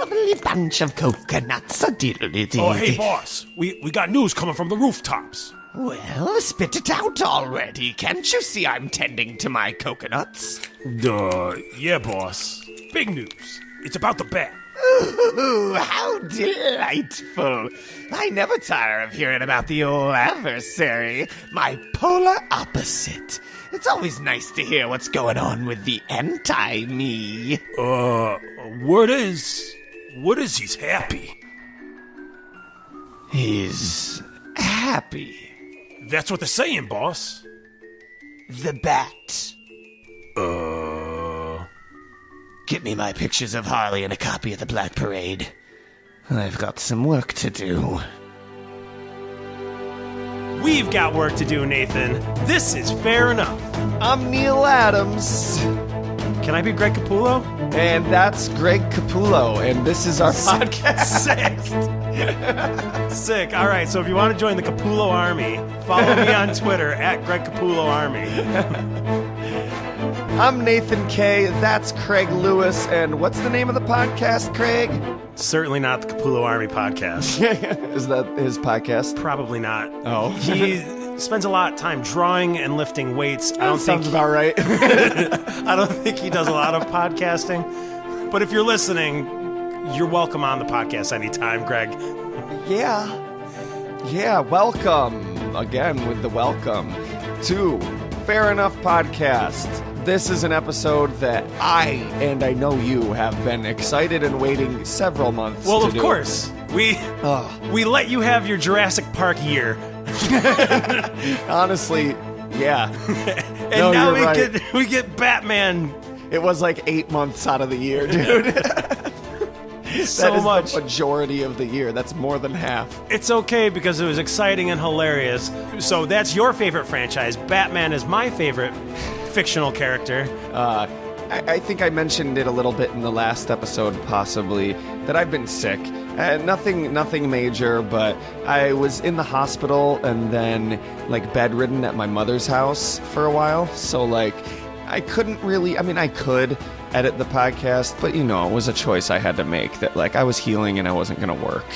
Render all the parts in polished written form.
lovely bunch of coconuts. A diddly-dee. Oh, hey, boss. We got news coming from the rooftops. Well, spit it out already. Can't you see I'm tending to my coconuts? Yeah, boss. Big news. It's about the bat. Ooh, how delightful. I never tire of hearing about the old adversary, my polar opposite. It's always nice to hear what's going on with the anti-me. Word is he's happy. He's happy. That's what they're saying, boss. The bat. Get me my pictures of Harley and a copy of the Black Parade. I've got some work to do. We've got work to do, Nathan. This is fair enough. I'm Neil Adams. Can I be Greg Capullo? And that's Greg Capullo, and this is our podcast. Sick. All right, so if you want to join the Capullo Army, follow me on Twitter at Greg Capullo Army. I'm Nathan K. That's Craig Lewis, and what's the name of the podcast, Craig? Certainly not the Capullo Army podcast. Is that his podcast? Probably not. Oh. He spends a lot of time drawing and lifting weights. Sounds about right. I don't think he does a lot of podcasting. But if you're listening, you're welcome on the podcast anytime, Greg. Yeah, welcome. Again with the welcome to Fair Enough Podcast. This is an episode that I know you have been excited and waiting several months to do. Well, of course. We let you have your Jurassic Park year. Honestly, yeah. And no, now right. we get Batman. It was like 8 months out of the year, dude. So that is much. the majority of the year. That's more than half. It's okay because it was exciting and hilarious. So that's your favorite franchise. Batman is my favorite fictional character. I think I mentioned it a little bit in the last episode, possibly, that I've been sick. Nothing major, but I was in the hospital and then, bedridden at my mother's house for a while. So, I couldn't really... I could edit the podcast, but, it was a choice I had to make that, I was healing and I wasn't going to work.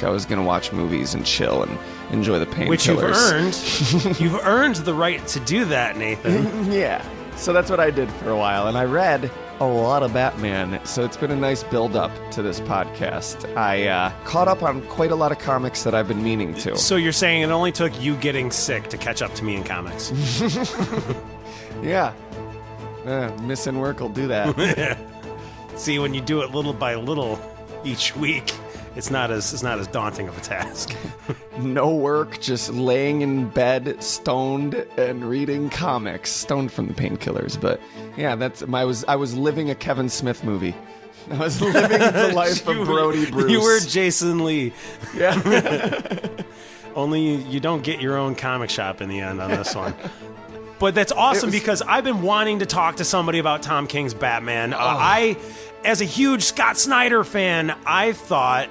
I was going to watch movies and chill and enjoy the painkillers. Which you've earned. You've earned the right to do that, Nathan. Yeah. So that's what I did for a while, and I read a lot of Batman, so it's been a nice build-up to this podcast. I caught up on quite a lot of comics that I've been meaning to. So you're saying it only took you getting sick to catch up to me in comics? Yeah. Missing work will do that. See, when you do it little by little each week, it's not as daunting of a task. No work, just laying in bed, stoned, and reading comics. Stoned from the painkillers, but yeah, I was living a Kevin Smith movie. I was living the life of Brody Bruce. You were Jason Lee. Yeah. Only you don't get your own comic shop in the end on this one. But that's awesome because I've been wanting to talk to somebody about Tom King's Batman. As a huge Scott Snyder fan, I thought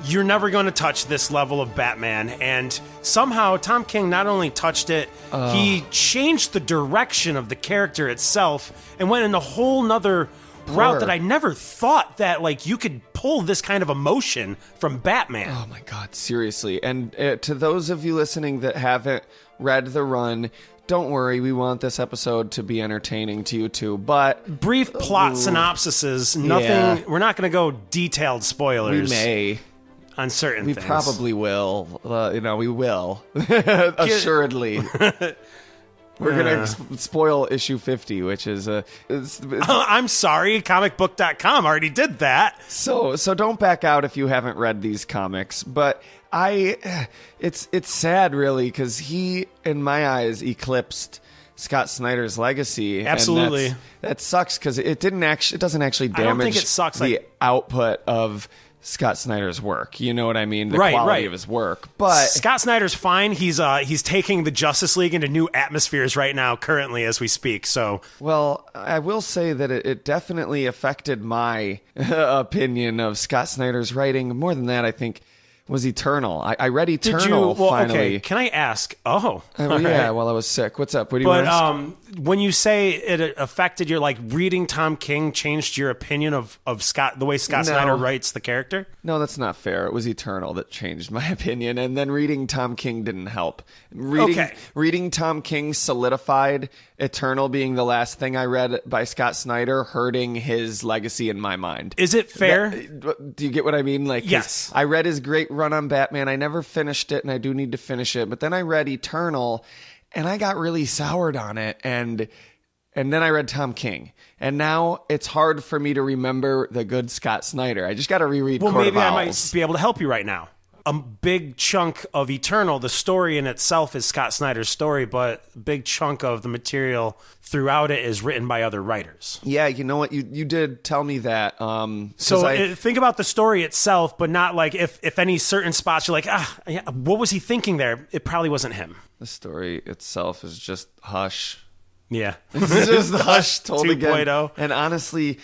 you're never going to touch this level of Batman. And somehow Tom King not only touched it, he changed the direction of the character itself and went in a whole nother route that I never thought that you could pull this kind of emotion from Batman. Oh my God, seriously. And to those of you listening that haven't read the run, don't worry, we want this episode to be entertaining to you too, but... Brief plot synopsises, nothing... Yeah. We're not going to go detailed spoilers. We may. On certain things. We probably will. We will. Assuredly. We're going to spoil issue 50, which is... I'm sorry, comicbook.com already did that. So don't back out if you haven't read these comics, but... It's sad, really, because he, in my eyes, eclipsed Scott Snyder's legacy. Absolutely, and that sucks because it doesn't actually damage I don't think it sucks, the output of Scott Snyder's work. You know what I mean? The quality quality of his work. But Scott Snyder's fine. He's taking the Justice League into new atmospheres right now, currently as we speak. So, well, I will say that it definitely affected my opinion of Scott Snyder's writing. More than that, I think. was Eternal. I read Eternal finally. Okay. Can I ask? Oh, yeah. While I was sick. What's up? What do you but want to ask? when you say it affected your reading Tom King changed your opinion of Scott, the way Scott Snyder writes the character? No, that's not fair. It was Eternal that changed my opinion, and then reading Tom King didn't help. Reading Tom King solidified Eternal being the last thing I read by Scott Snyder, hurting his legacy in my mind. Is it fair? Do you get what I mean? Yes. I read his great run on Batman. I never finished it, and I do need to finish it. But then I read Eternal, and I got really soured on it, and then I read Tom King. And now it's hard for me to remember the good Scott Snyder. I just got to reread Court maybe of Owls. I might be able to help you right now. A big chunk of Eternal, the story in itself is Scott Snyder's story, but a big chunk of the material throughout it is written by other writers. Yeah, you know what? You did tell me that. Think about the story itself, but not if any certain spots you're what was he thinking there? It probably wasn't him. The story itself is just Hush. Yeah. It's just Hush told 2.0. again. And honestly,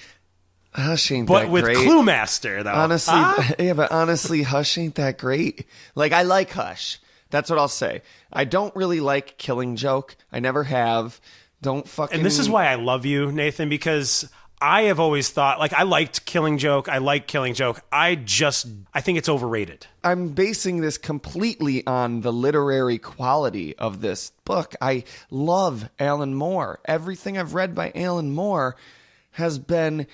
Hush ain't that great. But with Clue Master, though. Honestly, Hush ain't that great. I like Hush. That's what I'll say. I don't really like Killing Joke. I never have. Don't fucking... And this is why I love you, Nathan, because I have always thought, I liked Killing Joke. I like Killing Joke. I think it's overrated. I'm basing this completely on the literary quality of this book. I love Alan Moore. Everything I've read by Alan Moore has been,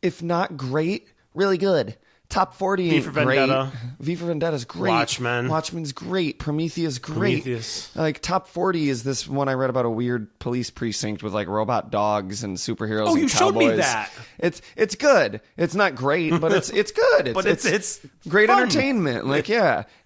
if not great, really good. Top 40 ain't great. V for Vendetta is great. Watchmen's great. Prometheus great. Top 40 is this one I read about a weird police precinct with robot dogs and superheroes. Oh, you showed me that. It's good. It's not great, but it's good. It's great fun. Entertainment.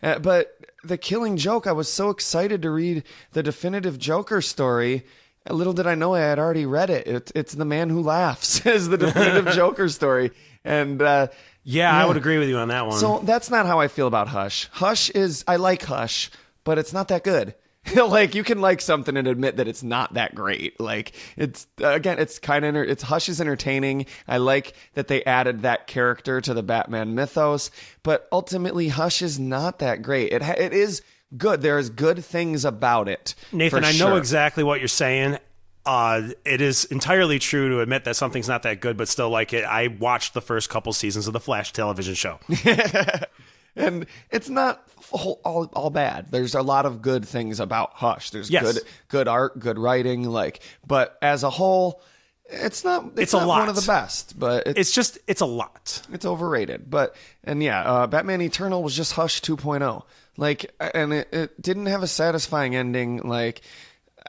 But The Killing Joke, I was so excited to read the definitive Joker story. Little did I know I had already read it. It's The Man Who Laughs is the definitive Joker story. And I would agree with you on that one. So that's not how I feel about Hush. I like Hush, but it's not that good. You can like something and admit that it's not that great. Hush is entertaining. I like that they added that character to the Batman mythos, but ultimately Hush is not that great. It is good. There's good things about it. Nathan, I know exactly what you're saying. It is entirely true to admit that something's not that good, but still like it. I watched the first couple seasons of the Flash television show. And it's not all bad. There's a lot of good things about Hush. There's good art, good writing, but as a whole, it's not one of the best, but it's a lot. It's overrated. Batman Eternal was just Hush 2.0. And it didn't have a satisfying ending.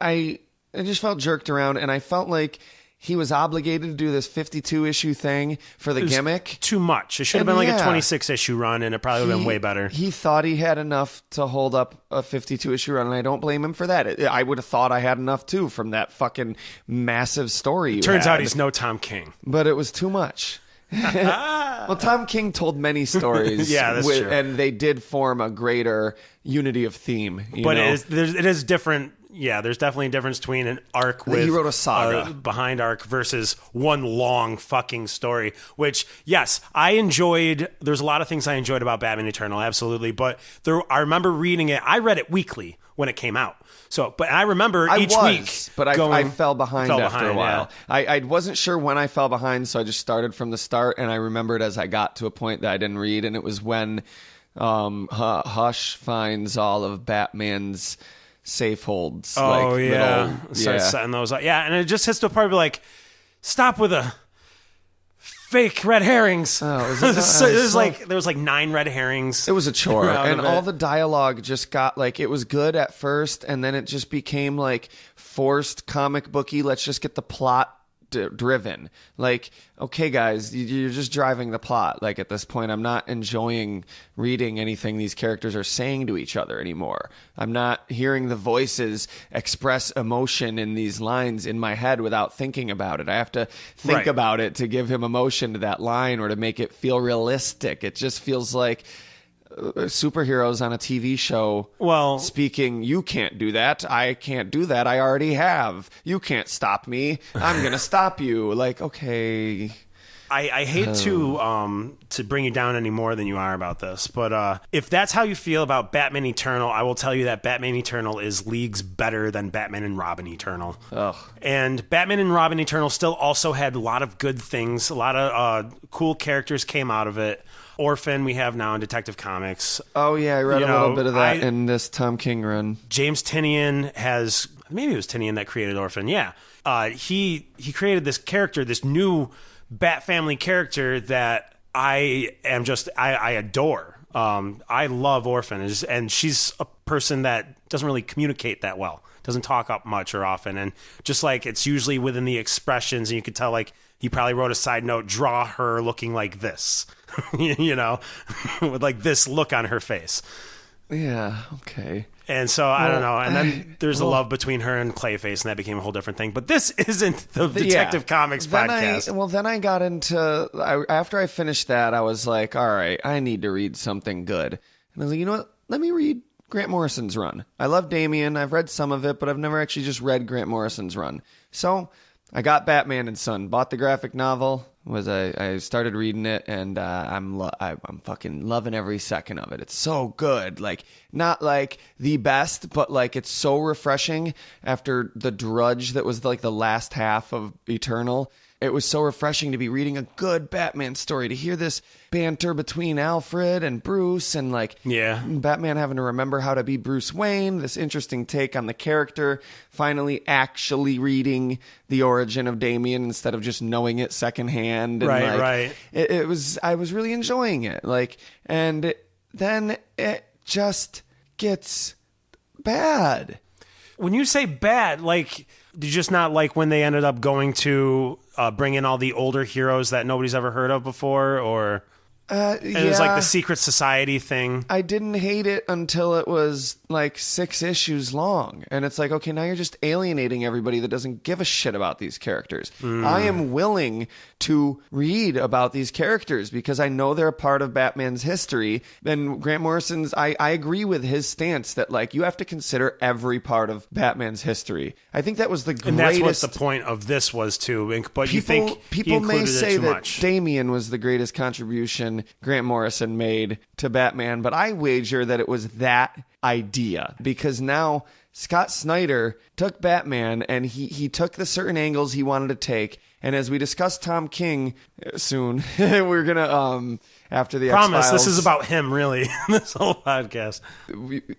I just felt jerked around, and I felt like he was obligated to do this 52-issue thing for the gimmick. Too much. It should have been a 26-issue run, and it probably would have been way better. He thought he had enough to hold up a 52-issue run, and I don't blame him for that. I would have thought I had enough, too, from that fucking massive story. Turns out he's no Tom King. But it was too much. Well, Tom King told many stories. That's true. And they did form a greater unity of theme. But it is different. Yeah, there's definitely a difference between an arc with... He wrote a saga. Behind arc versus one long fucking story, which, yes, I enjoyed. There's a lot of things I enjoyed about Batman Eternal, absolutely. But I remember reading it. I read it weekly when it came out. But I remember each week. But I fell behind after a while. Yeah. I wasn't sure when I fell behind, so I just started from the start, and I remembered as I got to a point that I didn't read, and it was when Hush finds all of Batman's safe holds. Starts setting those up. Yeah, and it just hits to a part of stop with the fake red herrings. Oh, there was 9 red herrings. It was a chore, and all the dialogue just got it was good at first, and then it just became forced comic booky. Let's just get the plot driven. Okay, guys, you're just driving the plot. At this point, I'm not enjoying reading anything these characters are saying to each other anymore. I'm not hearing the voices express emotion in these lines in my head without thinking about it. I have to think about it to give him emotion to that line or to make it feel realistic. It just feels like superheroes on a TV show speaking, you can't do that, I can't do that, I already have, you can't stop me, I'm gonna stop you. Okay, I hate to bring you down any more than you are about this, but if that's how you feel about Batman Eternal, I will tell you that Batman Eternal is leagues better than Batman and Robin Eternal. Ugh. And Batman and Robin Eternal still also had a lot of good things. A lot of cool characters came out of it. Orphan we have now in Detective Comics. Oh, yeah, I read a little bit of that in this Tom King run. James Tynion has... Maybe it was Tynion that created Orphan, yeah. He created this character, this new Bat Family character that I adore. I love Orphan, and she's a person that doesn't really communicate that well, doesn't talk up much or often, and just like it's usually within the expressions, and you could tell like he probably wrote a side note, draw her looking like this, you know, with like this look on her face. Yeah, okay. And so, I don't know. And then there's a love between her and Clayface, and that became a whole different thing. But this isn't the Detective Comics podcast. Then I got into... after I finished that, I was like, all right, I need to read something good. And I was like, you know what? Let me read Grant Morrison's run. I love Damian. I've read some of it, but I've never actually just read Grant Morrison's run. So I got Batman and Son, bought the graphic novel. I started reading it, and I'm fucking loving every second of it. It's so good. Like, not like the best, but like it's so refreshing after the drudge that was like the last half of Eternal. It was so refreshing to be reading a good Batman story, to hear this banter between Alfred and Bruce, and like Batman having to remember how to be Bruce Wayne, this interesting take on the character, finally actually reading the origin of Damian instead of just knowing it secondhand. And right. I was really enjoying it. Like, and then it just gets bad. When you say bad, like, did you just not like when they ended up going to bring in all the older heroes that nobody's ever heard of before, or it was like the secret society thing? I didn't hate it until it was like 6 issues long, and it's like, okay, now you're just alienating everybody that doesn't give a shit about these characters. I am willing to read about these characters because I know they're a part of Batman's history. And Grant Morrison's, I agree with his stance that like you have to consider every part of Batman's history. I think that was the greatest. And that's what the point of this was too. But you think people may say that much. Damian was the greatest contribution Grant Morrison made to Batman, but I wager that it was that idea, because now Scott Snyder took Batman and he took the certain angles he wanted to take. And as we discuss Tom King soon, we're gonna after the promise X-Files, this is about him really. This whole podcast,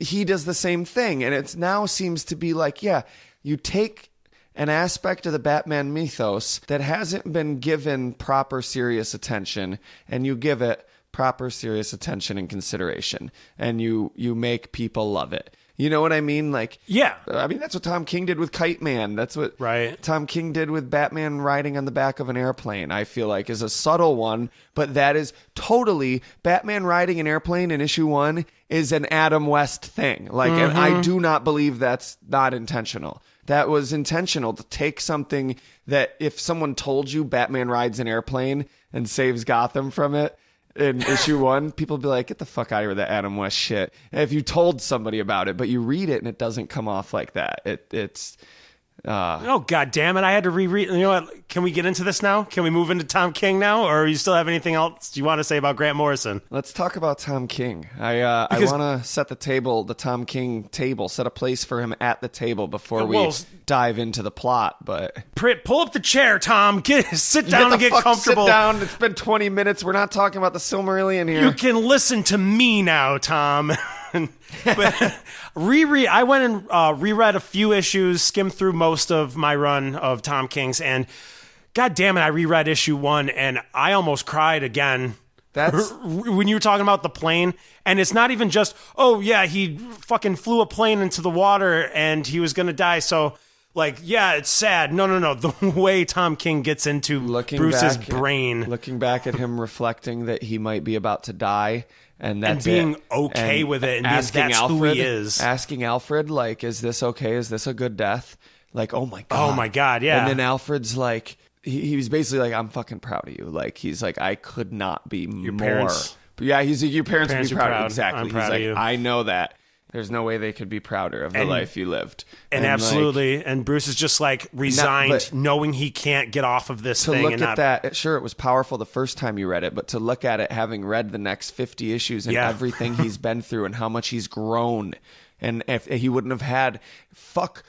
he does the same thing, and it now seems to be like, yeah, you take an aspect of the Batman mythos that hasn't been given proper serious attention, and you give it proper serious attention and consideration, and you make people love it. You know what I mean? Like, yeah. I mean, that's what Tom King did with Kite-Man. That's what Tom King did with Batman riding on the back of an airplane, I feel like, is a subtle one, but that is totally Batman riding an airplane in issue 1 is an Adam West thing. Like, and I do not believe that's not intentional. That was intentional to take something that if someone told you Batman rides an airplane and saves Gotham from it, in issue 1, people be like, get the fuck out of here with that Adam West shit. And if you told somebody about it, but you read it and it doesn't come off like that, it's oh, God damn it. I had to reread. You know what? Can we get into this now? Can we move into Tom King now? Or you still have anything else you want to say about Grant Morrison? Let's talk about Tom King. I want to set the table, the Tom King table, set a place for him at the table before we dive into the plot. But pull up the chair, Tom. Sit down and get comfortable. Sit down. It's been 20 minutes. We're not talking about the Silmarillion here. You can listen to me now, Tom. But I went and reread a few issues, skimmed through most of my run of Tom King's, and God damn it, I reread issue 1 and I almost cried again. That's when you were talking about the plane, and it's not even just, oh yeah, he fucking flew a plane into the water and he was gonna die. So like, yeah, it's sad. No. The way Tom King gets into Bruce's brain, looking back at him reflecting that he might be about to die. And being okay with it, and asking that's Alfred, who he is. Asking Alfred, like, is this okay? Is this a good death? Like, oh my God. Oh my God, yeah. And then Alfred's like, he was basically like, I'm fucking proud of you. Like, he's like, I could not be your more. Parents. But yeah, he's like, your parents would be proud of you. Exactly. I'm proud of you. I know that. There's no way they could be prouder of the life you lived. And absolutely. And Bruce is just like resigned, knowing he can't get off of this thing. To look at that, sure, it was powerful the first time you read it, but to look at it having read the next 50 issues and everything he's been through and how much he's grown. And if he wouldn't have had, fuck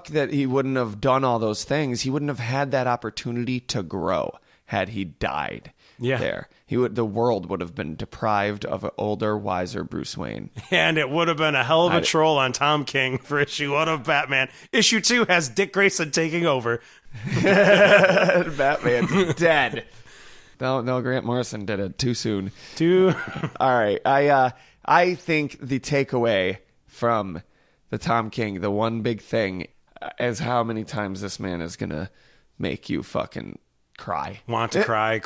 that he wouldn't have done all those things. He wouldn't have had that opportunity to grow had he died there. The world would have been deprived of an older, wiser Bruce Wayne. And it would have been a hell of a troll on Tom King for issue 1 of Batman. Issue 2 has Dick Grayson taking over. Batman's dead. No, Grant Morrison did it too soon. All right. I think the takeaway from the Tom King, the one big thing, is how many times this man is going to make you fucking cry. Want to cry,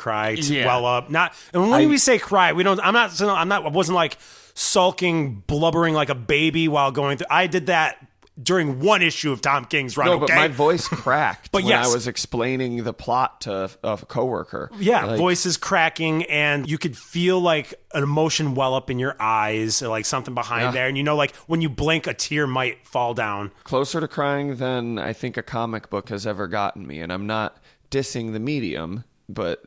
well up. Not, and when we say cry, I wasn't like sulking, blubbering like a baby while going through. I did that during one issue of Tom King's run. No, but my voice cracked when I was explaining the plot to a coworker. Yeah, voice is cracking, and you could feel like an emotion well up in your eyes, or like something behind there, and like when you blink, a tear might fall down. Closer to crying than I think a comic book has ever gotten me, and I'm not dissing the medium, but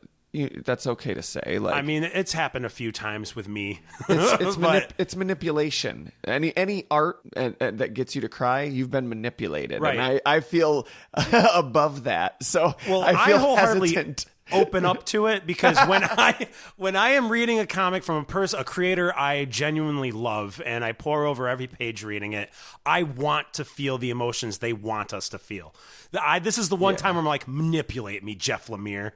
that's okay to say. Like, I mean, it's happened a few times with me. It's manipulation. Any art that gets you to cry, you've been manipulated. Right. And I feel above that. So I feel wholeheartedly hesitant. Open up to it, because when I am reading a comic from a creator I genuinely love, and I pour over every page reading it, I want to feel the emotions they want us to feel. This is the one time where I'm like, manipulate me, Jeff Lemire.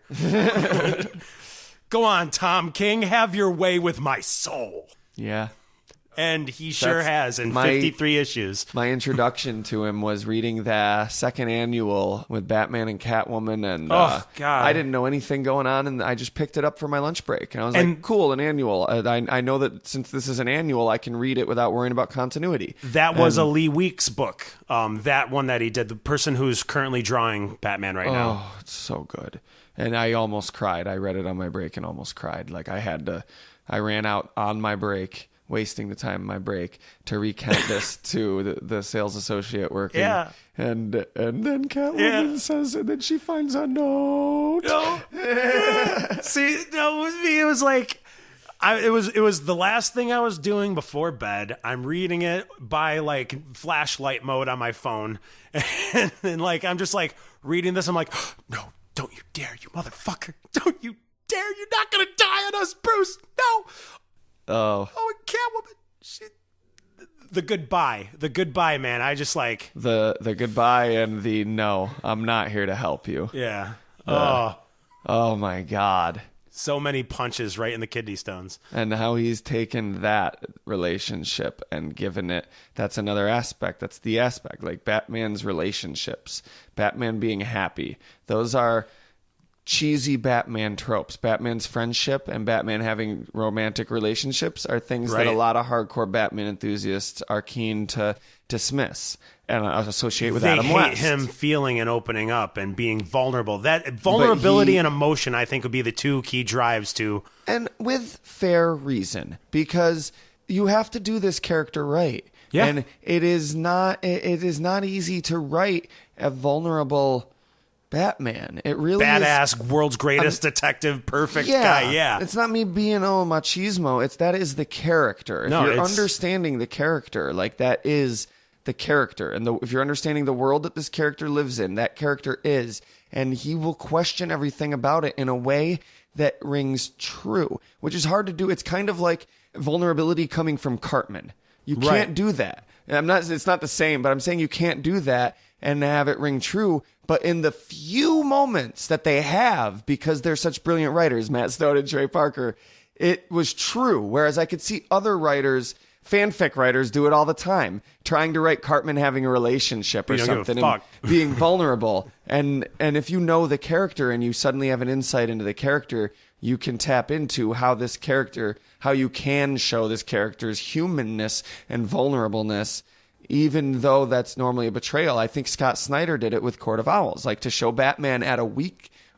Go on, Tom King, have your way with my soul. Yeah. And he sure has in 53 issues. My introduction to him was reading the second annual with Batman and Catwoman. And God. I didn't know anything going on, and I just picked it up for my lunch break. And I was like, cool, an annual. I know that since this is an annual, I can read it without worrying about continuity. That was a Lee Weeks book. That one that he did, the person who's currently drawing Batman right now. Oh, it's so good. And I almost cried. I read it on my break and almost cried. Like I ran out on my break, wasting the time in my break to recount this to the sales associate working. Yeah. And then Catwoman says, and then she finds a note. No. See, no, with me, it was like, it was the last thing I was doing before bed. I'm reading it by like flashlight mode on my phone. And then like, I'm just like reading this. I'm like, no, don't you dare, you motherfucker. Don't you dare. You're not going to die on us, Bruce. No. Oh, and Catwoman. The goodbye, man. I just like the goodbye and the no. I'm not here to help you. Yeah. Oh my God. So many punches right in the kidney stones. And how he's taken that relationship and given it. That's another aspect. That's the aspect. Like Batman's relationships, Batman being happy. Those are cheesy Batman tropes. Batman's friendship and Batman having romantic relationships are things that a lot of hardcore Batman enthusiasts are keen to dismiss and associate with Adam West. They hate him feeling and opening up and being vulnerable. That vulnerability and emotion, I think, would be the two key drives to. And with fair reason, because you have to do this character right. Yeah. And it is not easy to write a vulnerable Batman. It really badass, world's greatest detective, perfect guy. Yeah. It's not me being machismo. That is the character. If you're understanding the character, like that is the character. And if you're understanding the world that this character lives in, that character is. And he will question everything about it in a way that rings true, which is hard to do. It's kind of like vulnerability coming from Cartman. You can't do that. And it's not the same, but I'm saying you can't do that and have it ring true. But in the few moments that they have, because they're such brilliant writers, Matt Stone and Trey Parker, it was true. Whereas I could see other writers, fanfic writers, do it all the time, trying to write Cartman having a relationship or something and being vulnerable. And if you know the character and you suddenly have an insight into the character, you can tap into how you can show this character's humanness and vulnerableness. Even though that's normally a betrayal, I think Scott Snyder did it with Court of Owls, like to show Batman at a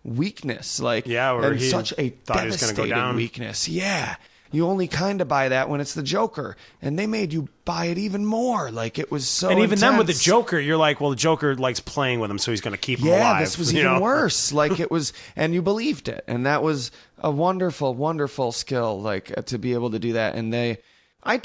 weakness, like where and he such a thought he was gonna go devastating down. weakness. Yeah, you only kind of buy that when it's the Joker. And they made you buy it even more. Like, it was so And even then with the intense. Joker, you're like, well, the Joker likes playing with him, so he's going to keep him Yeah, alive. this was you even know? worse. Like, it was, and you believed it. And that was a wonderful, wonderful skill, like, to be able to do that. And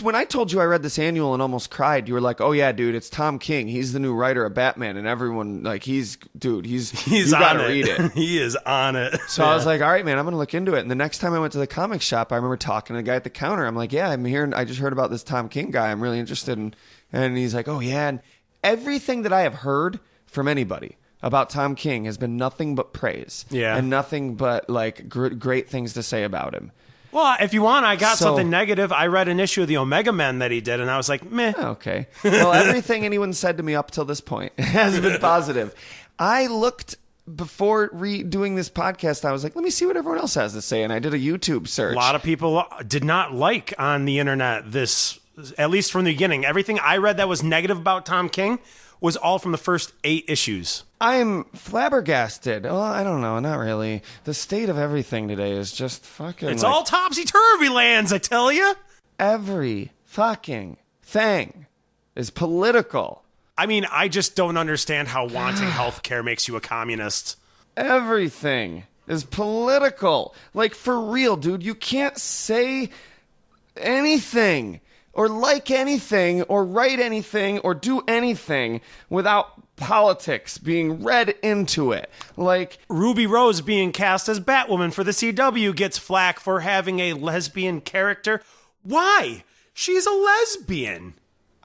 when I told you I read this annual and almost cried, you were like, "Oh yeah, dude, it's Tom King. He's the new writer of Batman," and everyone like, he's you gotta read it. He is on it. So I was like, "All right, man, I'm gonna look into it." And the next time I went to the comic shop, I remember talking to the guy at the counter. I'm like, "Yeah, I'm here. I just heard about this Tom King guy. I'm really interested in." And he's like, "Oh yeah." And everything that I have heard from anybody about Tom King has been nothing but praise. Yeah. And nothing but like great things to say about him. Well, if you want, I got So- something negative. I read an issue of the Omega Men that he did, and I was like, meh. Okay. Well, everything anyone said to me up till this point has been positive. I looked before doing this podcast. I was like, let me see what everyone else has to say, and I did a YouTube search. A lot of people did not like on the internet this, at least from the beginning. Everything I read that was negative about Tom King was all from the first 8 issues. I'm flabbergasted. Well, I don't know, not really. The state of everything today is just fucking. It's like, all topsy-turvy lands, I tell you. every fucking thing is political. I mean, I just don't understand how wanting healthcare makes you a communist. Everything is political. Like, for real, dude. You can't say anything or like anything or write anything or do anything without politics being read into it. Like, Ruby Rose being cast as Batwoman for the CW gets flack for having a lesbian character. Why? She's a lesbian.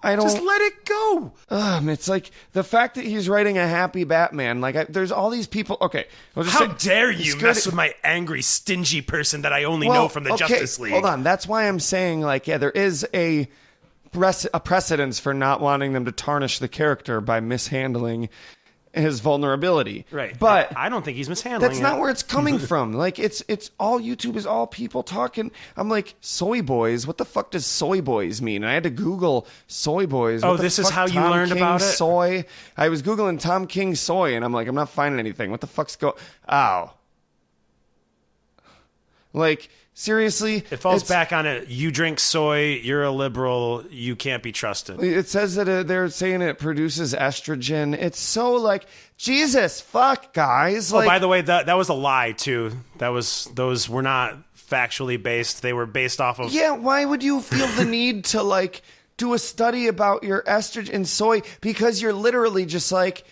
I don't... Just let it go. It's like the fact that he's writing a happy Batman. Like, there's all these people. Okay, we'll just How say- dare you it's mess good- with my angry, stingy person that I only know from the okay, Justice League? Hold on. That's why I'm saying, like, yeah, there is a precedence for not wanting them to tarnish the character by mishandling his vulnerability. Right. But I don't think he's mishandling that's it. not where it's coming from. Like, it's all YouTube is all people talking. I'm like, soy boys. What the fuck does soy boys mean? And I had to Google soy boys. Oh, What the this is fuck, how you Tom learned King about it? Soy. I was Googling Tom King soy, and I'm like, I'm not finding anything. What the fuck's Ow. Like, seriously? It falls it's- back on it. You drink soy, you're a liberal, you can't be trusted. It says that they're saying it produces estrogen. It's so like, Jesus, fuck, guys. Oh, Like, by the way, that was a lie, too. Those were not factually based. They were based off of... yeah, why would you feel the need to, like, do a study about your estrogen and soy? Because you're literally just like,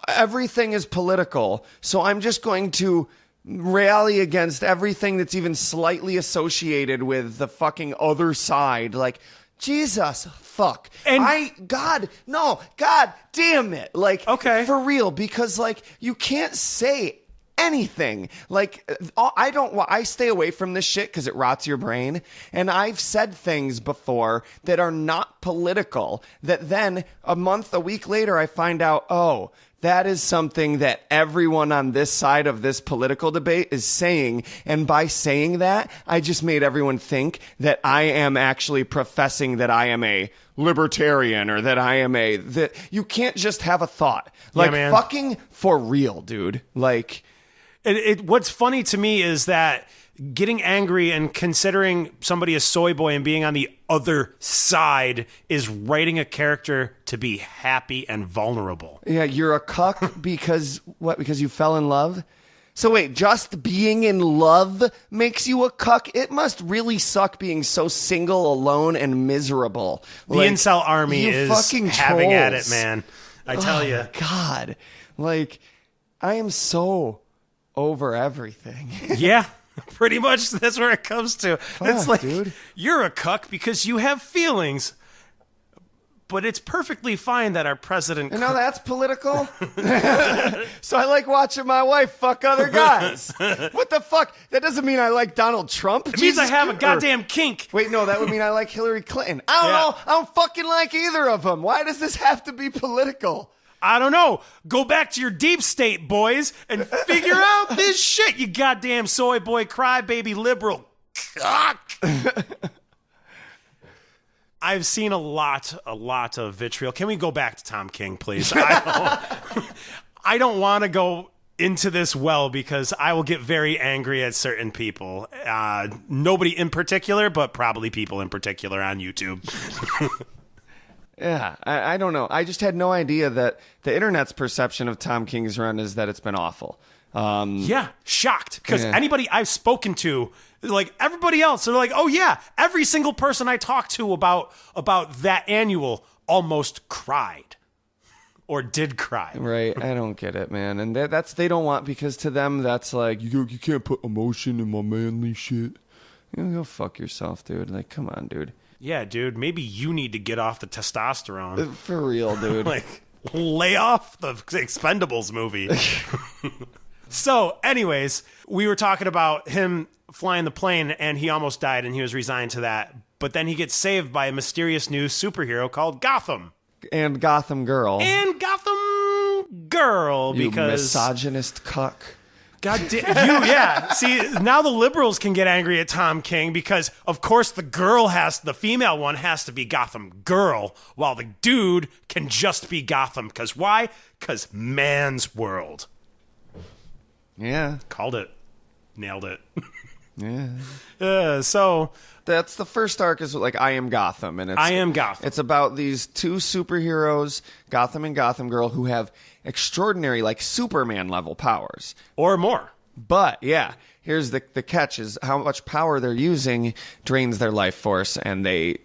everything is political. So I'm just going to rally against everything that's even slightly associated with the fucking other side. Like, Jesus, fuck. And- God damn it. Like, Okay. for real, because, like, you can't say anything. Like, I stay away from this shit because it rots your brain. And I've said things before that are not political that then a week later, I find out, oh, that is something that everyone on this side of this political debate is saying. And by saying that, I just made everyone think that I am actually professing that I am a libertarian or that I am that you can't just have a thought. Like, man. fucking for real, dude. Like, What's funny to me is that getting angry and considering somebody a soy boy and being on the other side is writing a character to be happy and vulnerable. yeah, you're a cuck because what? Because you fell in love? So wait, just being in love makes you a cuck? It must really suck being so single, alone, and miserable. The incel army you is fucking having at it, trolls. man. I tell you. God, like, I am so over everything. Yeah, pretty much that's where it comes to. It's like, dude. you're a cuck because you have feelings. But it's perfectly fine that our president... You know, that's political. So I like watching my wife fuck other guys. What the fuck? That doesn't mean I like Donald Trump. It means I have a goddamn kink. Wait, no, that would mean I like Hillary Clinton. I don't Yeah. know. I don't fucking like either of them. Why does this have to be political? I don't know. Go back to your deep state, boys, and figure out this shit, you goddamn soy boy crybaby liberal cock. I've seen a lot of vitriol. Can we go back to Tom King, please? I don't want to go into this well because I will get very angry at certain people. Nobody in particular, but probably people in particular on YouTube. Yeah, I don't know. I just had no idea that the internet's perception of Tom King's run is that it's been awful. Yeah, shocked. Because anybody I've spoken to, like everybody else, they're like, oh yeah, every single person I talked to about that annual almost cried. Or did cry. Right, I don't get it, man. And that's they don't want, because to them, that's like, you can't put emotion in my manly shit. Go fuck yourself, dude. Like, come on, dude. Yeah, dude, maybe you need to get off the testosterone. For real, dude. Like, lay off the Expendables movie. So, anyways, we were talking about him flying the plane, and he almost died, and he was resigned to that. But then he gets saved by a mysterious new superhero called Gotham. And Gotham Girl. And Gotham Girl, You because... misogynist cuck. God damn you, yeah. See, now the liberals can get angry at Tom King because, of course, the female one has to be Gotham Girl, while the dude can just be Gotham. Because why? Because man's world. Yeah. Called it. Nailed it. Yeah. So... That's the first arc is like I Am Gotham. And I Am Gotham. It's about these two superheroes, Gotham and Gotham Girl, who have extraordinary, like Superman level powers. Or more. But, yeah, here's the catch is how much power they're using drains their life force, and they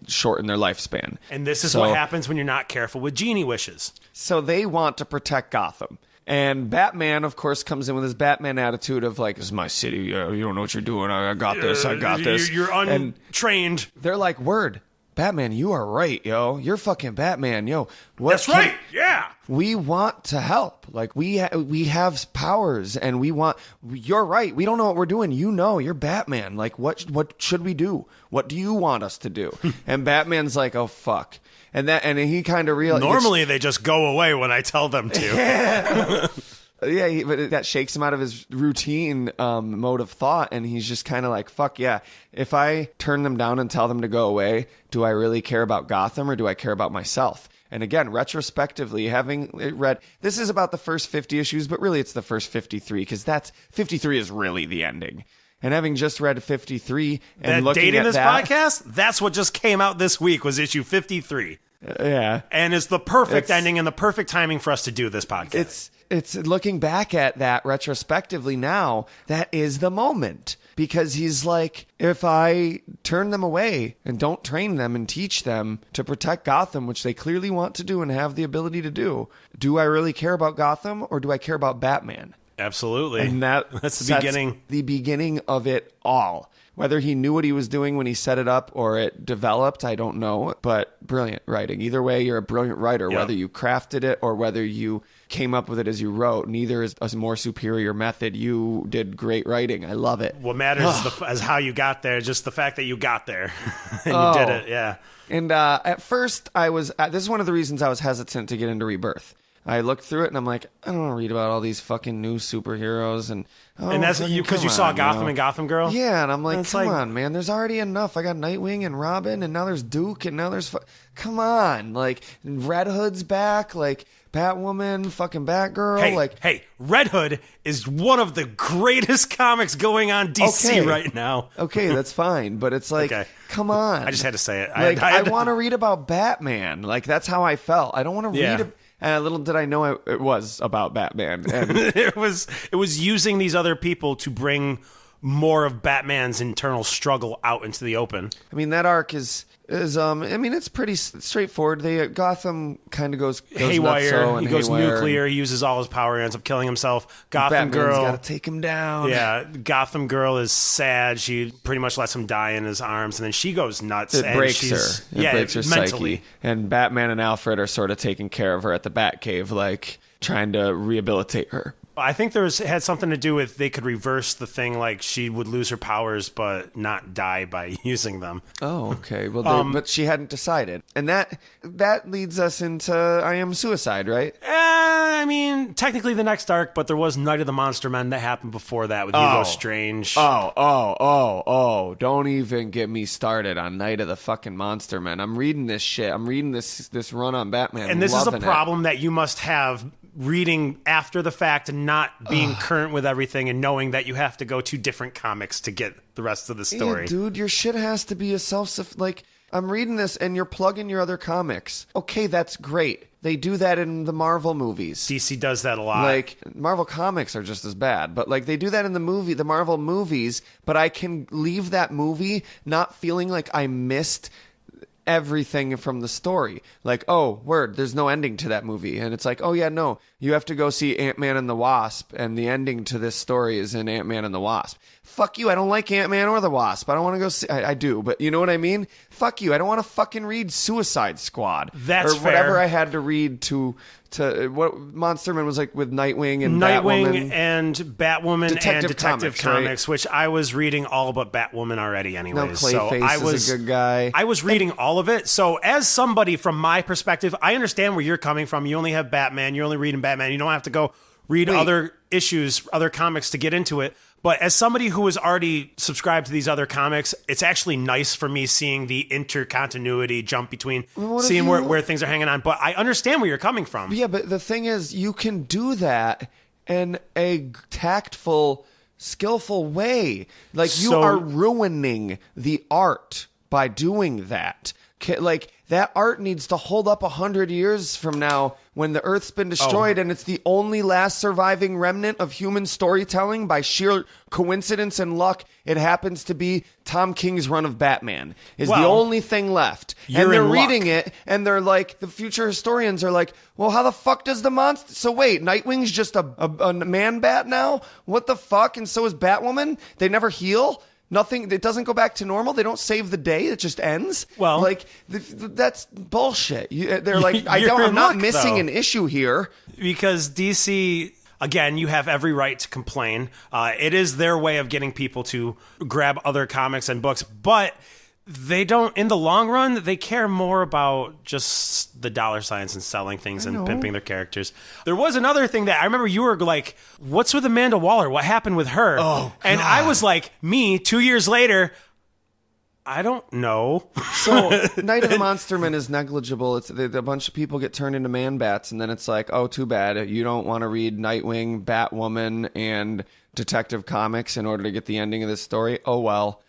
shorten their lifespan. And this is what happens when you're not careful with genie wishes. So they want to protect Gotham. And Batman, of course, comes in with his Batman attitude of like, "This is my city. You don't know what you're doing. I got this. I got this." You're untrained. And they're like, "Word, Batman, you are right, yo. You're fucking Batman, yo. That's right. Yeah. We want to help. Like we have powers, and you're right. We don't know what we're doing. You know, you're Batman. Like what should we do? What do you want us to do?" And Batman's like, "Oh fuck." And he kind of realized. Normally, they just go away when I tell them to. Yeah, but that shakes him out of his routine mode of thought, and he's just kind of like, fuck yeah. If I turn them down and tell them to go away, do I really care about Gotham, or do I care about myself? And again, retrospectively, having read, this is about the first 50 issues, but really it's the first 53, because 53 is really the ending. And having just read 53 and that looking date in at this that, podcast, that's what just came out this week was issue 53. Yeah. And it's the perfect ending and the perfect timing for us to do this podcast. It's looking back at that retrospectively now, that is the moment. Because he's like, if I turn them away and don't train them and teach them to protect Gotham, which they clearly want to do and have the ability to do I really care about Gotham, or do I care about Batman? Absolutely. And that's the beginning. The beginning of it all. Whether he knew what he was doing when he set it up or it developed, I don't know. But brilliant writing. Either way, you're a brilliant writer. Yep. Whether you crafted it or whether you came up with it as you wrote, neither is a more superior method. You did great writing. I love it. What matters is how you got there. Just the fact that you got there and you did it. Yeah. And at first, this is one of the reasons I was hesitant to get into Rebirth. I looked through it and I'm like, I don't want to read about all these fucking new superheroes. And that's because you saw Gotham and Gotham Girl? Yeah, and I'm like, come on, man. There's already enough. I got Nightwing and Robin, and now there's Duke, and now there's... Come on. Like, Red Hood's back, like... Batwoman, fucking Batgirl, Hey, Red Hood is one of the greatest comics going on DC right now. Okay, that's fine, but it's like, come on. I just had to say it. Like, I want to read about Batman. Like, that's how I felt. I don't want to read it. And little did I know it was about Batman. And it was using these other people to bring more of Batman's internal struggle out into the open. I mean, that arc is it's pretty straightforward. Gotham kind of goes haywire. He goes nuclear. He uses all his power. He ends up killing himself. Gotham Girl got to take him down. Yeah, Gotham Girl is sad. She pretty much lets him die in his arms, and then she goes nuts. It breaks her. It breaks her mentally. Psyche. And Batman and Alfred are sort of taking care of her at the Batcave, like trying to rehabilitate her. I think it had something to do with they could reverse the thing, like she would lose her powers but not die by using them. Oh, okay. Well, but she hadn't decided, and that leads us into I Am Suicide, right? I mean, technically the next arc, but there was Night of the Monster Men that happened before that with Hugo Strange. Oh! Don't even get me started on Night of the fucking Monster Men. I'm reading this shit. I'm reading this run on Batman, and this is a problem that you must have reading after the fact and not being current with everything and knowing that you have to go to different comics to get the rest of the story. Yeah, dude, your shit has to be a like, I'm reading this and you're plugging your other comics. Okay, that's great. They do that in the Marvel movies. DC does that a lot. Like, Marvel comics are just as bad, but like they do that in the Marvel movies, but I can leave that movie not feeling like I missed everything from the story. Like, oh, word, there's no ending to that movie. And it's like, oh yeah, no, you have to go see Ant-Man and the Wasp, and the ending to this story is in Ant-Man and the Wasp. Fuck you, I don't like Ant-Man or the Wasp. I don't want to go see, I do, but you know what I mean? Fuck you, I don't want to fucking read Suicide Squad. That's or whatever fair. I had to read to what Monsterman was like with Nightwing and Batwoman. and Batwoman and Detective Comics, right? which I was reading all but Batwoman already anyways. No, Clayface is a good guy. I was reading all of it. So as somebody from my perspective, I understand where you're coming from. You only have Batman. You're only reading Batman. You don't have to go read other issues, other comics to get into it. But as somebody who is already subscribed to these other comics, it's actually nice for me seeing the intercontinuity jump between seeing where things are hanging on. But I understand where you're coming from. Yeah, but the thing is, you can do that in a tactful, skillful way. Like, you are ruining the art by doing that. Like, that art needs to hold up 100 years from now when the Earth's been destroyed and it's the only last surviving remnant of human storytelling. By sheer coincidence and luck, it happens to be Tom King's run of Batman is the only thing left. And they're reading it and they're like, the future historians are like, well, how the fuck does the monster... So wait, Nightwing's just a man-bat now? What the fuck? And so is Batwoman? They never heal? Nothing. It doesn't go back to normal. They don't save the day. It just ends. Well, like that's bullshit. They're like, I'm not missing an issue here because DC. Again, you have every right to complain. It is their way of getting people to grab other comics and books, but they don't. In the long run, they care more about just the dollar signs and selling things and pimping their characters. There was another thing that I remember you were like, "What's with Amanda Waller? What happened with her?" Oh, God. And I was like, "Me." 2 years later, I don't know. So, Night of the Monsterman is negligible. It's a bunch of people get turned into man-bats, and then it's like, oh, too bad. You don't want to read Nightwing, Batwoman, and Detective Comics in order to get the ending of this story. Oh well.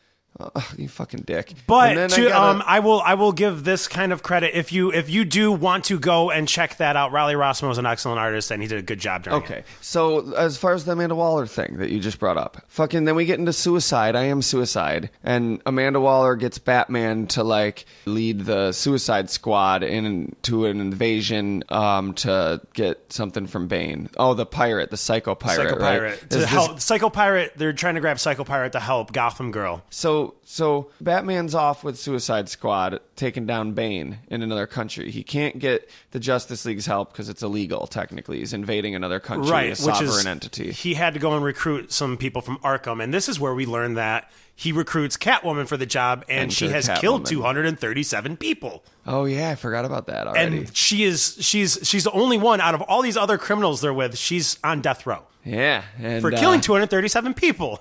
You fucking dick. But I will give this kind of credit if you do want to go and check that out. Riley Rossmo was an excellent artist and he did a good job during it. So as far as the Amanda Waller thing that you just brought up, fucking then we get into Suicide. I Am Suicide, and Amanda Waller gets Batman to like lead the Suicide Squad into an invasion to get something from Bane. Oh, the pirate, the Psycho Pirate, right? To help Psycho Pirate. They're trying to grab Psycho Pirate to help Gotham Girl. So Batman's off with Suicide Squad taking down Bane in another country. He can't get the Justice League's help because it's illegal, technically. He's invading another country, a sovereign entity. He had to go and recruit some people from Arkham, and this is where we learn that he recruits Catwoman for the job, and she has killed 237 people. Oh yeah, I forgot about that already. And she's the only one out of all these other criminals they're with. She's on death row. Yeah, for killing 237 people.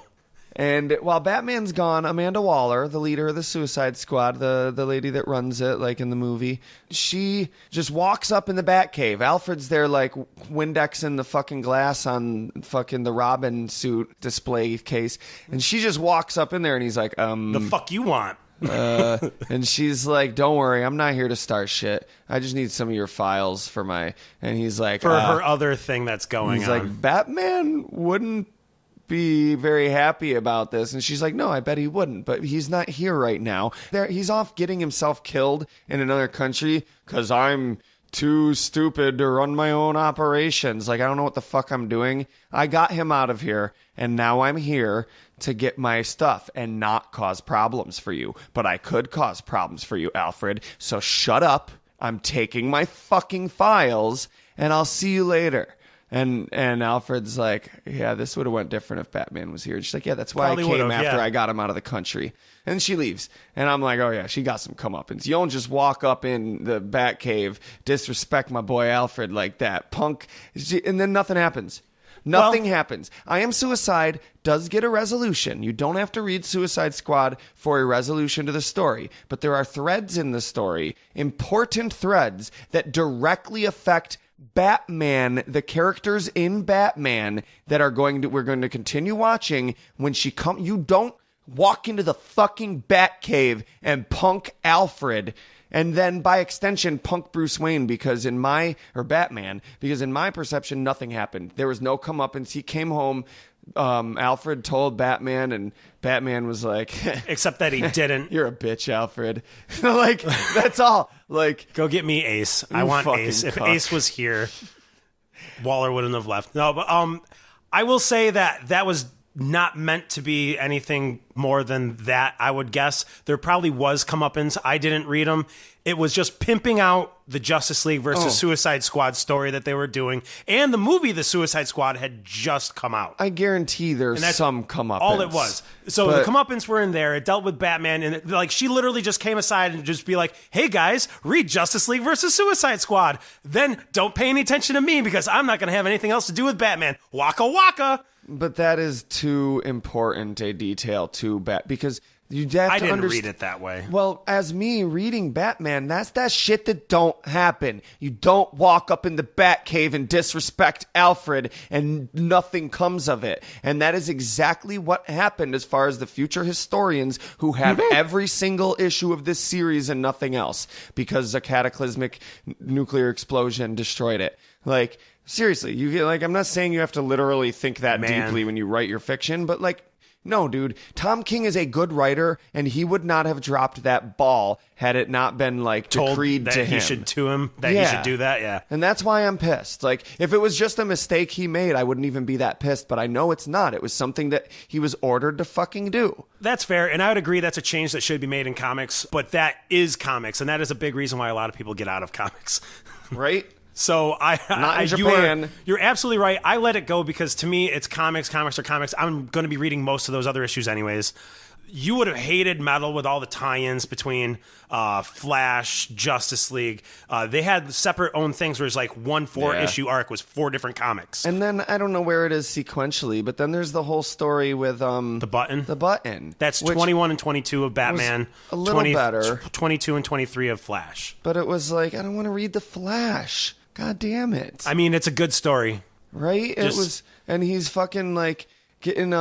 And while Batman's gone, Amanda Waller, the leader of the Suicide Squad, the lady that runs it, like in the movie, she just walks up in the Batcave. Alfred's there, like, Windexing the fucking glass on fucking the Robin suit display case. And she just walks up in there and he's like, The fuck you want? And she's like, don't worry, I'm not here to start shit. I just need some of your files for my... And he's like... For her other thing that's going on. He's like, Batman wouldn't be very happy about this. And she's like, no, I bet he wouldn't, but he's not here right now. He's off getting himself killed in another country because I'm too stupid to run my own operations. Like, I don't know what the fuck I'm doing. I got him out of here, and now I'm here to get my stuff and not cause problems for you. But I could cause problems for you, Alfred. So shut up. I'm taking my fucking files, and I'll see you later. And Alfred's like, yeah, this would have went different if Batman was here. And she's like, yeah, that's why I came after I got him out of the country. And she leaves. And I'm like, oh, yeah, she got some comeuppance. You don't just walk up in the Batcave, disrespect my boy Alfred like that. Punk. And then nothing happens. Nothing happens. I Am Suicide does get a resolution. You don't have to read Suicide Squad for a resolution to the story. But there are threads in the story, important threads, that directly affect Batman, the characters in Batman that we're going to continue watching, when you don't walk into the fucking Batcave and punk Alfred, and then by extension punk Bruce Wayne, Batman, because in my perception nothing happened. There was no comeuppance. He came home, Alfred told Batman, and Batman was like, except that he didn't. You're a bitch, Alfred. Like, that's all. Like, go get me Ace. I want Ace. If Ace was here, Waller wouldn't have left. No, but I will say that was not meant to be anything more than that, I would guess. There probably was comeuppance. I didn't read them. It was just pimping out the Justice League versus Suicide Squad story that they were doing. And the movie The Suicide Squad had just come out. I guarantee there's some comeuppance. All it was. So the comeuppance were in there. It dealt with Batman. And she literally just came aside and just be like, hey guys, read Justice League versus Suicide Squad. Then don't pay any attention to me because I'm not going to have anything else to do with Batman. Waka waka. But that is too important a detail to because you have to understand. I didn't read it that way. Well, as me reading Batman, that's that shit that don't happen. You don't walk up in the Batcave and disrespect Alfred and nothing comes of it. And that is exactly what happened as far as the future historians who have every single issue of this series and nothing else because a cataclysmic nuclear explosion destroyed it. Like, seriously, I'm not saying you have to literally think that deeply when you write your fiction, but no, dude, Tom King is a good writer, and he would not have dropped that ball had it not been decreed that to him. He should he should do that, yeah. And that's why I'm pissed. If it was just a mistake he made, I wouldn't even be that pissed, but I know it's not. It was something that he was ordered to fucking do. That's fair, and I would agree that's a change that should be made in comics, but that is comics, and that is a big reason why a lot of people get out of comics. Right? So not in Japan. You're absolutely right. I let it go because to me it's comics. Comics are comics. I'm going to be reading most of those other issues anyways. You would have hated Metal with all the tie-ins between Flash, Justice League. They had separate own things where it's like one 4-issue arc was 4 different comics. And then I don't know where it is sequentially, but then there's the whole story with the Button. The Button. That's 21 and 22 of Batman. A little better. 22 and 23 of Flash. But it was I don't want to read the Flash. God damn it. I mean, it's a good story. Right? It was, and he's fucking getting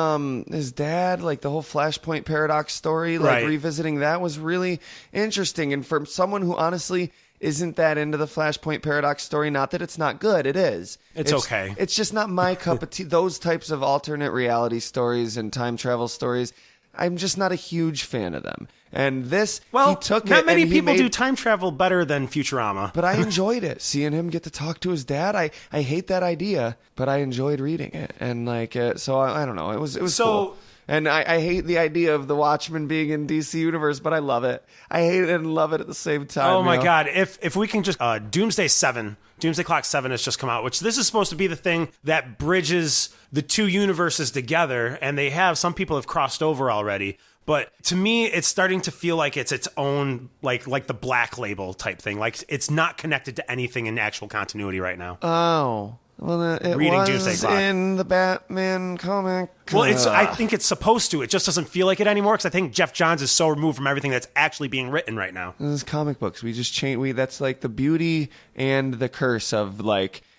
his dad, the whole Flashpoint Paradox story, revisiting that was really interesting. And for someone who honestly isn't that into the Flashpoint Paradox story, not that it's not good, it is. It's okay. It's just not my cup of tea. Those types of alternate reality stories and time travel stories, I'm just not a huge fan of them. And this, he took it. Not many people do time travel better than Futurama. But I enjoyed it. Seeing him get to talk to his dad, I hate that idea, but I enjoyed reading it. And so I don't know. It was cool. And I hate the idea of the Watchmen being in DC Universe, but I love it. I hate it and love it at the same time. Oh my God. If we can just, Doomsday Clock 7 has just come out, which this is supposed to be the thing that bridges the two universes together. And some people have crossed over already. But to me, it's starting to feel like it's its own, like the Black Label type thing. It's not connected to anything in actual continuity right now. Oh. Well, it Reading was Doomsday Clock. In the Batman comic. Well, I think it's supposed to. It just doesn't feel like it anymore because I think Jeff Johns is so removed from everything that's actually being written right now. This is comic books. We just change. That's the beauty and the curse of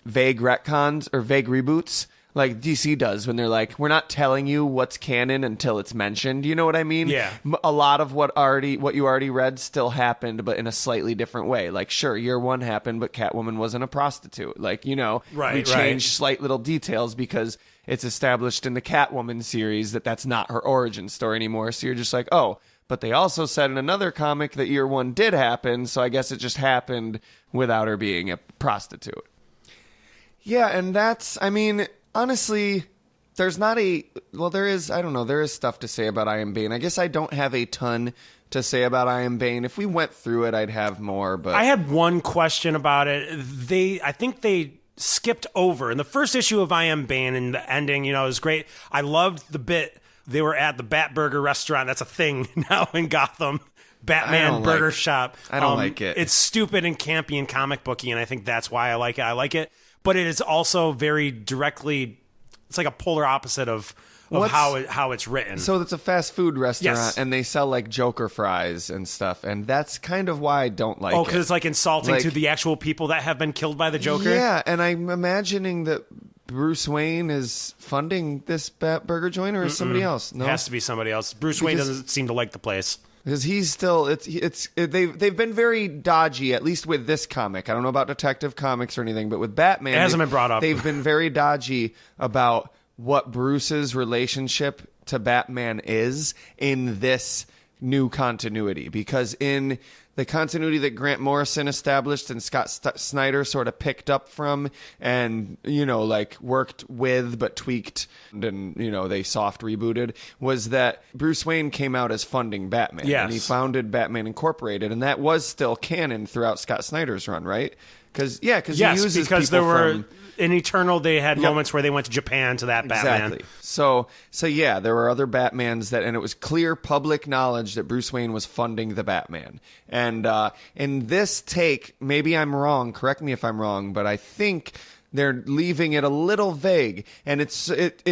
vague retcons or vague reboots. Like DC does when they're we're not telling you what's canon until it's mentioned. You know what I mean? Yeah. A lot of what you already read still happened, but in a slightly different way. Sure, Year One happened, but Catwoman wasn't a prostitute. Right, we changed slight little details because it's established in the Catwoman series that's not her origin story anymore. So you're just oh, but they also said in another comic that Year One did happen, so I guess it just happened without her being a prostitute. Yeah, and honestly, there is, I don't know, there is stuff to say about I Am Bane. I guess I don't have a ton to say about I Am Bane. If we went through it, I'd have more, but... I had one question about it. I think they skipped over. In the first issue of I Am Bane, and the ending, it was great. I loved the bit they were at the Bat Burger restaurant. That's a thing now in Gotham. Batman Burger Shop. I don't like it. It's stupid and campy and comic booky, and I think that's why I like it. I like it. But it is also very directly it's like a polar opposite of how it's written. So it's a fast food restaurant, Yes. and they sell like Joker fries and stuff, and that's kind of why I don't like it. Oh, because it's like insulting Like- to the actual people that have been killed by the Joker? Yeah, and I'm imagining that Bruce Wayne is funding this burger joint, or is somebody else? No, It has to be somebody else. Bruce Wayne Because- doesn't seem to like the place. because he's still they've been very dodgy, at least with this comic. I don't know about Detective Comics or anything, but with Batman, It hasn't been brought up. They've been very dodgy about what Bruce's relationship to Batman is in this new continuity, because in the continuity that Grant Morrison established and Scott Snyder sort of picked up from and, like worked with but tweaked and, they soft rebooted, was that Bruce Wayne came out as funding Batman. Yes. And he founded Batman Incorporated, and that was still canon throughout Scott Snyder's run, right? Because he uses because people there were from... in Eternal they had moments where they went to Japan to that Batman. Exactly. So yeah, there were other Batmans and it was clear public knowledge that Bruce Wayne was funding the Batman. And in this take, maybe I'm wrong, correct me if I'm wrong, but I think they're leaving it a little vague, and it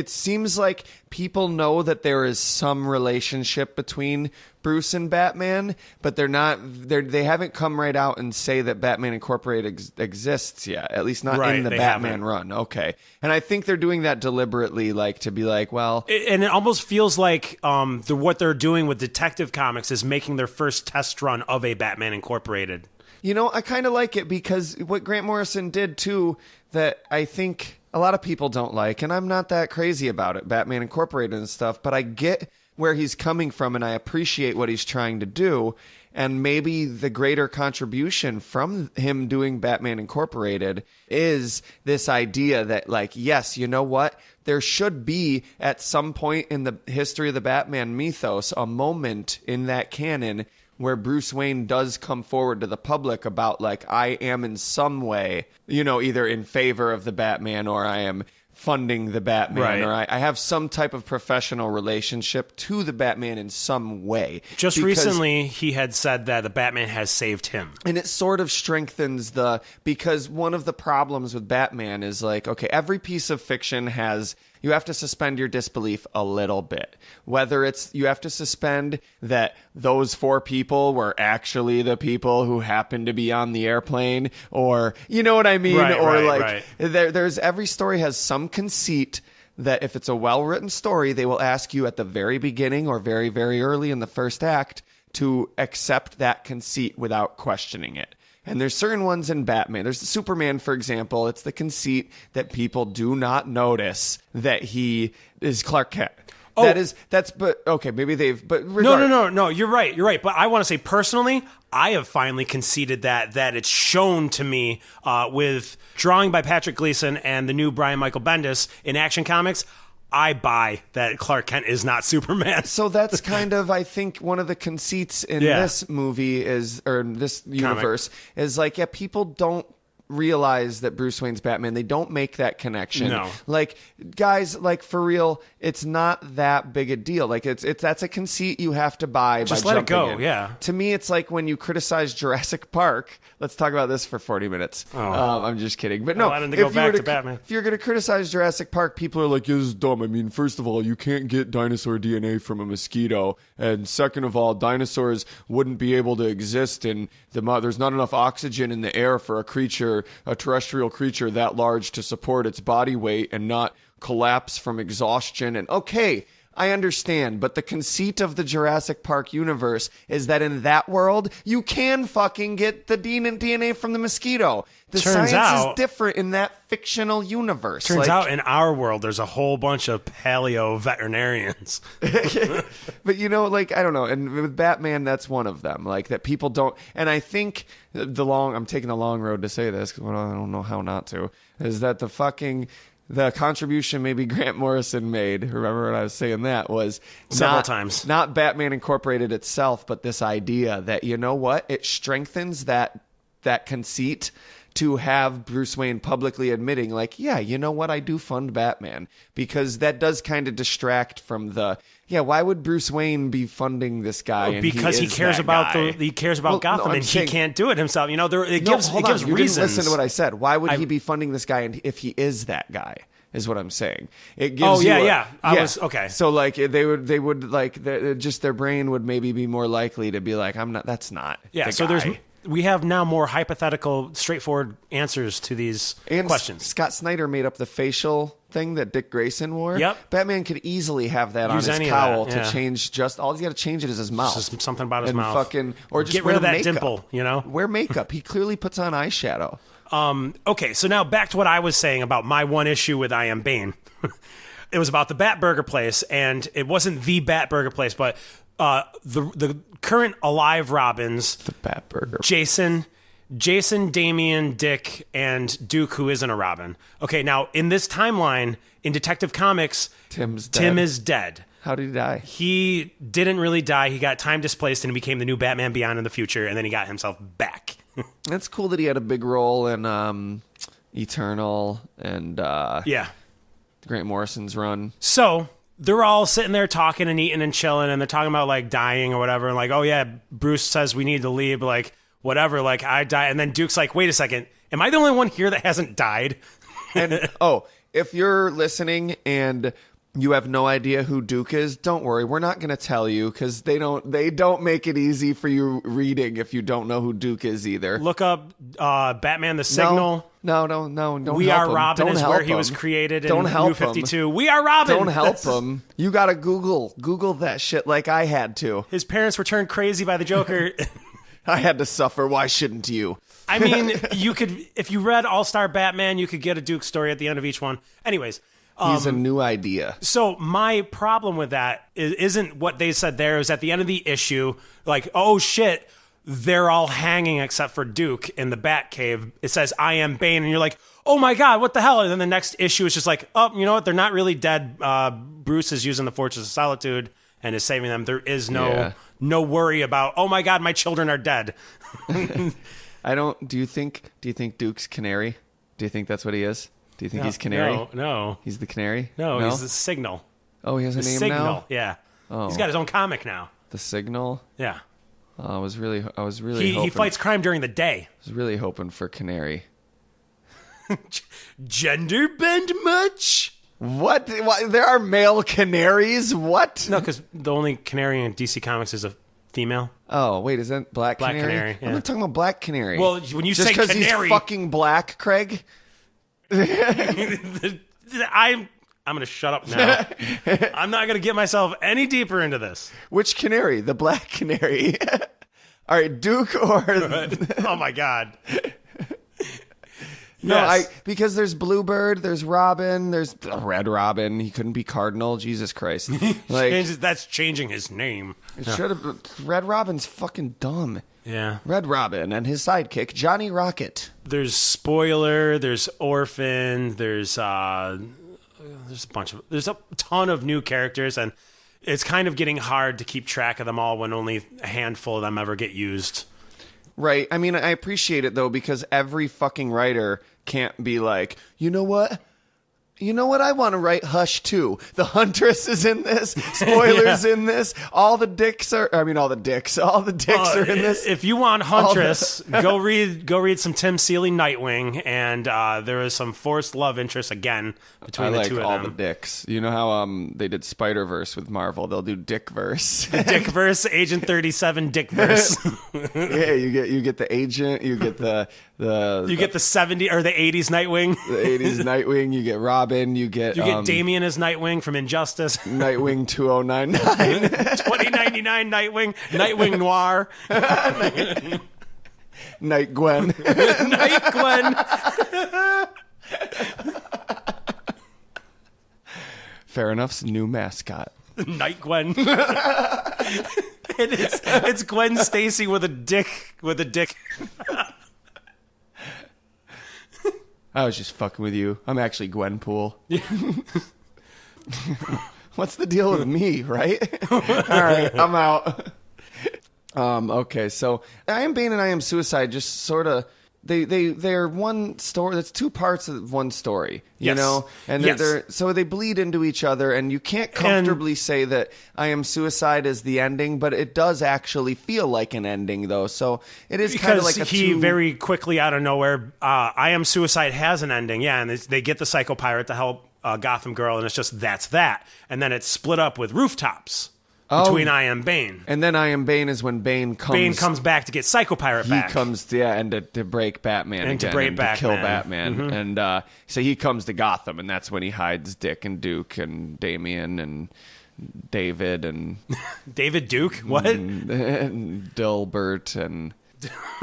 seems like people know that there is some relationship between Bruce and Batman, but they haven't come right out and say that Batman Incorporated exists yet, at least not Right, in the they Batman haven't. run. Okay. And I think they're doing that deliberately, like to be like, well, And it almost feels like what they're doing with Detective Comics is making their first test run of a Batman Incorporated. I kind of like it because what Grant Morrison did too, that I think a lot of people don't like, and I'm not that crazy about it, Batman Incorporated and stuff, but I get where he's coming from and I appreciate what he's trying to do. And maybe the greater contribution from him doing Batman Incorporated is this idea that, like, yes, you know what? There should be, at some point in the history of the Batman mythos, a moment in that canon where Bruce Wayne does come forward to the public about, like, I am in some way, either in favor of the Batman or I am funding the Batman, Right. or I have some type of professional relationship to the Batman in some way. Just Because- recently, he had said that the Batman has saved him. And it sort of strengthens because one of the problems with Batman is like, okay, every piece of fiction you have to suspend your disbelief a little bit. Whether it's, you have to suspend that those 4 people were actually the people who happened to be on the airplane, or, you know what I mean? Right, or right. there's every story has some conceit that if it's a well-written story, they will ask you at the very beginning or very, very early in the first act to accept that conceit without questioning it. And there's certain ones in Batman. There's the Superman, for example. It's the conceit that people do not notice that he is Clark Kent. Oh. But No, you're right. But I want to say personally, I have finally conceded that it's shown to me with drawing by Patrick Gleason and the new Brian Michael Bendis in Action Comics. I buy that Clark Kent is not Superman. So that's kind of, I think, one of the conceits in this movie this universe is like, yeah, people don't realize that Bruce Wayne's Batman. They don't make that connection. No. Like, guys, like, for real, it's not that big a deal. Like, that's a conceit you have to buy. Just by let it jumping go, in. yeah. To me, it's like when you criticize Jurassic Park. Let's talk about this for 40 minutes. I'm just kidding. But no, I wanted to go back to Batman. if you're going to criticize Jurassic Park, people are like, this is dumb. I mean, first of all, you can't get dinosaur DNA from a mosquito. And second of all, dinosaurs wouldn't be able to exist in there's not enough oxygen in the air for a terrestrial creature that large to support its body weight and not collapse from exhaustion. And okay, I understand, but the conceit of the Jurassic Park universe is that in that world, you can fucking get the DNA from the mosquito. The Turns science out- is different in that fictional universe. Turns out in our world, there's a whole bunch of paleo veterinarians. But I don't know. And with Batman, that's one of them. Like, that people don't. And I think I'm taking the long road to say this because I don't know how not to, is that the contribution maybe Grant Morrison made, remember when I was saying that, was Several times. Not Batman Incorporated itself, but this idea that, you know what, it strengthens that conceit to have Bruce Wayne publicly admitting, like, yeah, you know what, I do fund Batman. Because that does kind of distract from why would Bruce Wayne be funding this guy? And Because he cares about Gotham, and he can't do it himself. It gives You didn't reasons. listen to what I said. Why would he be funding this guy if he is that guy? is what I'm saying. It gives I was okay. So like they would like just their brain would maybe be more likely to be like, that's not the so guy. we have now more hypothetical, straightforward answers to these questions. Scott Snyder made up the facial thing that Dick Grayson wore. Yep. Batman could easily have that Use on his any of cowl that, to change all he's got to change it is his mouth. Just something about his and mouth. Or just get rid of that makeup. dimple, Wear makeup. He clearly puts on eyeshadow. Okay, so now back to what I was saying about my one issue with I Am Bane. It was about the Bat Burger place, and it wasn't the Bat Burger place, but the current alive Robins. The Bat Burger. Jason, Damian, Dick, and Duke, who isn't a Robin. Okay, now in this timeline, in Detective Comics, Tim is dead. How did he die? He didn't really die. He got time displaced and he became the new Batman Beyond in the future, and then he got himself back. It's cool that he had a big role in Eternal and Grant Morrison's run. So they're all sitting there talking and eating and chilling, and they're talking about like dying or whatever. And like, oh yeah, Bruce says we need to leave. But like, whatever, like I die. And then Duke's like, wait a second, am I the only one here that hasn't died? And if you're listening and you have no idea who Duke is, don't worry. We're not going to tell you because they don't make it easy for you reading if you don't know who Duke is either. Look up Batman the Signal. No. Don't We help Are him. Robin Don't is help where he him. was created Don't in help New 52. We Are Robin. Don't help him. You got to Google that shit like I had to. His parents were turned crazy by the Joker. I had to suffer. Why shouldn't you? I mean, you could, if you read All-Star Batman, you could get a Duke story at the end of each one. Anyways. He's a new idea. So my problem with that isn't what they said there. It was at the end of the issue, like, oh shit, they're all hanging except for Duke in the Batcave. It says, I am Bane. And you're like, oh my God, what the hell? And then the next issue is just like, oh, you know what? They're not really dead. Bruce is using the Fortress of Solitude and is saving them. There is no worry about, oh my God, my children are dead. Do you think Duke's Canary? Do you think that's what he is? Do you think he's Canary? No. He's the Canary? No, he's the Signal. Oh, he has a name Signal, now? yeah. Oh. He's got his own comic now. The Signal? Yeah. I was really He fights crime during the day. I was really hoping for Canary. Gender bend much? What? There are male canaries? What? No, because the only canary in DC Comics is a female. Oh, wait, is that Black Canary? Canary, yeah. I'm not talking about Black Canary. Well, when you Just say because canary... he's fucking black, Craig? I'm going to shut up now. I'm not going to get myself any deeper into this. Which canary? The Black Canary. All right, Duke or... Oh, my God. No, Yes. because there's Bluebird, there's Robin, there's Red Robin. He couldn't be Cardinal. Jesus Christ! That's changing his name. It should have. Red Robin's fucking dumb. Yeah. Red Robin and his sidekick Johnny Rocket. There's Spoiler. There's Orphan. There's a ton of new characters, and it's kind of getting hard to keep track of them all when only a handful of them ever get used. Right. I mean, I appreciate it, though, because every fucking writer can't be like, you know what? I want to write Hush, too. The Huntress is in this. Spoiler's in this. All the dicks are in this. If you want Huntress, go read some Tim Seeley Nightwing, and there is some forced love interest again between the two of them. I like all the dicks. You know how they did Spider-Verse with Marvel? They'll do Dickverse. Dickverse, Agent 37 Dickverse. Yeah, you get the agent, you get the you get the 70 or the 80s Nightwing. The 80s Nightwing, you get Robin, you get Damian as Nightwing from Injustice. Nightwing 2099. 2099 Nightwing Noir. Night Gwen. Night Gwen. Fair Enough's new mascot. Night Gwen. It's Gwen Stacy with a dick. I was just fucking with you. I'm actually Gwenpool. What's the deal with me, right? All right, I'm out. Okay, so I Am Bane and I Am Suicide just sort of they're one story. That's two parts of one story, you know, and so they bleed into each other, and you can't comfortably say that I Am Suicide is the ending, but it does actually feel like an ending, though. So it is kind of like very quickly out of nowhere. I Am Suicide has an ending, and they get the Psycho Pirate to help Gotham Girl, and it's just that's that. And then it's split up with Rooftops between I Am Bane. And then I Am Bane is when Bane comes back to get Psycho-Pirate back. He comes, and to break Batman and again. To break and Batman. to kill Batman. And so he comes to Gotham, and that's when he hides Dick and Duke and Damian and David and... David Duke? What? And Dilbert and...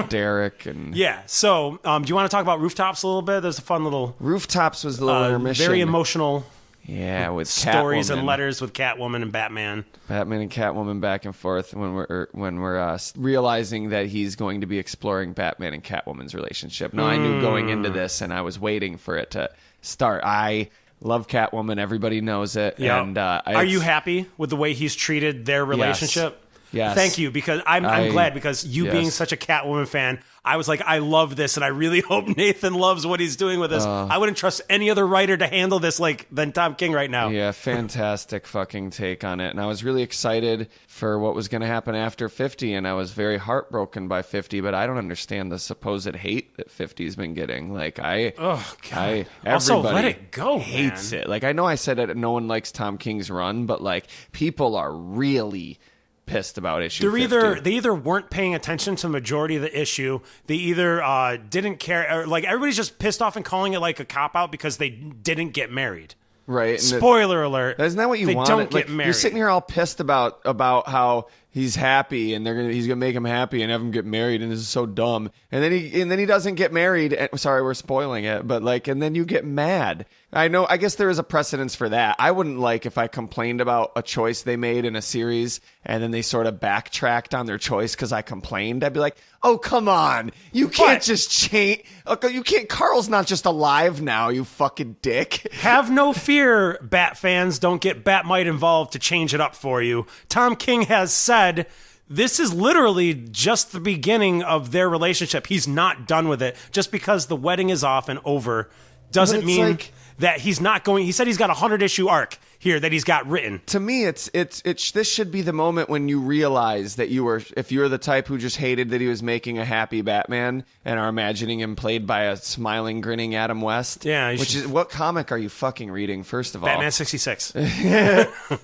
Derek and yeah. So, do you want to talk about Rooftops a little bit? There's a fun little Rooftops was the little intermission. Very emotional. Yeah, with stories Catwoman. and letters with Catwoman and Batman. Batman and Catwoman back and forth when we're realizing that he's going to be exploring Batman and Catwoman's relationship. Now I knew going into this, and I was waiting for it to start. I love Catwoman. Everybody knows it. Yeah. And are you happy with the way he's treated their relationship? Yes. Thank you, because I'm glad, because you being such a Catwoman fan, I was like, I love this, and I really hope Nathan loves what he's doing with this. I wouldn't trust any other writer to handle this than Tom King right now. Yeah, fantastic fucking take on it. And I was really excited for what was going to happen after 50, and I was very heartbroken by 50, but I don't understand the supposed hate that 50's been getting. Like, God. everybody also, let it go, hates man. it. Like, I know I said it, no one likes Tom King's run, but, like, people are really... pissed about issue 50. They either weren't paying attention to the majority of the issue, they either didn't care, or like everybody's just pissed off and calling it like a cop-out because they didn't get married. Right. Spoiler alert. Isn't that what you want? They don't get married. You're sitting here all pissed about how he's happy and he's gonna make him happy and have him get married, and this is so dumb. And then he doesn't get married. And, sorry, we're spoiling it, but and then you get mad. I know. I guess there is a precedence for that. I wouldn't like if I complained about a choice they made in a series and then they sort of backtracked on their choice because I complained. I'd be like, oh, come on. You can't just change. You can't. Carl's not just alive now, you fucking dick. Have no fear, Bat fans. Don't get Batmite involved to change it up for you. Tom King has said this is literally just the beginning of their relationship. He's not done with it. Just because the wedding is off and over doesn't mean that he's not going. He said he's got a 100-issue arc here that he's got written. To me, this should be the moment when you realize that if you're the type who just hated that he was making a happy Batman and are imagining him played by a smiling, grinning Adam West. Yeah. What comic are you fucking reading, first of all? Batman 66.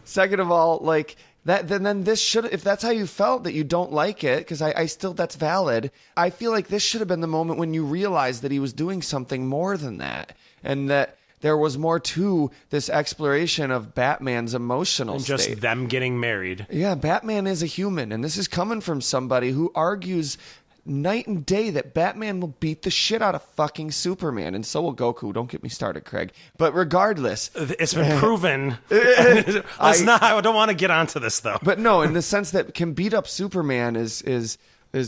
Second of all, like... Then this should, if that's how you felt that you don't like it, because I still, that's valid. I feel like this should have been the moment when you realized that he was doing something more than that, and that there was more to this exploration of Batman's emotional and state. Just them getting married. Yeah, Batman is a human, and this is coming from somebody who argues night and day that Batman will beat the shit out of fucking Superman, and so will Goku. Don't get me started, Craig. But regardless, it's been proven. I don't want to get onto this though. But no, in the sense that can beat up Superman is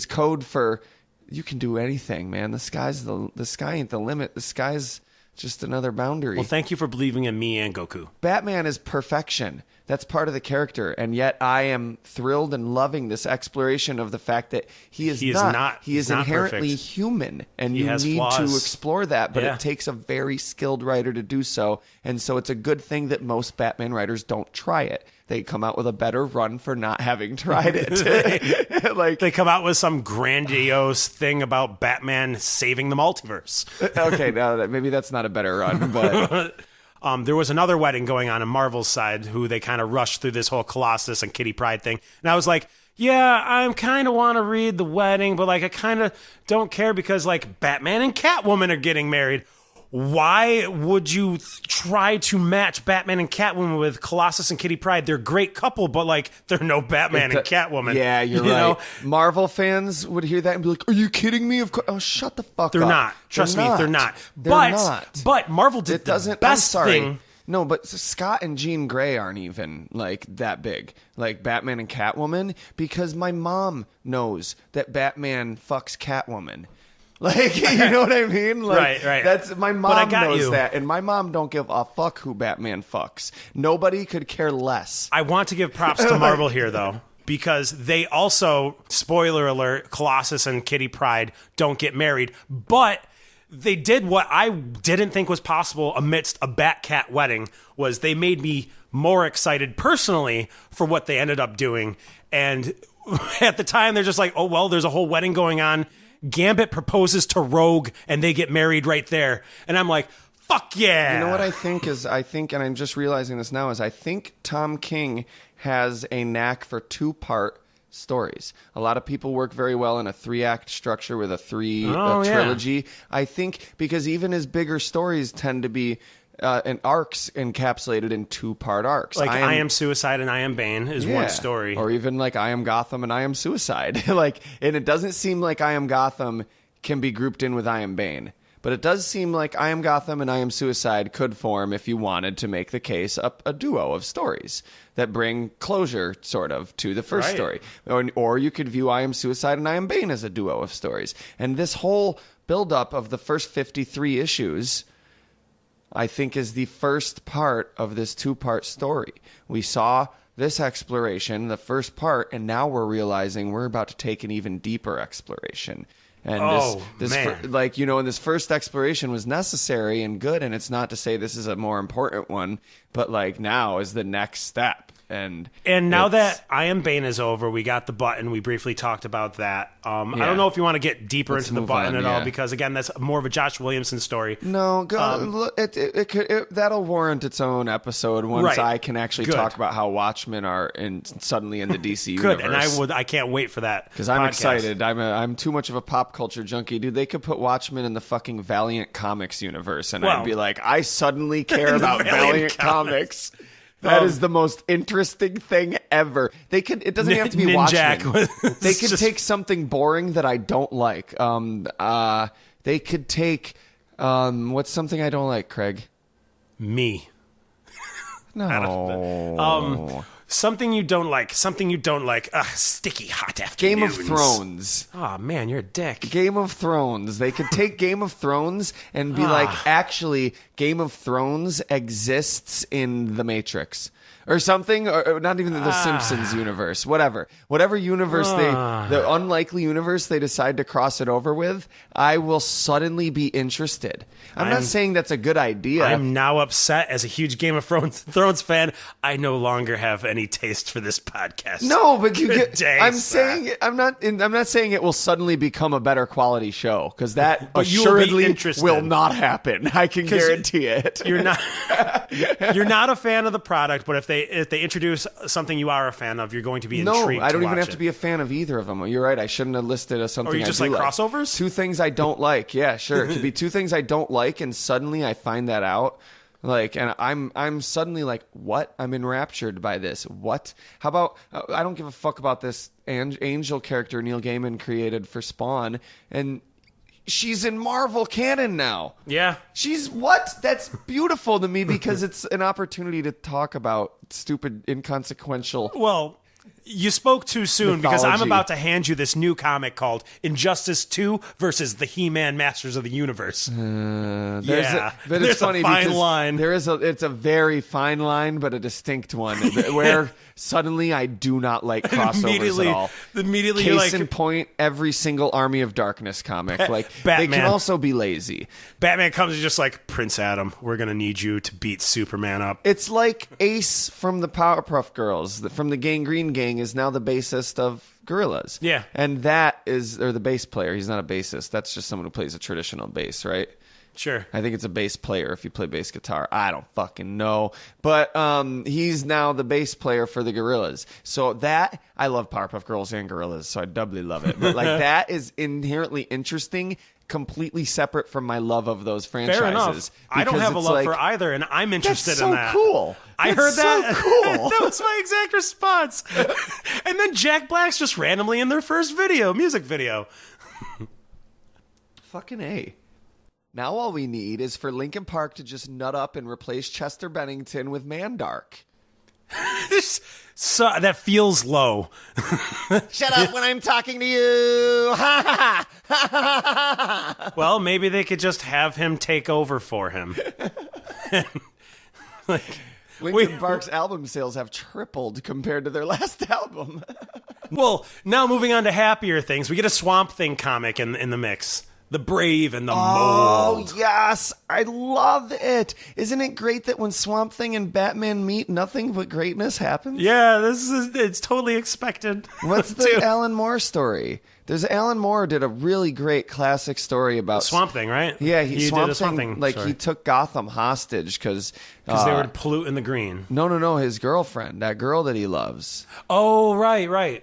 code for you can do anything, man. The sky ain't the limit. The sky's just another boundary. Well, thank you for believing in me and Goku. Batman is perfection. That's part of the character, and yet I am thrilled and loving this exploration of the fact that he is inherently perfect. Human, and you has need flaws. to explore that, but Yeah. it takes a very skilled writer to do so, and so it's a good thing that most Batman writers don't try it. They come out with a better run for not having tried it. Like they come out with some grandiose thing about Batman saving the multiverse. Okay, now maybe that's not a better run, but... There was another wedding going on Marvel's side who they kind of rushed through this whole Colossus and Kitty Pryde thing. And I was like, yeah, I kind of want to read the wedding, but like I kind of don't care because like Batman and Catwoman are getting married. Why would you try to match Batman and Catwoman with Colossus and Kitty Pryde? They're a great couple, but like they're no Batman and Catwoman. Yeah, you're right. Know? Marvel fans would hear that and be like, "Are you kidding me?" Of course. Oh, shut the fuck up. They're not. Trust me, they're not. But Marvel did the best thing. No, but Scott and Jean Grey aren't even like that big, like Batman and Catwoman, because my mom knows that Batman fucks Catwoman. Like, you know what I mean? Like, right. That's my mom knows that, and my mom don't give a fuck who Batman fucks. Nobody could care less. I want to give props to Marvel here, though, because they also, spoiler alert, Colossus and Kitty Pryde don't get married, but they did what I didn't think was possible amidst a Bat-Cat wedding, was they made me more excited personally for what they ended up doing. And at the time, they're just like, oh, well, there's a whole wedding going on. Gambit proposes to Rogue and they get married right there. And I'm like, Fuck yeah! You know what I think, and I'm just realizing this now, is I think Tom King has a knack for two-part stories. A lot of people work very well in a 3-act structure with a trilogy. Yeah. I think because even his bigger stories tend to be arcs encapsulated in 2-part arcs. Like I Am Suicide and I Am Bane is one story. Or even like I Am Gotham and I Am Suicide. And it doesn't seem like I Am Gotham can be grouped in with I Am Bane. But it does seem like I Am Gotham and I Am Suicide could form, if you wanted to make the case, a duo of stories that bring closure, sort of, to the first story. Or you could view I Am Suicide and I Am Bane as a duo of stories. And this whole buildup of the first 53 issues, I think, is the first part of this 2-part story. We saw this exploration, the first part, and now we're realizing we're about to take an even deeper exploration. And this first exploration was necessary and good, and it's not to say this is a more important one, but now is the next step. And now that I Am Bane is over, we got the button. We briefly talked about that. I don't know if you want to get deeper into the button at all, because again, that's more of a Josh Williamson story. No, that'll warrant its own episode once I can actually talk about how Watchmen are suddenly in the DC universe. And I can't wait for that because I'm excited. I'm too much of a pop culture junkie, dude. They could put Watchmen in the fucking Valiant Comics universe, and I'd be like, I suddenly care about Valiant Comics. That is the most interesting thing ever. It doesn't have to be Watchmen. They could take something boring that I don't like. They could take what's something I don't like, Craig? Me. No. Something you don't like. Sticky hot afternoons. Game of Thrones. Oh, man, you're a dick. Game of Thrones. They could take Game of Thrones and be like, actually, Game of Thrones exists in The Matrix. Or something, or not even the Simpsons universe, whatever universe the unlikely universe they decide to cross it over with, I will suddenly be interested. I'm not saying that's a good idea. I'm now upset as a huge Game of Thrones fan. I no longer have any taste for this podcast. No, but I'm not saying it will suddenly become a better quality show, because that assuredly will not happen. I can guarantee it. You're not a fan of the product, but if they introduce something you are a fan of, you're going to be intrigued. No, I don't even have to be a fan of either of them. You're right. I shouldn't have listed as something. Or you just like crossovers? 2 things I don't like. Yeah, sure. It could be 2 things I don't like, and suddenly I find that out. And I'm suddenly like, what? I'm enraptured by this. What? How about I don't give a fuck about this angel character Neil Gaiman created for Spawn, and she's in Marvel canon now. Yeah. She's what? That's beautiful to me, because it's an opportunity to talk about stupid, inconsequential. Well, you spoke too soon, because I'm about to hand you this new comic called Injustice 2 versus the He-Man Masters of the Universe. There's a fine line. It's a very fine line, but a distinct one, where suddenly I do not like crossovers at all. Immediately, Case in point, every single Army of Darkness comic. Batman. They can also be lazy. Batman comes and just like, Prince Adam, we're going to need you to beat Superman up. It's like Ace from the Powerpuff Girls, from the Gangrene Gang, is now the bassist of Gorillaz. Yeah. And or the bass player. He's not a bassist. That's just someone who plays a traditional bass, right? Sure. I think it's a bass player if you play bass guitar. I don't fucking know. But he's now the bass player for the Gorillaz. So I love Powerpuff Girls and Gorillaz, so I doubly love it. But that is inherently interesting, completely separate from my love of those franchises. Fair enough. I don't have a love for either, and I'm interested in that. That's so cool. I heard that. So cool. That was my exact response. And then Jack Black's just randomly in their first music video. Fucking A. Now all we need is for Linkin Park to just nut up and replace Chester Bennington with Mandark. So that feels low. Shut up when I'm talking to you. Well, maybe they could just have him take over for him. Linkin Park's album sales have tripled compared to their last album. Well, now moving on to happier things, we get a Swamp Thing comic in the mix. The brave and the Oh, mold. yes. I love it. Isn't it great that when Swamp Thing and Batman meet, nothing but greatness happens? Yeah, it's totally expected. What's the Alan Moore story? Alan Moore did a really great classic story about Swamp Thing, right? Yeah, he did a Swamp Thing. Like story. he took Gotham hostage because they were polluting the green. No, his girlfriend, that girl that he loves, Oh, right.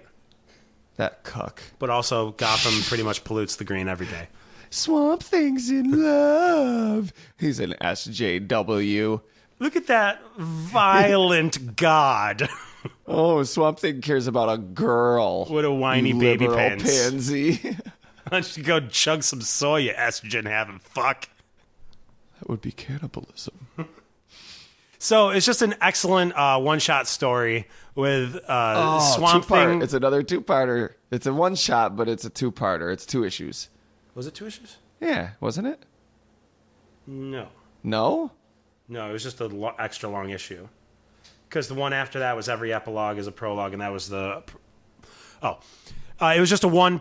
that cuck. But also, Gotham pretty much pollutes the green every day. Swamp Thing's in love. He's an SJW. Look at that violent god. Oh, Swamp Thing cares about a girl. What a whiny baby liberal pants. pansy. Why don't you go chug some soy, you estrogen having fuck? That would be cannibalism. So it's just an excellent one-shot story with Swamp Thing. It's another two-parter. It's a one-shot, but it's a two-parter. It's 2 issues. Was it 2 issues? Yeah, wasn't it? No, No? it was just an extra long issue. Because the one after that was every epilogue is a prologue, and that was the. It was just a one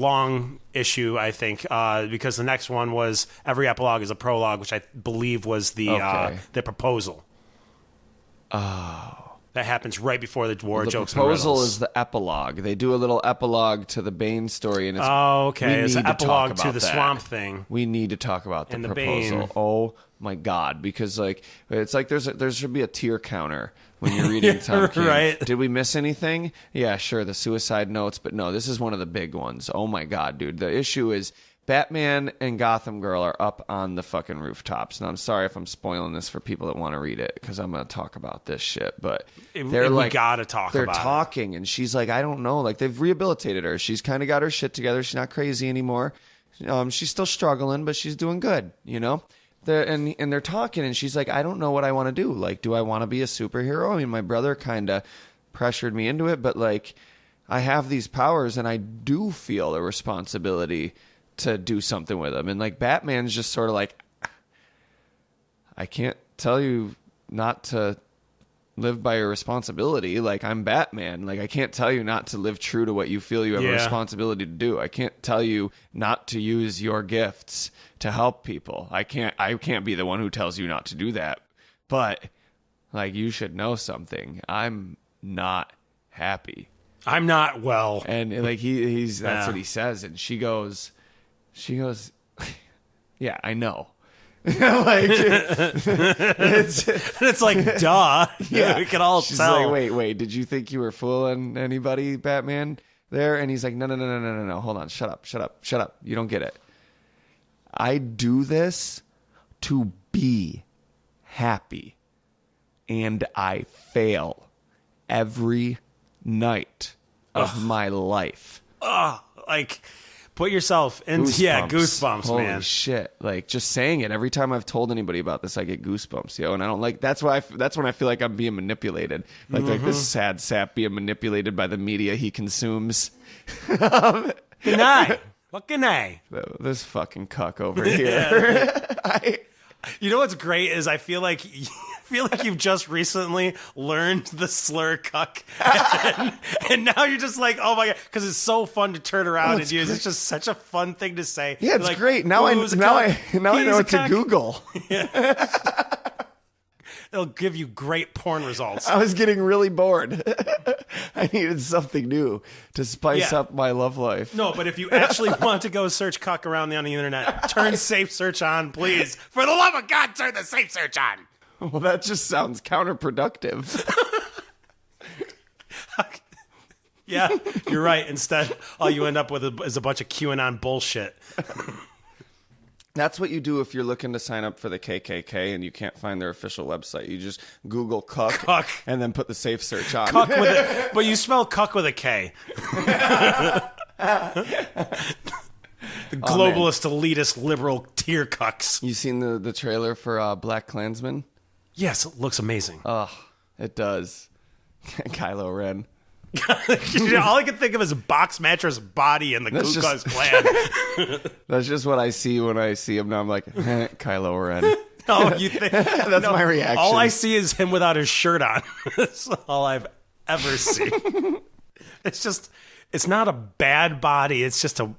long issue, I think, because the next one was every epilogue is a prologue, which I believe was the proposal. Oh. That happens right before the war jokes The proposal and riddles. is the epilogue. They do a little epilogue to the Bane story, and it's It's an epilogue to the that. Swamp Thing. We need to talk about the And the proposal. Bane. Oh my god! Because it's like there should be a tier counter when you're reading Tom King. Right. Did we miss anything? Yeah, sure. The suicide notes, but no, this is one of the big ones. Oh my god, dude! The issue is Batman and Gotham Girl are up on the fucking rooftops. And I'm sorry if I'm spoiling this for people that want to read it, because I'm going to talk about this shit. But we gotta talk about it. They're talking, and she's like, I don't know. Like, they've rehabilitated her. She's kind of got her shit together. She's not crazy anymore. She's still struggling, but she's doing good, you know? And they're talking, and she's like, I don't know what I want to do. Like, do I want to be a superhero? I mean, my brother kind of pressured me into it, but, like, I have these powers, and I do feel a responsibility to do something with them. And like Batman's just sort of like, I can't tell you not to live by your responsibility. Like, I'm Batman. Like, I can't tell you not to live true to what you feel you have a responsibility to do. I can't tell you not to use your gifts to help people. I can't be the one who tells you not to do that. But like, you should know something. I'm not happy. I'm not well. And like that's what he says. And she goes, yeah, I know. Like, it's like, duh. Yeah, we can all she's tell. like, wait, did you think you were fooling anybody, Batman? There, and he's like, no. Hold on, shut up. You don't get it. I do this to be happy, and I fail every night of my life. Like, put yourself in. Goosebumps. Yeah, goosebumps, Holy man. shit! Like, just saying it every time I've told anybody about this, I get goosebumps, yo. And I don't like. That's when I feel like I'm being manipulated. Like this sad sap being manipulated by the media he consumes. Good night. Fucking A. This fucking cuck over here. You know what's great is I feel like you've just recently learned the slur cuck, and now you're just like, oh my god, because it's so fun to turn around and use. It's just such a fun thing to say. Yeah, it's like, great. Now I know what to cuck. Google. It'll give you great porn results. I was getting really bored. I needed something new to spice up my love life. No, but if you actually want to go search cuck around on the internet, turn safe search on, please. For the love of God, turn the safe search on. Well, that just sounds counterproductive. Yeah, you're right. Instead, all you end up with is a bunch of QAnon bullshit. That's what you do if you're looking to sign up for the KKK and you can't find their official website. You just Google cuck. And then put the safe search on. Cuck with it, but you spell cuck with a K. The globalist, elitist, liberal tier cucks. You seen the trailer for Black Klansman? Yes, it looks amazing. Oh, it does. Kylo Ren. All I can think of is a box mattress body and the Ku Klux Klan. That's just what I see when I see him. Now I'm like, Kylo Ren. Oh, you think that's my reaction? All I see is him without his shirt on. That's all I've ever seen. It's not a bad body. It's just a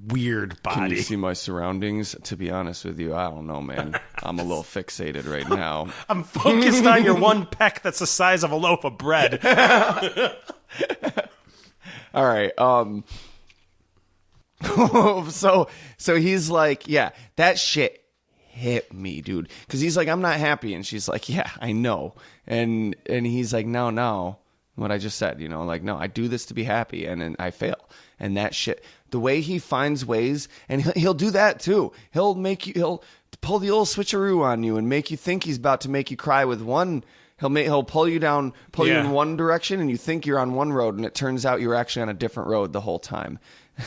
weird body. Can you see my surroundings? To be honest with you, I don't know, man. I'm a little fixated right now. I'm focused on your one peck that's the size of a loaf of bread. All right. So he's like, yeah, that shit hit me, dude. Because he's like, I'm not happy. And she's like, yeah, I know. And he's like, no. What I just said, like, no, I do this to be happy. And then I fail. And that shit, the way he finds ways, and he'll do that too. He'll pull the old switcheroo on you and make you think he's about to make you cry with one. He'll pull you down, you in one direction, and you think you're on one road, and it turns out you're actually on a different road the whole time.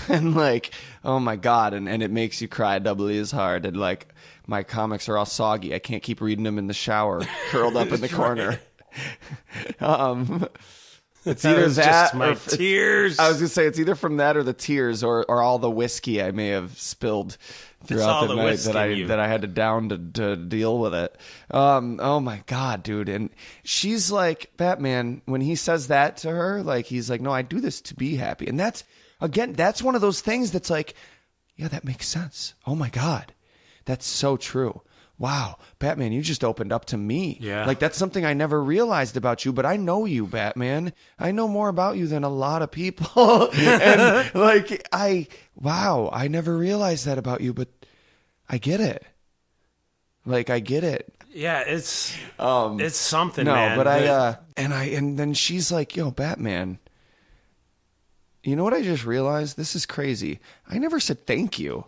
And like, oh my God, and it makes you cry doubly as hard. And like, my comics are all soggy. I can't keep reading them in the shower, curled up in the corner. It's either that just my tears. I was gonna say it's either from that or the tears or all the whiskey I may have spilled throughout the night that I had to down to deal with it. Oh my God, dude! And she's like, Batman, when he says that to her, like he's like, no, I do this to be happy. And that's one of those things that's like, yeah, that makes sense. Oh my God, that's so true. Wow, Batman, you just opened up to me. Yeah. Like, that's something I never realized about you, but I know you, Batman. I know more about you than a lot of people. And, like, I never realized that about you, but I get it. Like, I get it. Yeah, it's something, man. No, but and then she's like, yo, Batman, you know what I just realized? This is crazy. I never said thank you.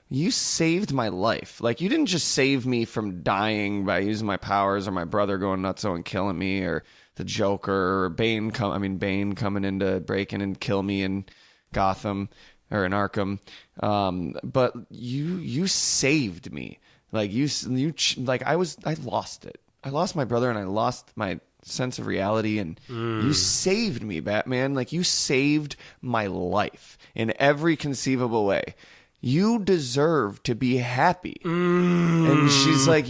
You saved my life. Like, you didn't just save me from dying by using my powers or my brother going nutso and killing me or the Joker or Bane coming in to break in and kill me in Gotham or in Arkham. But you saved me. Like, I lost it. I lost my brother and I lost my sense of reality, and you saved me, Batman. Like, you saved my life in every conceivable way. You deserve to be happy. And she's like,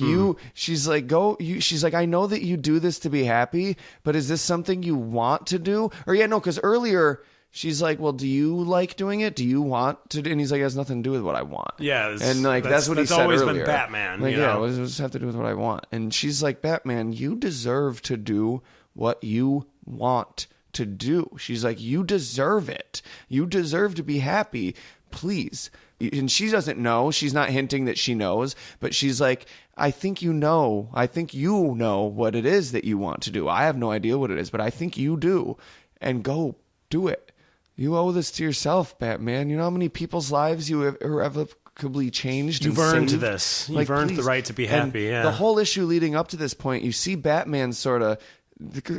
she's like, I know that you do this to be happy, but is this something you want to do? Or because earlier she's like, well, do you like doing it? Do you want to do? And he's like, it has nothing to do with what I want. Yeah. And like, that's what he said always earlier. Been Batman. Like, yeah, it just have to do with what I want. And she's like, Batman, you deserve to do what you want to do. She's like, you deserve it. You deserve to be happy. Please. And she doesn't know. She's not hinting that she knows, but she's like, I think you know what it is that you want to do. I have no idea what it is, but I think you do. And go do it. You owe this to yourself, Batman. You know how many people's lives you have irrevocably changed? You've earned this. You've earned the right to be happy. And the whole issue leading up to this point, you see Batman sort of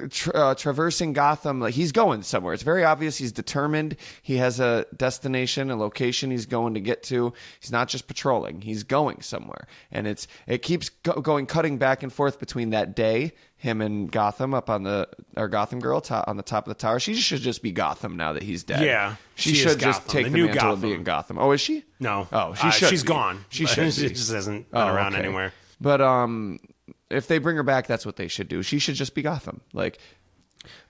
traversing Gotham. Like, he's going somewhere. It's very obvious he's determined. He has a destination, a location he's going to get to. He's not just patrolling. He's going somewhere. And it keeps cutting back and forth between that day, him and Gotham Gotham Girl on the top of the tower. She should just be Gotham now that he's dead. Yeah. She should just take the mantle of being Gotham. Oh, is she? No. Oh, she's gone. She should. She just hasn't been around anywhere. But if they bring her back, that's what they should do. She should just be Gotham. Like,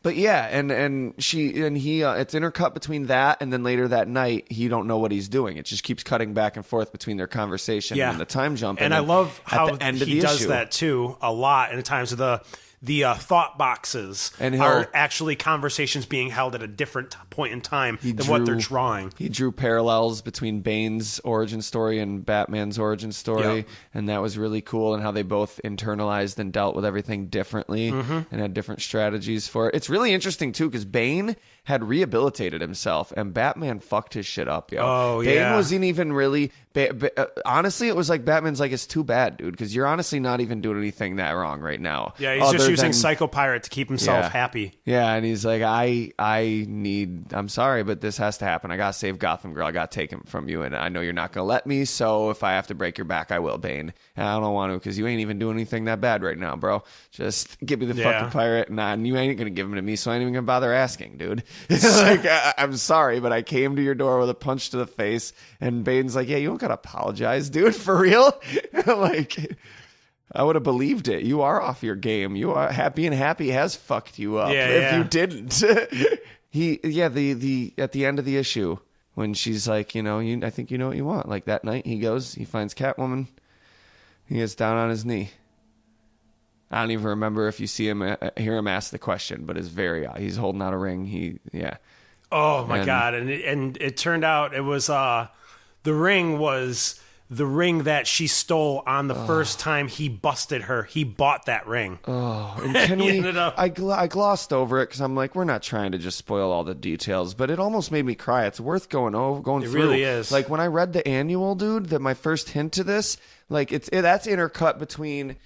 but yeah, and he, it's intercut between that and then later that night, he don't know what he's doing. It just keeps cutting back and forth between their conversation and the time jump. And I love how he does that too a lot. And at times the thought boxes are actually conversations being held at a different point in time than what they're drawing. He drew parallels between Bane's origin story and Batman's origin story, and that was really cool, and how they both internalized and dealt with everything differently and had different strategies for it. It's really interesting, too, because Bane had rehabilitated himself, and Batman fucked his shit up, yo. Oh, Bane wasn't even really... honestly, it was like, Batman's like, it's too bad, dude, because you're honestly not even doing anything that wrong right now. Yeah, he's just using Psycho Pirate to keep himself happy. Yeah, and he's like, I'm sorry, but this has to happen. I gotta save Gotham Girl. I gotta take him from you, and I know you're not gonna let me, so if I have to break your back, I will, Bane. And I don't want to, because you ain't even doing anything that bad right now, bro. Just give me the fucking pirate, and you ain't gonna give him to me, so I ain't even gonna bother asking, dude. Like, I'm sorry, but I came to your door with a punch to the face, and Bane's like, yeah, you don't gotta apologize, dude, for real. Like, I would have believed it. You are off your game. You are happy, and happy has fucked you up. If you didn't. The at the end of the issue, when she's like, I think you know what you want. Like that night he finds Catwoman. He gets down on his knee. I don't even remember if you hear him ask the question, but it's he's holding out a ring. Oh my God. And it turned out it was, the ring was the ring that she stole on the first time he busted her. He bought that ring. Oh, and can we? I glossed over it because I'm like, we're not trying to just spoil all the details, but it almost made me cry. It's worth going through. It really is. Like when I read the annual, dude, that my first hint to this, like that's intercut between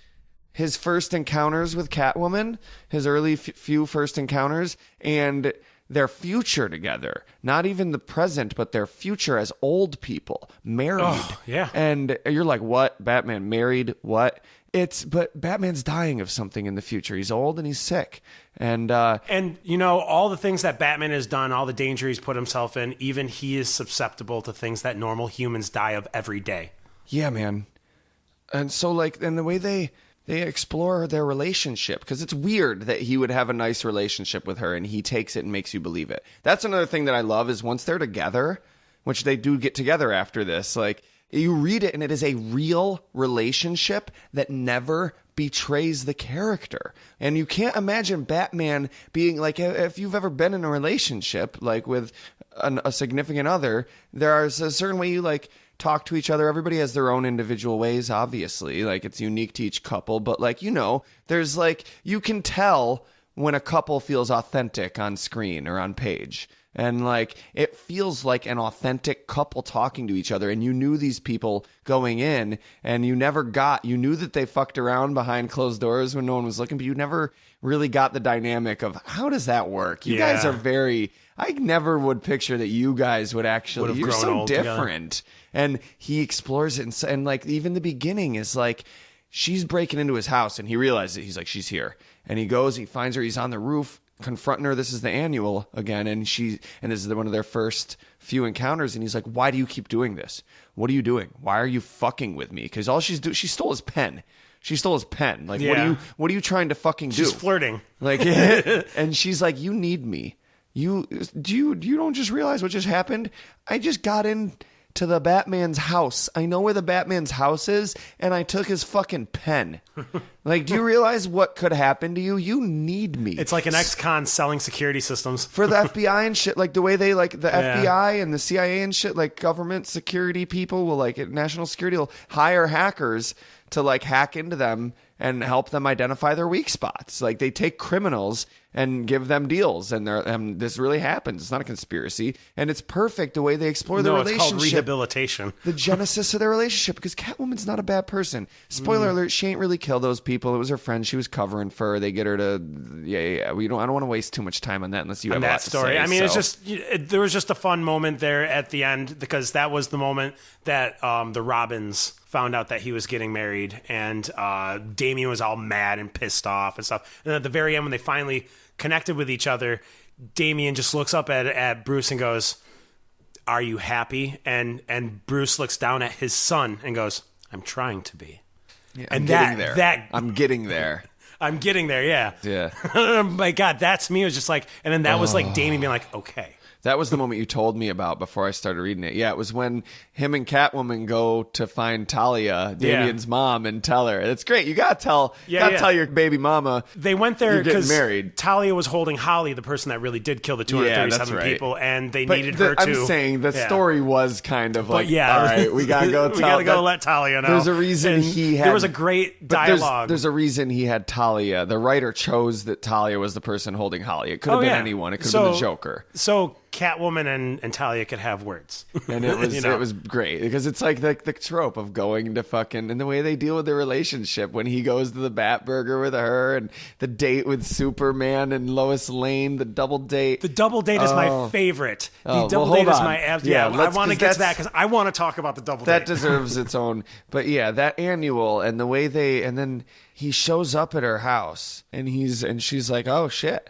his first encounters with Catwoman, his early few first encounters, and their future together. Not even the present, but their future as old people, married. Oh, yeah. And you're like, what? Batman married? What? But Batman's dying of something in the future. He's old and he's sick. And all the things that Batman has done, all the danger he's put himself in, even he is susceptible to things that normal humans die of every day. Yeah, man. And so and the way they explore their relationship, because it's weird that he would have a nice relationship with her and he takes it and makes you believe it. That's another thing that I love is once they're together, which they do get together after this, like you read it and it is a real relationship that never betrays the character. And you can't imagine Batman being like, if you've ever been in a relationship like with a significant other, there's a certain way you like talk to each other. Everybody has their own individual ways, obviously. Like it's unique to each couple, but there's you can tell when a couple feels authentic on screen or on page. And it feels like an authentic couple talking to each other. And you knew these people going in and you knew that they fucked around behind closed doors when no one was looking, but you never really got the dynamic of how does that work? You guys are I never would picture that you guys would actually, you're so different. Together. And he explores it. And even the beginning is she's breaking into his house and he realizes it. He's like, she's here. And he goes, he finds her. He's on the roof confronting her. This is the annual again. And this is one of their first few encounters. And he's like, why do you keep doing this? What are you doing? Why are you fucking with me? Because all she stole his pen. She stole his pen. What are you trying to fucking do? She's flirting. And she's like, you need me. You don't just realize what just happened? I just got into the Batman's house. I know where the Batman's house is, and I took his fucking pen. Do you realize what could happen to you? You need me. It's like an ex-con selling security systems. For the FBI and shit, the way they FBI and the CIA and shit, government security people will national security will hire hackers to hack into them and help them identify their weak spots. They take criminals and give them deals, and this really happens. It's not a conspiracy, and it's perfect the way they explore their relationship. It's called rehabilitation. The genesis of their relationship, because Catwoman's not a bad person. Spoiler alert: she ain't really killed those people. It was her friend. She was covering for. They get her to. I don't want to waste too much time on that unless you have a lot to say. I mean, there was just a fun moment there at the end because that was the moment that the Robins found out that he was getting married, and Damian was all mad and pissed off and stuff. And at the very end, when they finally connected with each other, Damian just looks up at Bruce and goes, "Are you happy?" And Bruce looks down at his son and goes, "I'm trying to be." Yeah, I'm getting there. I'm getting there. I'm getting there. Yeah. Yeah. Oh my God, that to me was just and then that was Damian being like, okay. That was the moment you told me about before I started reading it. Yeah, it was when him and Catwoman go to find Talia, Damian's mom, and tell her. It's great. You gotta tell your baby mama. They went there because married. Talia was holding Holly, the person that really did kill the 237 people, and they needed her to. I'm saying the story was kind of all right, we gotta go tell. We gotta go let Talia know. There's a reason there was a great dialogue. There's a reason he had Talia. The writer chose that Talia was the person holding Holly. It could have been anyone. It could have been the Joker. So Catwoman and Talia could have words. And it was it was great because it's the trope of going to fucking, and the way they deal with their relationship when he goes to the Batburger with her and the date with Superman and Lois Lane, the double date. The double date is my favorite. The double date is my absolute. Yeah, I want to get to that because I want to talk about the double date. That deserves its own. But yeah, that annual and the way and then he shows up at her house and she's like, oh shit,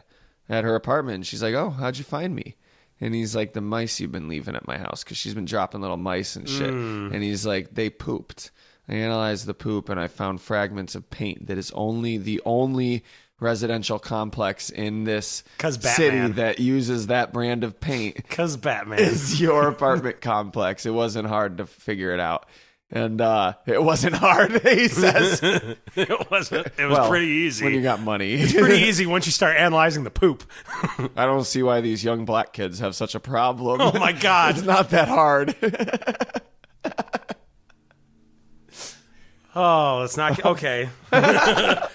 at her apartment. And she's like, oh, how'd you find me? And he's like, the mice you've been leaving at my house, because she's been dropping little mice and shit. And he's like, they pooped. I analyzed the poop, and I found fragments of paint that is the only residential complex in this 'Cause city Batman. that uses that brand of paint Because Batman. is your apartment complex. It wasn't hard to figure it out. And it wasn't hard, he says. It wasn't. It was pretty easy. When you got money. It's pretty easy once you start analyzing the poop. I don't see why these young black kids have such a problem. Oh, my God. It's not that hard. Oh, it's not... Okay. And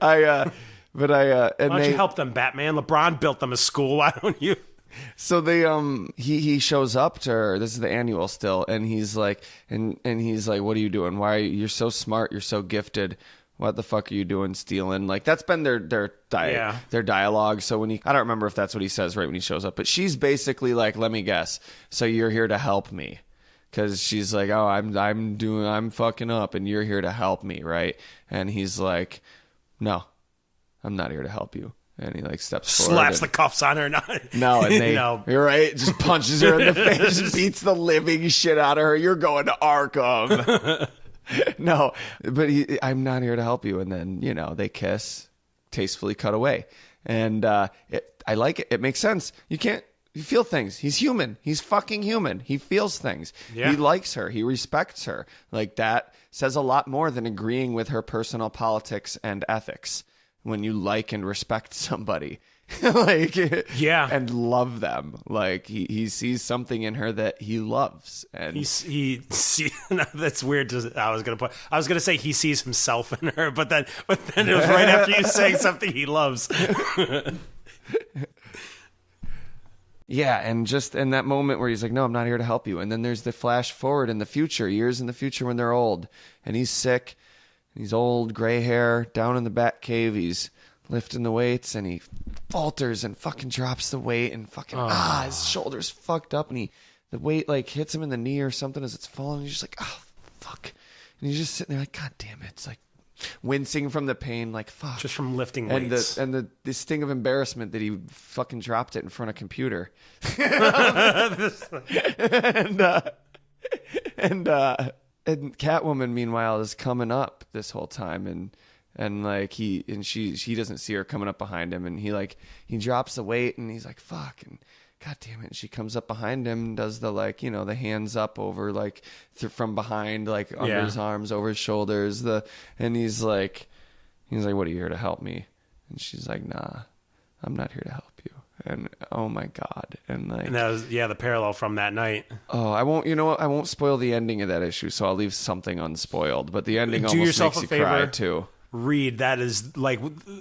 Why don't they, you help them, Batman? LeBron built them a school. Why don't you? So they he shows up to her. This is the annual still, and he's like, and he's like, "What are you doing? Why are you're so smart? You're so gifted. What the fuck are you doing stealing?" Like that's been their dialogue. So when I don't remember if that's what he says right when he shows up, but she's basically like, "Let me guess. So you're here to help me." Because she's like, "Oh, I'm fucking up, and you're here to help me, right?" And he's like, "No, I'm not here to help you." And he like steps forward, Slaps the cuffs on her. no, and they, No. you're right, just punches her in the face, just beats the living shit out of her. You're going to Arkham. No, but I'm not here to help you. And then they kiss, tastefully cut away, and I like it. It makes sense. You feel things. He's human. He's fucking human. He feels things. Yeah. He likes her. He respects her. Like that says a lot more than agreeing with her personal politics and ethics. When you like and respect somebody, and love them, like he sees something in her that he loves, and that's weird. I was gonna say he sees himself in her, but then it was right after you saying something he loves. Yeah, and just in that moment where he's like, "No, I'm not here to help you," and then there's the flash forward in the future, years in the future when they're old, and he's sick. He's old, gray hair, down in the back cave. He's lifting the weights, and he falters and fucking drops the weight, and fucking his shoulder's fucked up, and the weight like hits him in the knee or something as it's falling. He's just like, "Oh fuck," and he's just sitting there like, "God damn it!" It's like wincing from the pain, like fuck, just from lifting weights, and the sting of embarrassment that he fucking dropped it in front of a computer, and Catwoman, meanwhile, is coming up this whole time, and like she doesn't see her coming up behind him, and he drops the weight, and he's like, "Fuck," and God damn it, and she comes up behind him, and does the the hands up over from behind, like under his arms, over his shoulders, and he's like, "What are you here to help me?" And she's like, "Nah, I'm not here to help you." And oh my God. And that was the parallel from that night. Oh, I won't spoil the ending of that issue, so I'll leave something unspoiled. But the ending Do almost yourself makes a you favor. cry too. Read that is like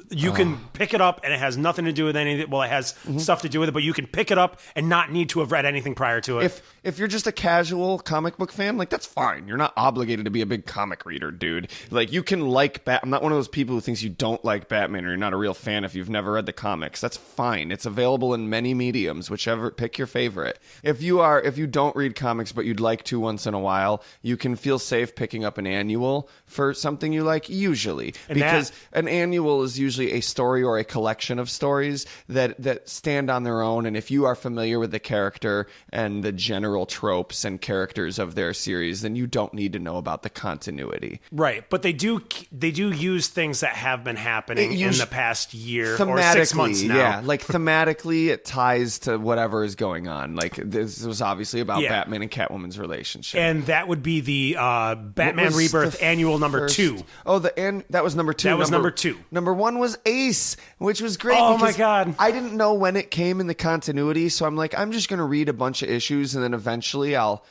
you can pick it up and it has nothing to do with anything. Well, it has stuff to do with it, but you can pick it up and not need to have read anything prior to it. If you're just a casual comic book fan, like that's fine. You're not obligated to be a big comic reader, dude. Like you can I'm not one of those people who thinks you don't like Batman or you're not a real fan if you've never read the comics. That's fine. It's available in many mediums, pick your favorite. If you don't read comics but you'd like to once in a while, you can feel safe picking up an annual for something you like usually. Because an annual is usually a story or a collection of stories that stand on their own, and if you are familiar with the character and the general tropes and characters of their series, then you don't need to know about the continuity. Right, but they do use things that have been happening in the past year or 6 months now. Yeah, like thematically it ties to whatever is going on. Like this was obviously about Batman and Catwoman's relationship. And that would be the Batman Rebirth annual number 2. Oh, that was number 2. That was number 2. Number 1 was Ace, which was great. Oh my God. I didn't know when it came in the continuity, so I'm like, I'm just going to read a bunch of issues, and then eventually I'll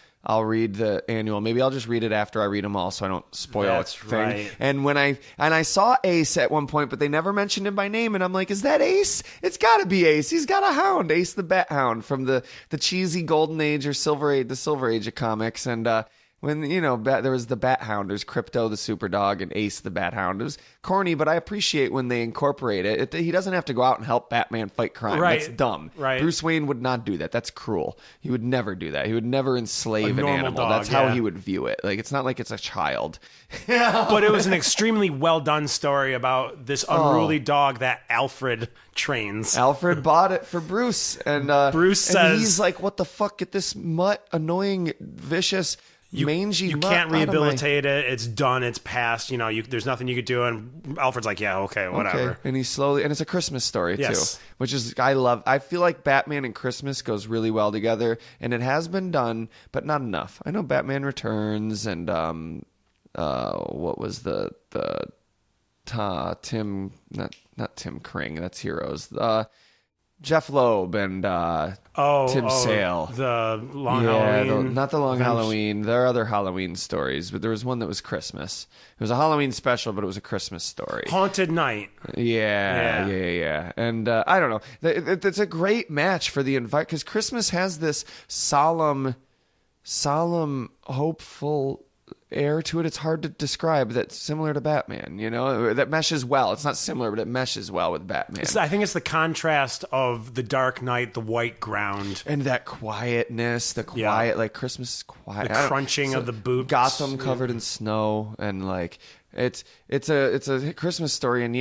read the annual. Maybe I'll just read it after I read them all, so I don't spoil That's a thing. right. And I saw Ace at one point, but they never mentioned him by name, and I'm like, is that Ace? It's got to be Ace. He's got a hound, Ace the Bat Hound from the cheesy Golden Age or the Silver Age of comics, and when there was the Bat Hound, there's Crypto the Super Dog and Ace the Bat Hound. It was corny, but I appreciate when they incorporate it. He doesn't have to go out and help Batman fight crime. Right. That's dumb. Right. Bruce Wayne would not do that. That's cruel. He would never do that. He would never enslave an animal. Dog, that's how he would view it. Like it's not like it's a child. But it was an extremely well done story about this unruly dog that Alfred trains. Alfred bought it for Bruce, and Bruce says he's like, "What the fuck? Get this mutt, annoying, vicious." mangy. You mutt can't out of my- rehabilitate it. It's done. It's past. There's nothing you could do. And Alfred's like, yeah, okay, whatever. Okay. And and it's a Christmas story Yes. too, which is I feel like Batman and Christmas goes really well together, and it has been done, but not enough. I know Batman Returns and what was the Tim not Tim Kring, that's Heroes. Jeff Loeb and Tim Sale. The Long Halloween. Not the Long Halloween. There are other Halloween stories, but there was one that was Christmas. It was a Halloween special, but it was a Christmas story. Haunted Night. Yeah. And I don't know. It's a great match for the invite because Christmas has this solemn, hopeful air to it. It's hard to describe. That's similar to Batman, that meshes well. It's not similar, but it meshes well with Batman. I think it's the contrast of the Dark Knight, the white ground, and that quietness, like Christmas is quiet. The crunching of the boots. Gotham covered in snow, and like it's a Christmas story, and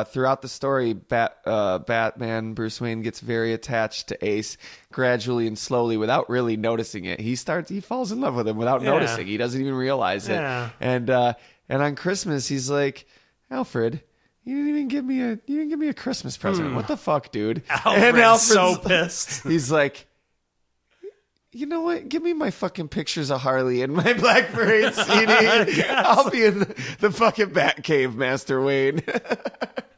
throughout the story, Batman Bruce Wayne gets very attached to Ace gradually and slowly without really noticing it. He falls in love with him without noticing. He doesn't even realize it. Yeah. And on Christmas, he's like, Alfred, you didn't give me a Christmas present. What the fuck, dude? Alfred's so pissed. He's like, you know what? Give me my fucking pictures of Harley and my Black Parade CD. I'll be in the fucking Batcave, Master Wayne.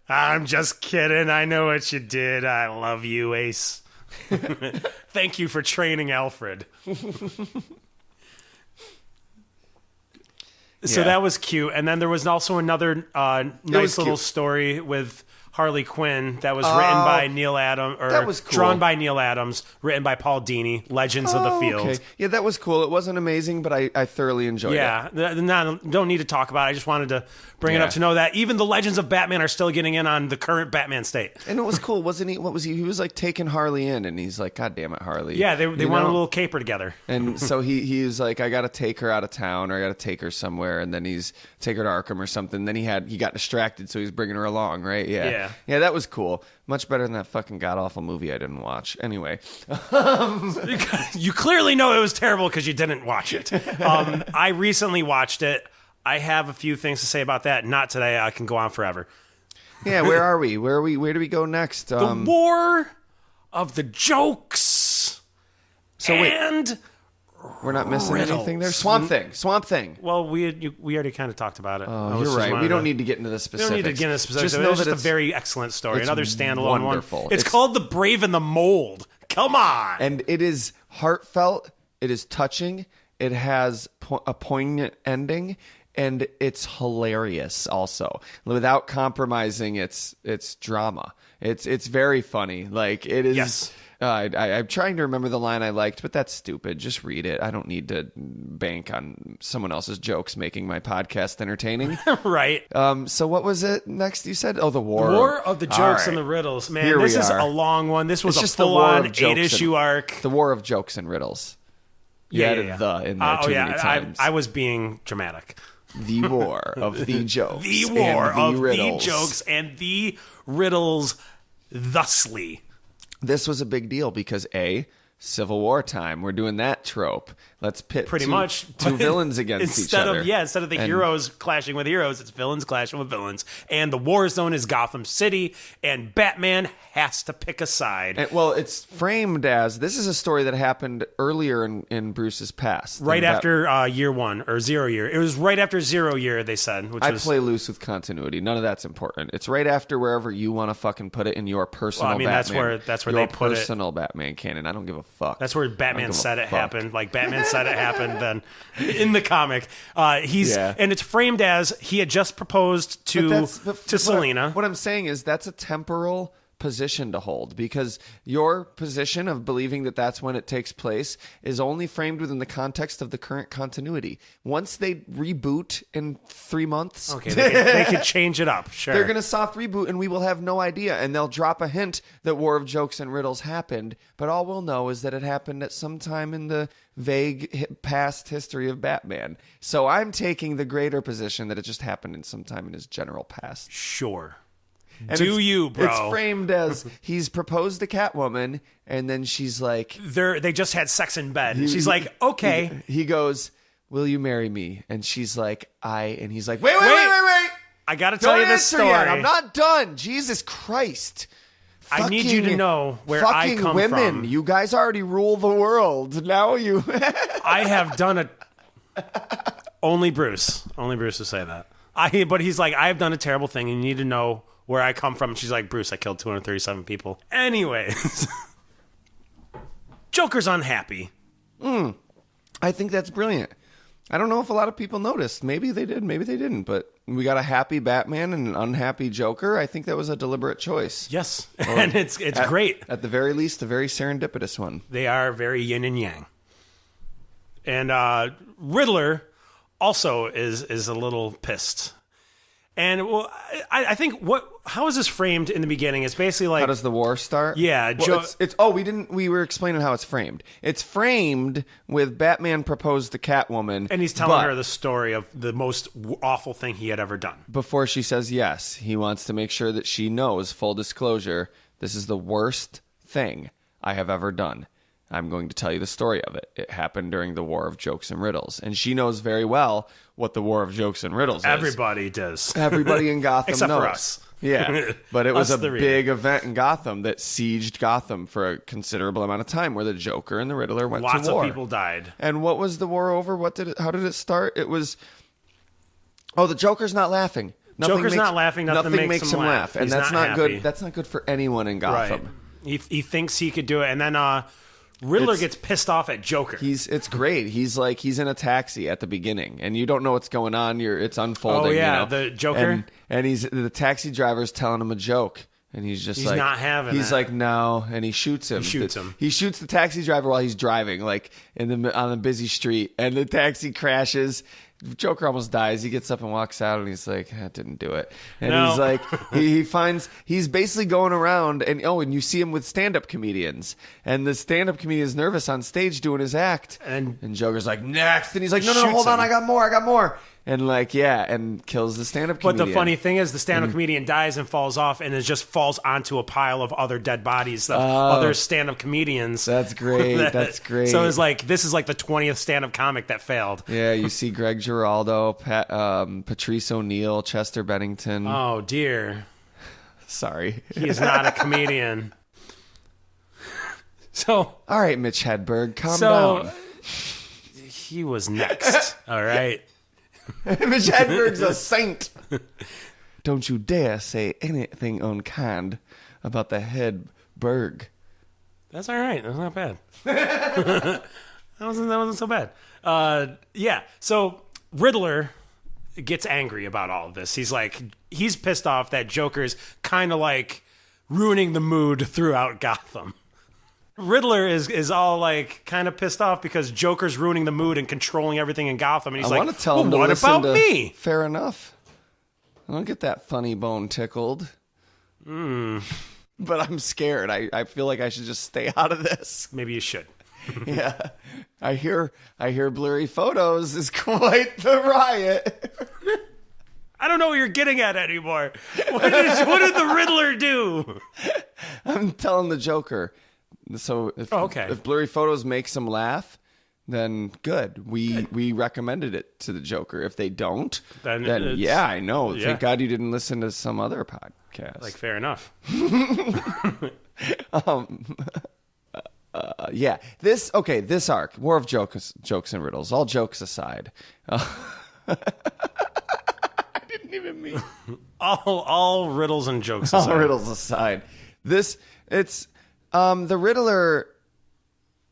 I'm just kidding. I know what you did. I love you, Ace. Thank you for training Alfred. So that was cute. And then there was also another nice little story with Harley Quinn that was written by Neil Adams, or that was cool. Drawn by Neil Adams, written by Paul Dini, Legends of the Field. Okay. Yeah, that was cool. It wasn't amazing, but I thoroughly enjoyed it. Yeah, don't need to talk about it. I just wanted to bring it up to know that even the Legends of Batman are still getting in on the current Batman state. And it was cool, wasn't he? What was he? He was like taking Harley in, and he's like, God damn it, Harley. Yeah, they want a little caper together. And so he was like, I got to take her out of town, or I got to take her somewhere, and then take her to Arkham or something. Then he got distracted, so he's bringing her along, right? Yeah, that was cool. Much better than that fucking god awful movie I didn't watch. Anyway, you clearly know it was terrible because you didn't watch it. I recently watched it. I have a few things to say about that. Not today. I can go on forever. Yeah, where are we? Where do we go next? The War of the Jokes. And we're not missing riddles. anything there. Swamp Thing. Well, we already kind of talked about it. Oh, you're right. We don't need to get into the specifics. We don't need to get into the specifics. Just know it's that just a very excellent story. Another standalone wonderful. one. It's called The Brave and the Mold. Come on. And it is heartfelt. It is touching. It has a poignant ending. And it's hilarious also, without compromising its drama. It's very funny. Like, it is. Yes. I'm trying to remember the line I liked, but that's stupid. Just read it. I don't need to bank on someone else's jokes making my podcast entertaining. Right. So what was it next you said? Oh, the War. The War of the Jokes and the Riddles. Man, this is a long one. This was it's a just full-on 8-issue arc. The War of Jokes and Riddles. You added the in there too many times. I was being dramatic. The War of the Jokes. The War and of Riddles. the Jokes and the Riddles thusly. This was a big deal because Civil War time. We're doing that trope. Let's pit two villains against each other. Instead of the heroes clashing with heroes, it's villains clashing with villains. And the war zone is Gotham City, and Batman has to pick a side. And, well, it's framed as this is a story that happened earlier in Bruce's past. Right after year one, or 0 year. It was right after 0 year, they said. I play loose with continuity. None of that's important. It's right after wherever you want to fucking put it in your personal Batman. That's where they put it. Your personal Batman canon. I don't give a fuck. That's where Batman said it happened. Like, Batman said it happened then in the comic. And it's framed as he had just proposed to Selina. What I'm saying is that's a temporal position to hold, because your position of believing that that's when it takes place is only framed within the context of the current continuity. Once they reboot in 3 months, okay, they could change it up. Sure, they're going to soft reboot, and we will have no idea, and they'll drop a hint that War of Jokes and Riddles happened, but all we'll know is that it happened at some time in the vague past history of Batman. So I'm taking the greater position that it just happened in some time in his general past. Sure. And Do you, bro? It's framed as he's proposed to Catwoman, and then she's like... They just had sex in bed. And she's like, okay. He goes, will you marry me? And she's like, and he's like, wait. I got to tell you this story. Yet. I'm not done. Jesus Christ. I need you to know where I come women. from. You guys already rule the world. Now you... I have done a... Only Bruce will say that. But he's like, I have done a terrible thing, and you need to know where I come from. And she's like, Bruce, I killed 237 people. Anyways. Joker's unhappy. I think that's brilliant. I don't know if a lot of people noticed. Maybe they did, maybe they didn't. But we got a happy Batman and an unhappy Joker. I think that was a deliberate choice. Yes, and it's great. At the very least, a very serendipitous one. They are very yin and yang. And Riddler also is a little pissed. And well, I think how is this framed in the beginning? It's basically like, how does the war start? Yeah, we were explaining how it's framed. It's framed with Batman proposed to Catwoman, and he's telling her the story of the most awful thing he had ever done. Before she says yes, he wants to make sure that she knows, full disclosure, this is the worst thing I have ever done. I'm going to tell you the story of it. It happened during the War of Jokes and Riddles. And she knows very well what the War of Jokes and Riddles is. Everybody does. Everybody in Gotham Except knows. for us. Yeah. But it was a big event in Gotham that sieged Gotham for a considerable amount of time, where the Joker and the Riddler went to war. Lots of people died. And what was the war over? How did it start? It was... Oh, the Joker's not laughing. Joker's not laughing. Nothing makes him laugh. And that's not good. That's not good for anyone in Gotham. Right. He thinks he could do it. And then... Riddler gets pissed off at Joker. It's great. He's in a taxi at the beginning, and you don't know what's going on. It's unfolding. Oh yeah, the Joker. And the taxy driver's telling him a joke, and he's not having. He's like, no, and he shoots him. He shoots the taxi driver while he's driving, like on a busy street, and the taxi crashes. Joker almost dies. He gets up and walks out, and he's like, "I didn't do it." And he's like, he's basically going around, and you see him with stand-up comedians, and the stand-up comedian is nervous on stage doing his act, and Joker's like, "Next," and he's like, "No, hold on, I got more," and and kills the stand-up comedian. But the funny thing is, the stand-up comedian dies and falls off, and it just falls onto a pile of other dead bodies of other stand-up comedians. That's great. That's great. So it's like, this is like the 20th stand-up comic that failed. Yeah, you see Greg Giraldo, Patrice O'Neill, Chester Bennington. Oh dear. Sorry, he is not a comedian. So all right, Mitch Hedberg, calm down. He was next. All right. Mitch Hedberg's a saint. Don't you dare say anything unkind about the Hedberg. That's all right. That's not bad. that wasn't so bad. Yeah. So Riddler gets angry about all of this. He's pissed off that Joker's kind of like ruining the mood throughout Gotham. Riddler is all like kind of pissed off because Joker's ruining the mood and controlling everything in Gotham, and he's I like, want to tell him what about me? Fair enough. I don't get that funny bone tickled. But I'm scared. I feel like I should just stay out of this. Maybe you should. Yeah. I hear blurry photos is quite the riot. I don't know what you're getting at anymore. What did the Riddler do? I'm telling the Joker. So if blurry photos makes him laugh, then good. We recommended it to the Joker. If they don't, then yeah, I know. Yeah. Thank God you didn't listen to some other podcast. Like, fair enough. Yeah. This arc, War of Jokes and Riddles. All jokes aside, I didn't even mean all riddles and jokes aside. All riddles aside, the Riddler.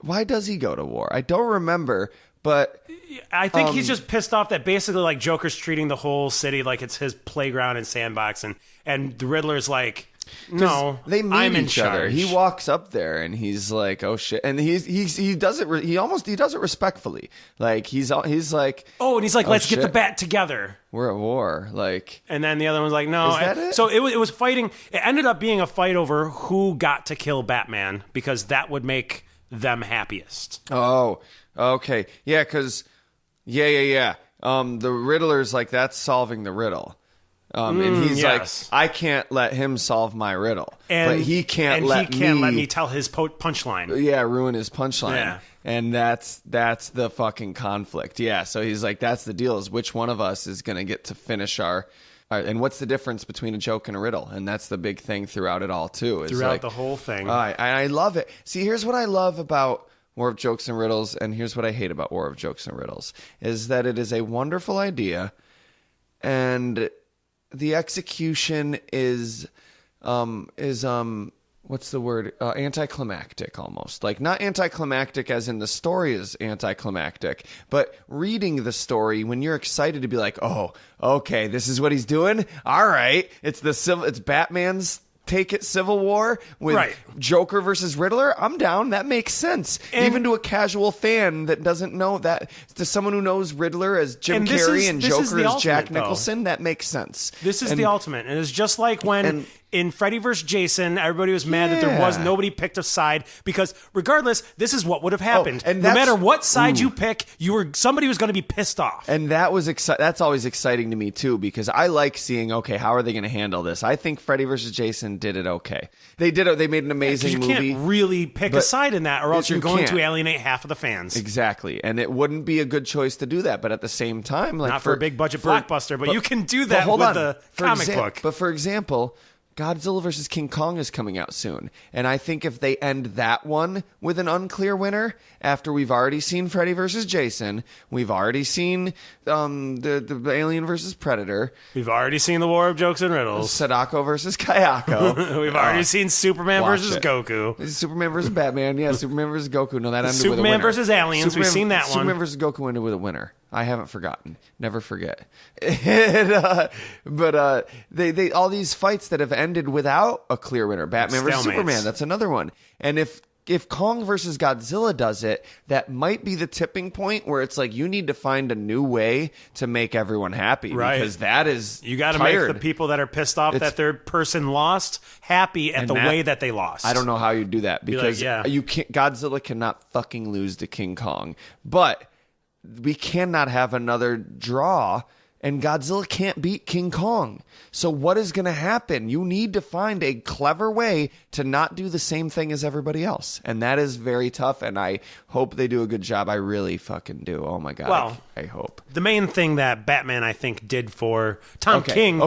Why does he go to war? I don't remember, but I think he's just pissed off that basically like Joker's treating the whole city like it's his playground and sandbox, and the Riddler's like, no, they meet I'm in each other. charge. He walks up there and he's like, oh shit, and he does it. He does it respectfully. Like he's like, oh, and he's like, let's get the bat together. We're at war, like. And then the other one's like, no. Is that it? So it was fighting. It ended up being a fight over who got to kill Batman because that would make them happiest. Oh, okay, yeah, because yeah. The Riddler's like, that's solving the riddle. And he's yes. like, I can't let him solve my riddle, but he can't let me tell his punchline. Yeah, ruin his punchline. Yeah. And that's the fucking conflict. Yeah, so he's like, that's the deal, is which one of us is going to get to finish our and what's the difference between a joke and a riddle? And that's the big thing throughout it all, too. Is Throughout like, the whole thing. I love it. See, here's what I love about War of Jokes and Riddles, and here's what I hate about War of Jokes and Riddles, is that it is a wonderful idea, and the execution is what's the word? Anticlimactic, almost. Like, not anticlimactic as in the story is anticlimactic, but reading the story when you're excited to be like, oh, okay, this is what he's doing. All right, it's Batman's take it Civil War with Joker versus Riddler. I'm down. That makes sense. And even to a casual fan that doesn't know that, to someone who knows Riddler as Jim Carrey and Joker as Jack Nicholson, that makes sense. This is the ultimate. And it's just like when in Freddy vs. Jason, everybody was mad that there was nobody picked a side, because regardless, this is what would have happened. And no matter what side you pick, somebody was going to be pissed off. And that's always exciting to me too, because I like seeing, okay, how are they going to handle this? I think Freddy vs. Jason did it okay. They made an amazing movie. You can't really pick a side in that, or else you're going to alienate half of the fans. Exactly. And it wouldn't be a good choice to do that, but at the same time, like, not for a big budget blockbuster, but you can do that with the comic book. But for example, Godzilla vs. King Kong is coming out soon. And I think if they end that one with an unclear winner, after we've already seen Freddy vs. Jason, we've already seen the Alien vs. Predator. We've already seen the War of Jokes and Riddles. Sadako vs. Kayako. We've already seen Superman versus Goku. Superman versus Batman. Yeah, Superman versus Goku. No, that ended with a winner. Superman versus Aliens. We've seen that one. Superman versus Goku ended with a winner. I haven't forgotten. Never forget. But they all these fights that have ended without a clear winner. Batman versus Superman. That's another one. And if Kong versus Godzilla does it, that might be the tipping point where it's like, you need to find a new way to make everyone happy. Right. Because that is you got to make the people that are pissed off that their person lost happy at the way that they lost. I don't know how you do that, because you can't. Godzilla cannot fucking lose to King Kong. But we cannot have another draw, and Godzilla can't beat King Kong. So what is going to happen? You need to find a clever way to not do the same thing as everybody else. And that is very tough, and I hope they do a good job. I really fucking do. Oh, my God. Well, I hope. The main thing that Batman, I think, did for Tom King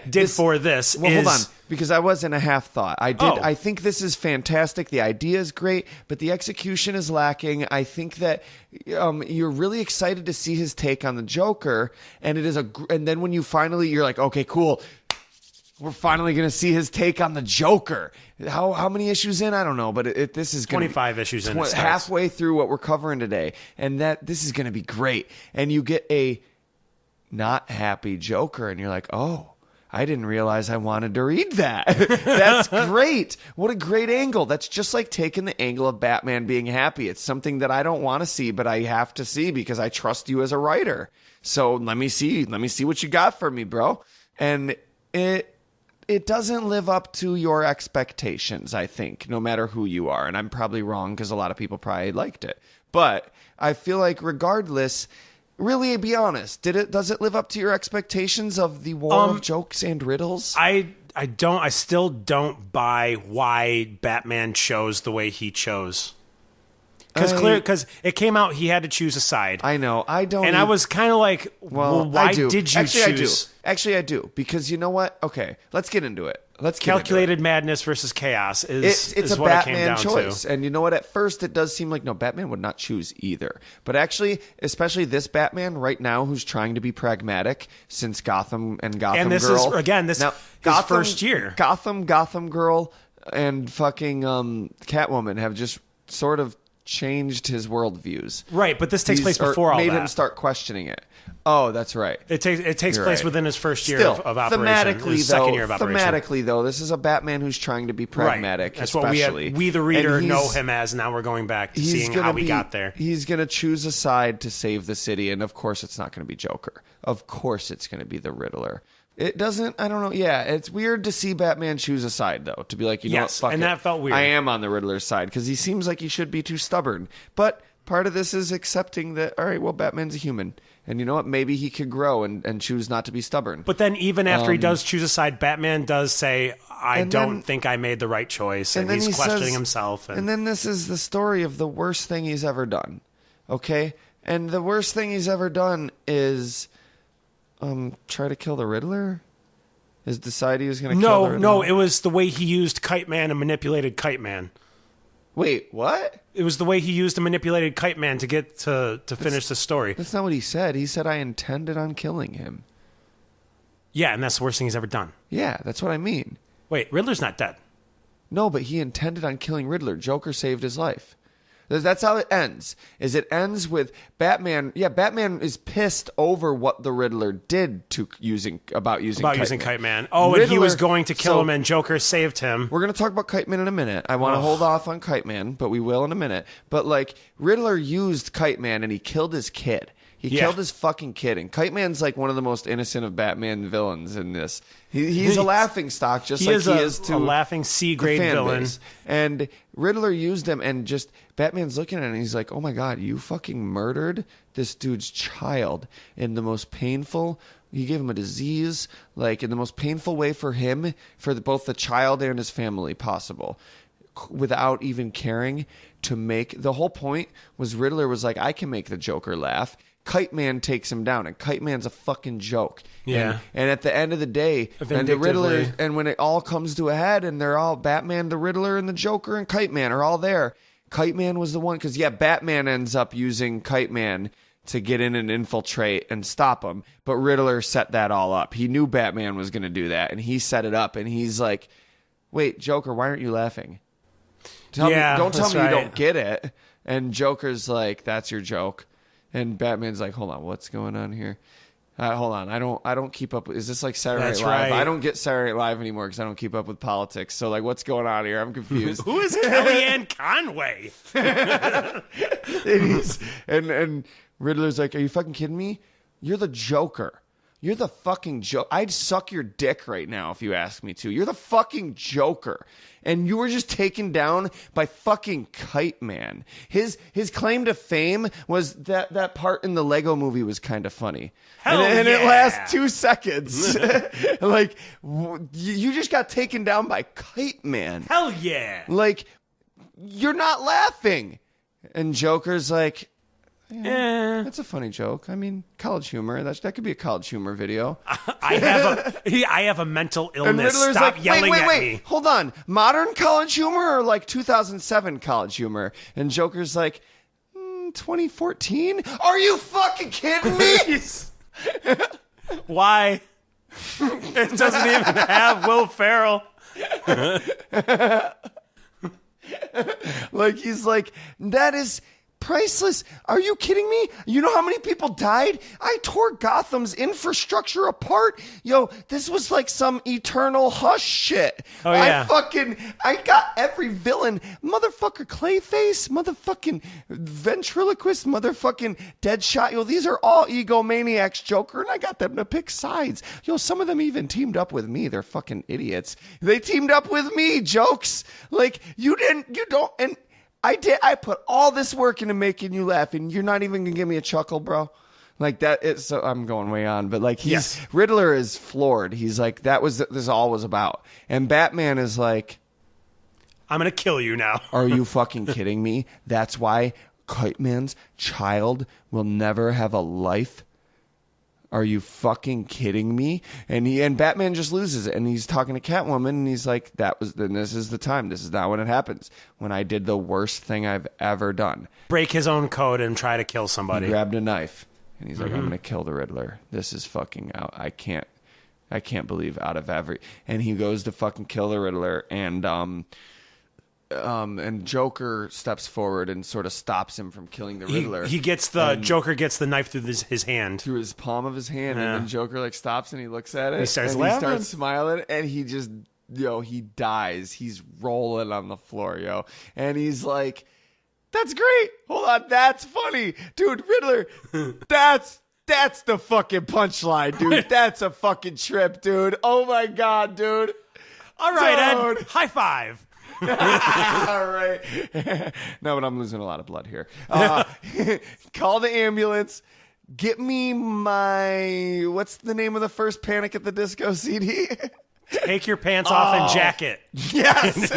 did for this is... hold on. Because I was in a half thought. I think this is fantastic. The idea is great, but the execution is lacking. I think that you're really excited to see his take on the Joker, and and then when you're like, okay, cool, we're finally going to see his take on the Joker. How many issues in? I don't know, but this is 25 issues in. Halfway through what we're covering today, and this is going to be great. And you get a not happy Joker, and you're like, oh, I didn't realize I wanted to read that. That's great. What a great angle. That's just like taking the angle of Batman being happy. It's something that I don't want to see, but I have to see because I trust you as a writer. So let me see what you got for me, bro. And it doesn't live up to your expectations, I think, no matter who you are. And I'm probably wrong because a lot of people probably liked it. But I feel like regardless... Really, be honest. Does it live up to your expectations of the War of Jokes and Riddles? I still don't buy why Batman chose the way he chose. Because it came out, he had to choose a side. I know. I don't. And I was kind of like, well, why did you choose? Actually, I do. Because you know what? Okay, let's get into it. Calculated madness versus chaos is a what Batman it came down choice. to. And you know what? At first, it does seem like, no, Batman would not choose either. But actually, especially this Batman right now, who's trying to be pragmatic since Gotham and Gotham and this Girl. Is, again, this his first year. Gotham Girl, and fucking Catwoman have just sort of changed his worldviews. Right, but this takes place before all that. Made him start questioning it. Oh, that's right. It takes place within his first year of operation. Second year of operation. Thematically, though, this is a Batman who's trying to be pragmatic. Right. That's what we the reader, know him as. Now we're going back to seeing how we got there. He's going to choose a side to save the city, and of course it's not going to be Joker. Of course it's going to be the Riddler. It doesn't, I don't know. Yeah, it's weird to see Batman choose a side, though. To be like, you know what, fuck it. That felt weird. I am on the Riddler's side, because he seems like he should be too stubborn. But part of this is accepting that, all right, well, Batman's a human. And you know what? Maybe he could grow and choose not to be stubborn. But then even after he does choose a side, Batman does say, I don't think I made the right choice. And he's questioning himself. And then this is the story of the worst thing he's ever done. Okay? And the worst thing he's ever done is try to kill the Riddler? Is decide he was going to kill the Riddler? No, it was the way he used Kite-Man and manipulated Kite-Man. Wait, what? It was the way he used a manipulated Kite-Man to get to finish the story. That's not what he said. He said, I intended on killing him. Yeah, and that's the worst thing he's ever done. Yeah, that's what I mean. Wait, Riddler's not dead. No, but he intended on killing Riddler. Joker saved his life. That's how it ends. It ends with Batman. Yeah, Batman is pissed over what the Riddler did to using Kite-Man. Oh, Riddler, and he was going to kill him, and Joker saved him. We're going to talk about Kite-Man in a minute. I want to hold off on Kite-Man, but we will in a minute. But like Riddler used Kite-Man, and he killed his kid. He killed his fucking kid, and Kite-Man's like one of the most innocent of Batman villains in this. He's a laughingstock, just he is to a laughing C-grade villain. Base. And Riddler used him, and just Batman's looking at it, and he's like, "Oh my god, you fucking murdered this dude's child in the most painful." He gave him a disease, like in the most painful way for him, for both the child and his family possible, without even caring to make. The whole point was Riddler was like, "I can make the Joker laugh." Kite-Man takes him down, and Kite-Man's a fucking joke. Yeah. And at the end of the day, and the Riddler, and when it all comes to a head, and they're all Batman, the Riddler, and the Joker, and Kite-Man are all there. Kite-Man was the one, because Batman ends up using Kite-Man to get in and infiltrate and stop him. But Riddler set that all up. He knew Batman was going to do that, and he set it up. And he's like, "Wait, Joker, why aren't you laughing? Don't tell me you don't get it." And Joker's like, "That's your joke." And Batman's like, "Hold on, what's going on here? Hold on, I don't keep up. Is this like Saturday Night Live? Right. I don't get Saturday Night Live anymore because I don't keep up with politics. So like, what's going on here? I'm confused." Who is Kellyanne Conway? and Riddler's like, "Are you fucking kidding me? You're the Joker. You're the fucking Joker. I'd suck your dick right now if you asked me to. You're the fucking Joker. And you were just taken down by fucking Kite-Man." His claim to fame was that part in the Lego movie was kind of funny. And it lasts 2 seconds. Like, you just got taken down by Kite-Man. Hell yeah. Like, you're not laughing. And Joker's like, "Yeah, that's a funny joke. I mean, college humor. That could be a college humor video." I have a mental illness. And Riddler's Stop like, yelling at wait, me. Hold on. Modern college humor or like 2007 college humor? And Joker's like, 2014? Are you fucking kidding me? Why? It doesn't even have Will Ferrell. Like, he's like, "That is priceless. Are you kidding me? You know how many people died? I tore Gotham's infrastructure apart. Yo, this was like some eternal hush shit. Oh, yeah. I got every villain. Motherfucker Clayface, motherfucking ventriloquist, motherfucking Deadshot. Yo, these are all egomaniacs, Joker, and I got them to pick sides. Yo, some of them even teamed up with me. They're fucking idiots. They teamed up with me, jokes. Like, you don't, and I put all this work into making you laugh, and you're not even gonna give me a chuckle, bro." Like that. So I'm going way on, but like Riddler is floored. He's like, this all was about. And Batman is like, "I'm gonna kill you now." "Are you fucking kidding me? That's why Kite-Man's child will never have a life? Are you fucking kidding me?" And Batman just loses it, and he's talking to Catwoman, and he's like, "This is the time. This is not when it happens. When I did the worst thing I've ever done. Break his own code and try to kill somebody." He grabbed a knife, and he's like, "I'm gonna kill the Riddler. This is fucking out. I can't believe out of every." And he goes to fucking kill the Riddler, and Joker steps forward and sort of stops him from killing the Riddler. Joker gets the knife through his hand. Through his palm of his hand. Yeah. And then Joker like stops and he looks at it. He starts and laughing. He starts smiling, and he just, he dies. He's rolling on the floor, And he's like, "That's great. Hold on. That's funny. Dude, Riddler, that's the fucking punchline, dude. That's a fucking trip, dude. Oh my God, dude. All right, Ed. High five. All right. No, but I'm losing a lot of blood here. Call the ambulance. get me my, what's the name of the first Panic at the Disco CD? Take your pants off and jacket. Yes.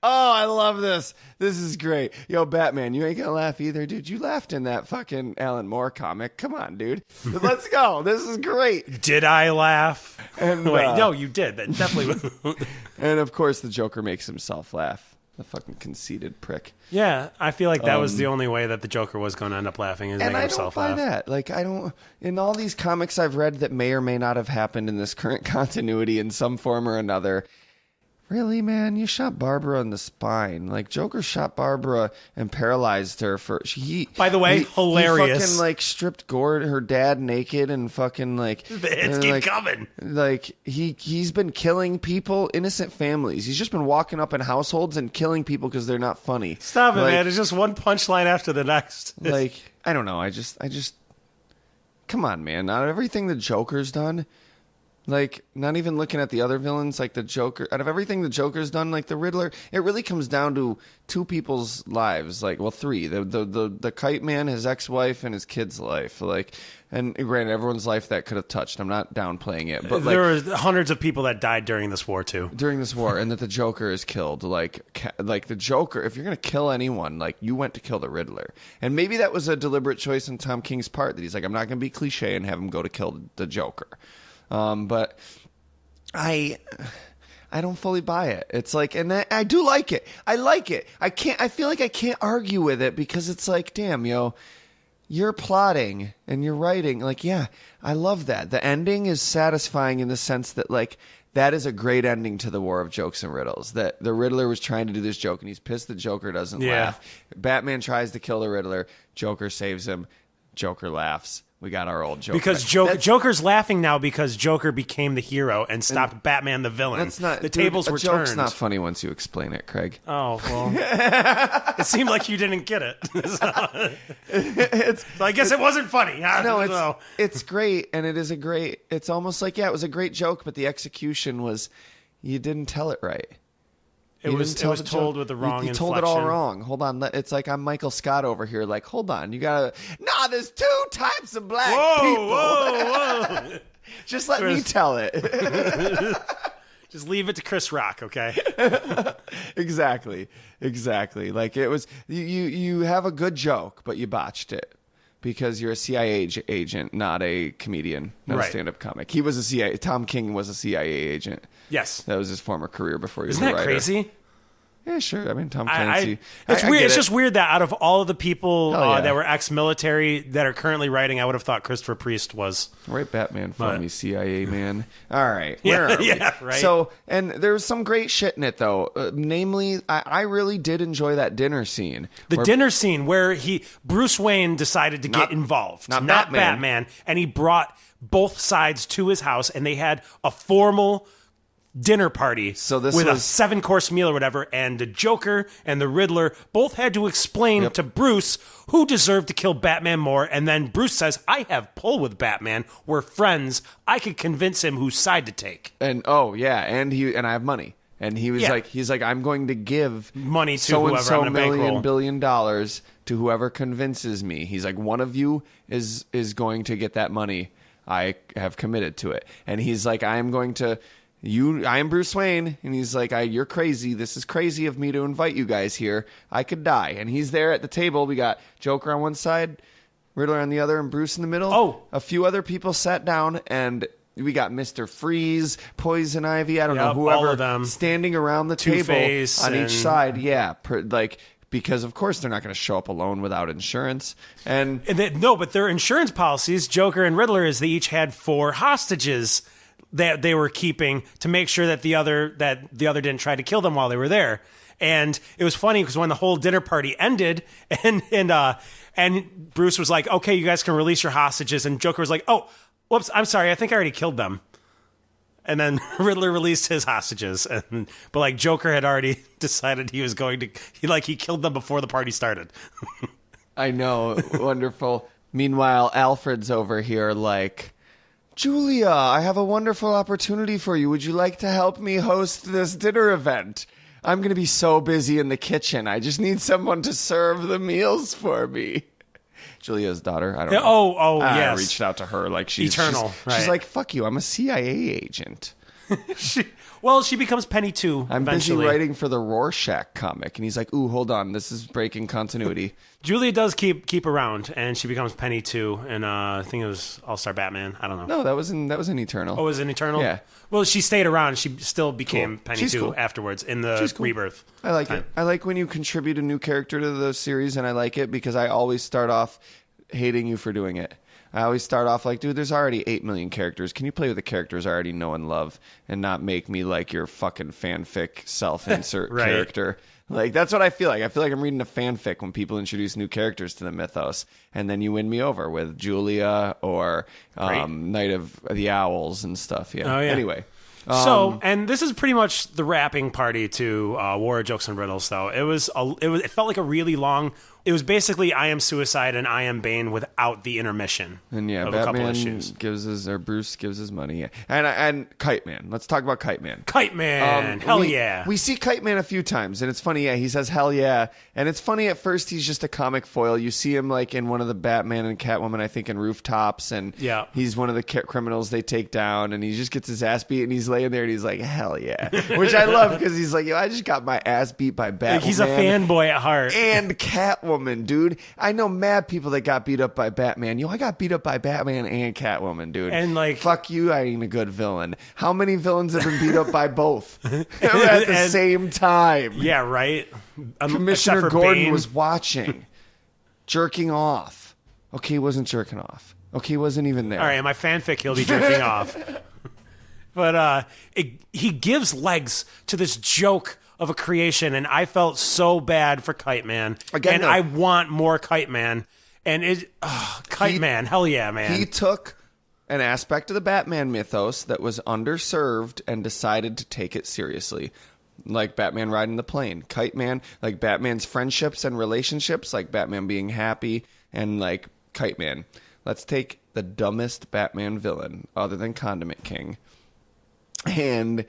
Oh, I love this. This is great. Yo, Batman, you ain't gonna laugh either, dude. You laughed in that fucking Alan Moore comic. Come on, dude. Let's go. This is great. Did I laugh? And, wait, no, you did. That definitely. And of course, the Joker makes himself laugh. The fucking conceited prick. Yeah, I feel like that was the only way that the Joker was going to end up laughing, is making himself laugh. And I don't buy that. Like, I don't. In all these comics I've read that may or may not have happened in this current continuity in some form or another. Really, man? You shot Barbara in the spine. Like, Joker shot Barbara and paralyzed her for... By the way, hilarious. He fucking, like, stripped her dad naked and fucking, like... The hits keep coming. Like, he's been killing people, innocent families. He's just been walking up in households and killing people because they're not funny. Stop it, man. It's just one punchline after the next. Like, I don't know. I just... Come on, man. Not everything the Joker's done... Like, not even looking at the other villains, like the Joker. Out of everything the Joker's done, like the Riddler, it really comes down to two people's lives. Like, well, three. The kite-man, his ex-wife, and his kid's life. Like, and granted, everyone's life that could have touched. I'm not downplaying it. But, like, there were hundreds of people that died during this war, too. During this war, and that the Joker is killed. Like the Joker, if you're going to kill anyone, like, you went to kill the Riddler. And maybe that was a deliberate choice on Tom King's part, that he's like, I'm not going to be cliche and have him go to kill the Joker. But I don't fully buy it. It's like, and I do like it. I like it. I feel like I can't argue with it because it's like, damn, yo, you're plotting and you're writing. Like, yeah, I love that. The ending is satisfying in the sense that, like, that is a great ending to the War of Jokes and Riddles. That the Riddler was trying to do this joke and he's pissed the Joker doesn't laugh. Batman tries to kill the Riddler. Joker saves him. Joker laughs. We got our old Joker. Because Joker's laughing now because Joker became the hero and stopped Batman the villain. That's not, the dude, tables were turned. Joke's not funny once you explain it, Craig. Oh, well. It seemed like you didn't get it. So I guess it wasn't funny. No, it's great, and it is a great... It's almost like, yeah, it was a great joke, but the execution was... You didn't tell it right. It was told with the wrong inflection. You told it all wrong. Hold on. It's like I'm Michael Scott over here. Like, hold on. You gotta... Nah, there's two types of black people. Whoa. Just let me tell it. Just leave it to Chris Rock, okay? Exactly. Like, it was... You have a good joke, but you botched it. Because you're a CIA agent, not a comedian, not a stand-up comic. He was a CIA... Tom King was a CIA agent. Yes. That was his former career before he was a writer. Isn't that crazy? Yeah, sure. I mean, Tom Clancy. It's weird. It's just weird that out of all of the people yeah. that were ex-military that are currently writing, I would have thought Christopher Priest was. Right, Batman, phony CIA man. All right. Yeah, where are we? yeah, right. So, and there was some great shit in it, though. Namely, I really did enjoy that dinner scene. Dinner scene where Bruce Wayne decided to get involved. Not Batman. And he brought both sides to his house, and they had a formal dinner party so this with was a 7-course meal or whatever, and the Joker and the Riddler both had to explain to Bruce who deserved to kill Batman more, and then Bruce says, I have pull with Batman, we're friends, I could convince him whose side to take. And and I have money. And he was he's like, I'm going to give money to whoever on the $1 billion to whoever convinces me. He's like, one of you is going to get that money. I have committed to it. And he's like, I am Bruce Wayne, and he's like, you're crazy. This is crazy of me to invite you guys here. I could die. And he's there at the table. We got Joker on one side, Riddler on the other, and Bruce in the middle. Oh. A few other people sat down, and we got Mr. Freeze, Poison Ivy, I don't know, whoever, all of them. standing around the table Two-Face on each side. Yeah, because of course they're not going to show up alone without insurance. But their insurance policies, Joker and Riddler, is they each had 4 hostages that they were keeping to make sure that the other didn't try to kill them while they were there. And it was funny because when the whole dinner party ended and Bruce was like, okay, you guys can release your hostages. And Joker was like, oh, whoops, I'm sorry. I think I already killed them. And then Riddler released his hostages. But Joker had already decided he was going to, he killed them before the party started. I know. Wonderful. Meanwhile, Alfred's over here like, Julia, I have a wonderful opportunity for you. Would you like to help me host this dinner event? I'm going to be so busy in the kitchen. I just need someone to serve the meals for me. Julia's daughter. I don't Yeah, know. oh, yes. I reached out to her like she's Eternal, She's right. like, fuck you. I'm a CIA agent. She becomes Penny too. I'm eventually. busy writing for the Rorschach comic, and he's like, "Ooh, hold on, this is breaking continuity." Julia does keep around, and she becomes Penny too. And I think it was All-Star Batman. I don't know. No, that was in Eternal. Oh, it was in Eternal? Yeah. Well, she stayed around. She still became Cool. Penny She's too cool. afterwards in the Cool. Rebirth. I like time. it. I like when you contribute a new character to the series, and I like it because I always start off hating you for doing it. I always start off like, dude, there's already 8 million characters. Can you play with the characters I already know and love and not make me like your fucking fanfic self-insert Right. character? Like, that's what I feel like. I feel like I'm reading a fanfic when people introduce new characters to the mythos, and then you win me over with Julia or Night of the Owls and stuff. Yeah. Oh, yeah. Anyway. And this is pretty much the wrapping party to War of Jokes and Riddles, though. It felt like a really long. It was basically I Am Suicide and I Am Bane without the intermission. And yeah, of a couple Batman issues. Bruce gives his money. Yeah. And Kite-Man. Let's talk about Kite-Man. Kite-Man, hell we, yeah. We see Kite-Man a few times, and it's funny. Yeah, he says hell yeah, and it's funny. At first, he's just a comic foil. You see him like in one of the Batman and Catwoman, I think, in Rooftops, and Yeah. he's one of the criminals they take down, and he just gets his ass beat, and he's laying there, and he's like hell yeah, which I love because he's like, yo, I just got my ass beat by Batman. He's a fanboy at heart. And Catwoman, dude. I know mad people that got beat up by Batman. Yo, I got beat up by Batman and Catwoman, dude. And, like- fuck you, I ain't a good villain. How many villains have been beat up by both at the same time? Yeah, right? Commissioner Except for Gordon Bane. was watching, jerking off. Okay, he wasn't jerking off. Okay, he wasn't even there. All right, in my fanfic, he'll be jerking off. But he gives legs to this joke of a creation, and I felt so bad for Kite-Man. Again, and though- I want more Kite-Man. And Kite-Man, hell yeah, man. He took an aspect of the Batman mythos that was underserved and decided to take it seriously. Like Batman riding the plane. Kite-Man, like Batman's friendships and relationships, like Batman being happy, and like Kite-Man. Let's take the dumbest Batman villain, other than Condiment King, and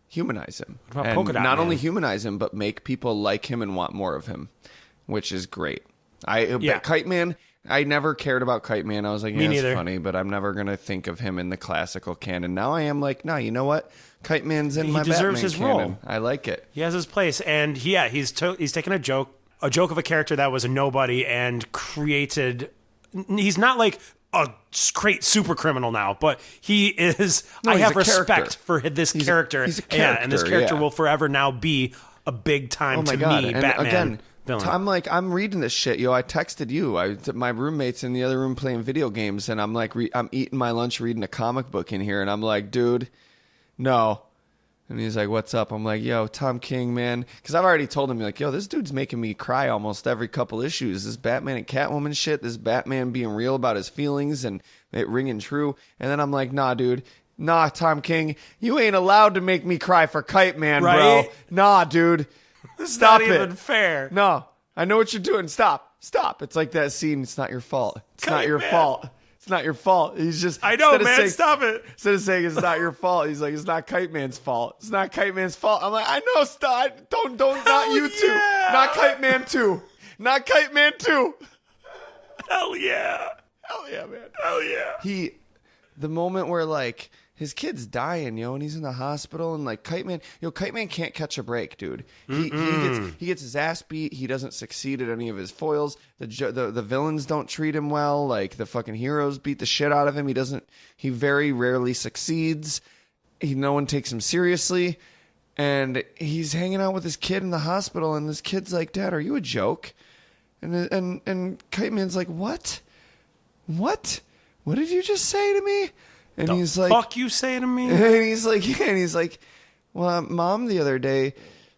humanize him. What about And Polka Dot not Man? only humanize him, but make people like him and want more of him, which is great. Kite-Man, I never cared about Kite-Man. I was like, yeah, it's neither. funny, but I'm never going to think of him in the classical canon. Now I am like, no, you know what? Kite-Man's in He my deserves Batman his canon. role. I like it. He has his place, and he's taken a joke of a character that was a nobody and created. He's not like a great super criminal now, but he is. No, I he's have a character. respect for this character. he's a Yeah, and this character, character yeah. will forever now be a big time Oh my to God. me And Batman again, villain. I'm reading this shit, yo. I texted you. My roommate's in the other room playing video games, and I'm like, I'm eating my lunch, reading a comic book in here, and I'm like, dude, no. And he's like, what's up? I'm like, yo, Tom King, man. Because I've already told him, like, yo, this dude's making me cry almost every couple issues. This Batman and Catwoman shit, this Batman being real about his feelings and it ringing true. And then I'm like, nah, dude. Nah, Tom King, you ain't allowed to make me cry for Kite-Man, bro. Right? Nah, dude. Stop not it. even fair. No, I know what you're doing. Stop. It's like that scene. It's not your fault. It's not your Kite-Man. fault. It's not your fault. He's just. I know, instead of man. saying- Stop it. Instead of saying it's not your fault, he's like, it's not Kite-Man's fault. It's not Kite-Man's fault. I'm like, I know. Stop. Don't. Not you two. yeah. Not Kite-Man 2. Not Kite-Man 2. Hell yeah. Hell yeah, man. Hell yeah. The moment where like his kid's dying, yo, and he's in the hospital, and like Kite-Man can't catch a break, dude. He gets his ass beat. He doesn't succeed at any of his foils. The villains don't treat him well. Like the fucking heroes beat the shit out of him. He very rarely succeeds. No one takes him seriously, and he's hanging out with his kid in the hospital, and this kid's like, "Dad, are you a joke?" And Kite-Man's like, "What? What did you just say to me?" And he's like, fuck you say to me? and he's like, well, Mom the other day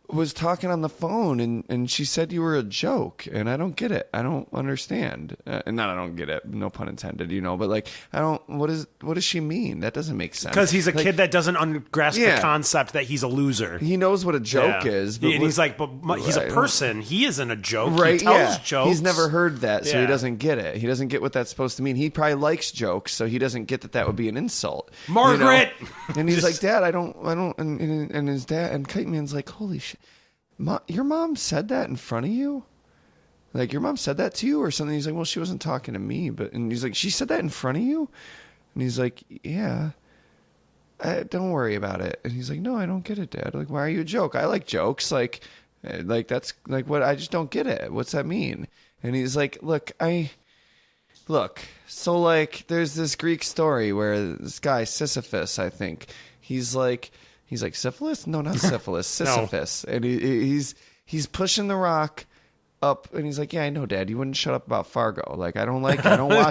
was talking on the phone, and she said you were a joke, and I don't get it. I don't understand. And not I don't get it. No pun intended, but like I don't. What does she mean? That doesn't make sense. Because he's a Like, kid that doesn't grasp Yeah. the concept that he's a loser. He knows what a joke Yeah. is, and he's like, he's a Right. person. He isn't a joke. Right, He tells yeah. jokes. He's never heard that, so he Yeah. doesn't get it. He doesn't get what that's supposed to mean. He probably likes jokes, so he doesn't get that would be an insult. Margaret! And he's Just- like, Dad, I don't, and his dad, and Kite-Man's like, holy shit, your mom said that in front of you? Like, your mom said that to you or something? He's like, well, she wasn't talking to me, and he's like, she said that in front of you? And he's like, yeah. Don't worry about it. And he's like, no, I don't get it, Dad. Like, why are you a joke? I like jokes. Like that's like what, I just don't get it. What's that mean? And he's like, look, so like there's this Greek story where this guy Sisyphus, I think, he's like syphilis? No, not syphilis, Sisyphus. No. And he's pushing the rock up, and he's like, yeah, I know, Dad, you wouldn't shut up about Fargo. Like, I don't watch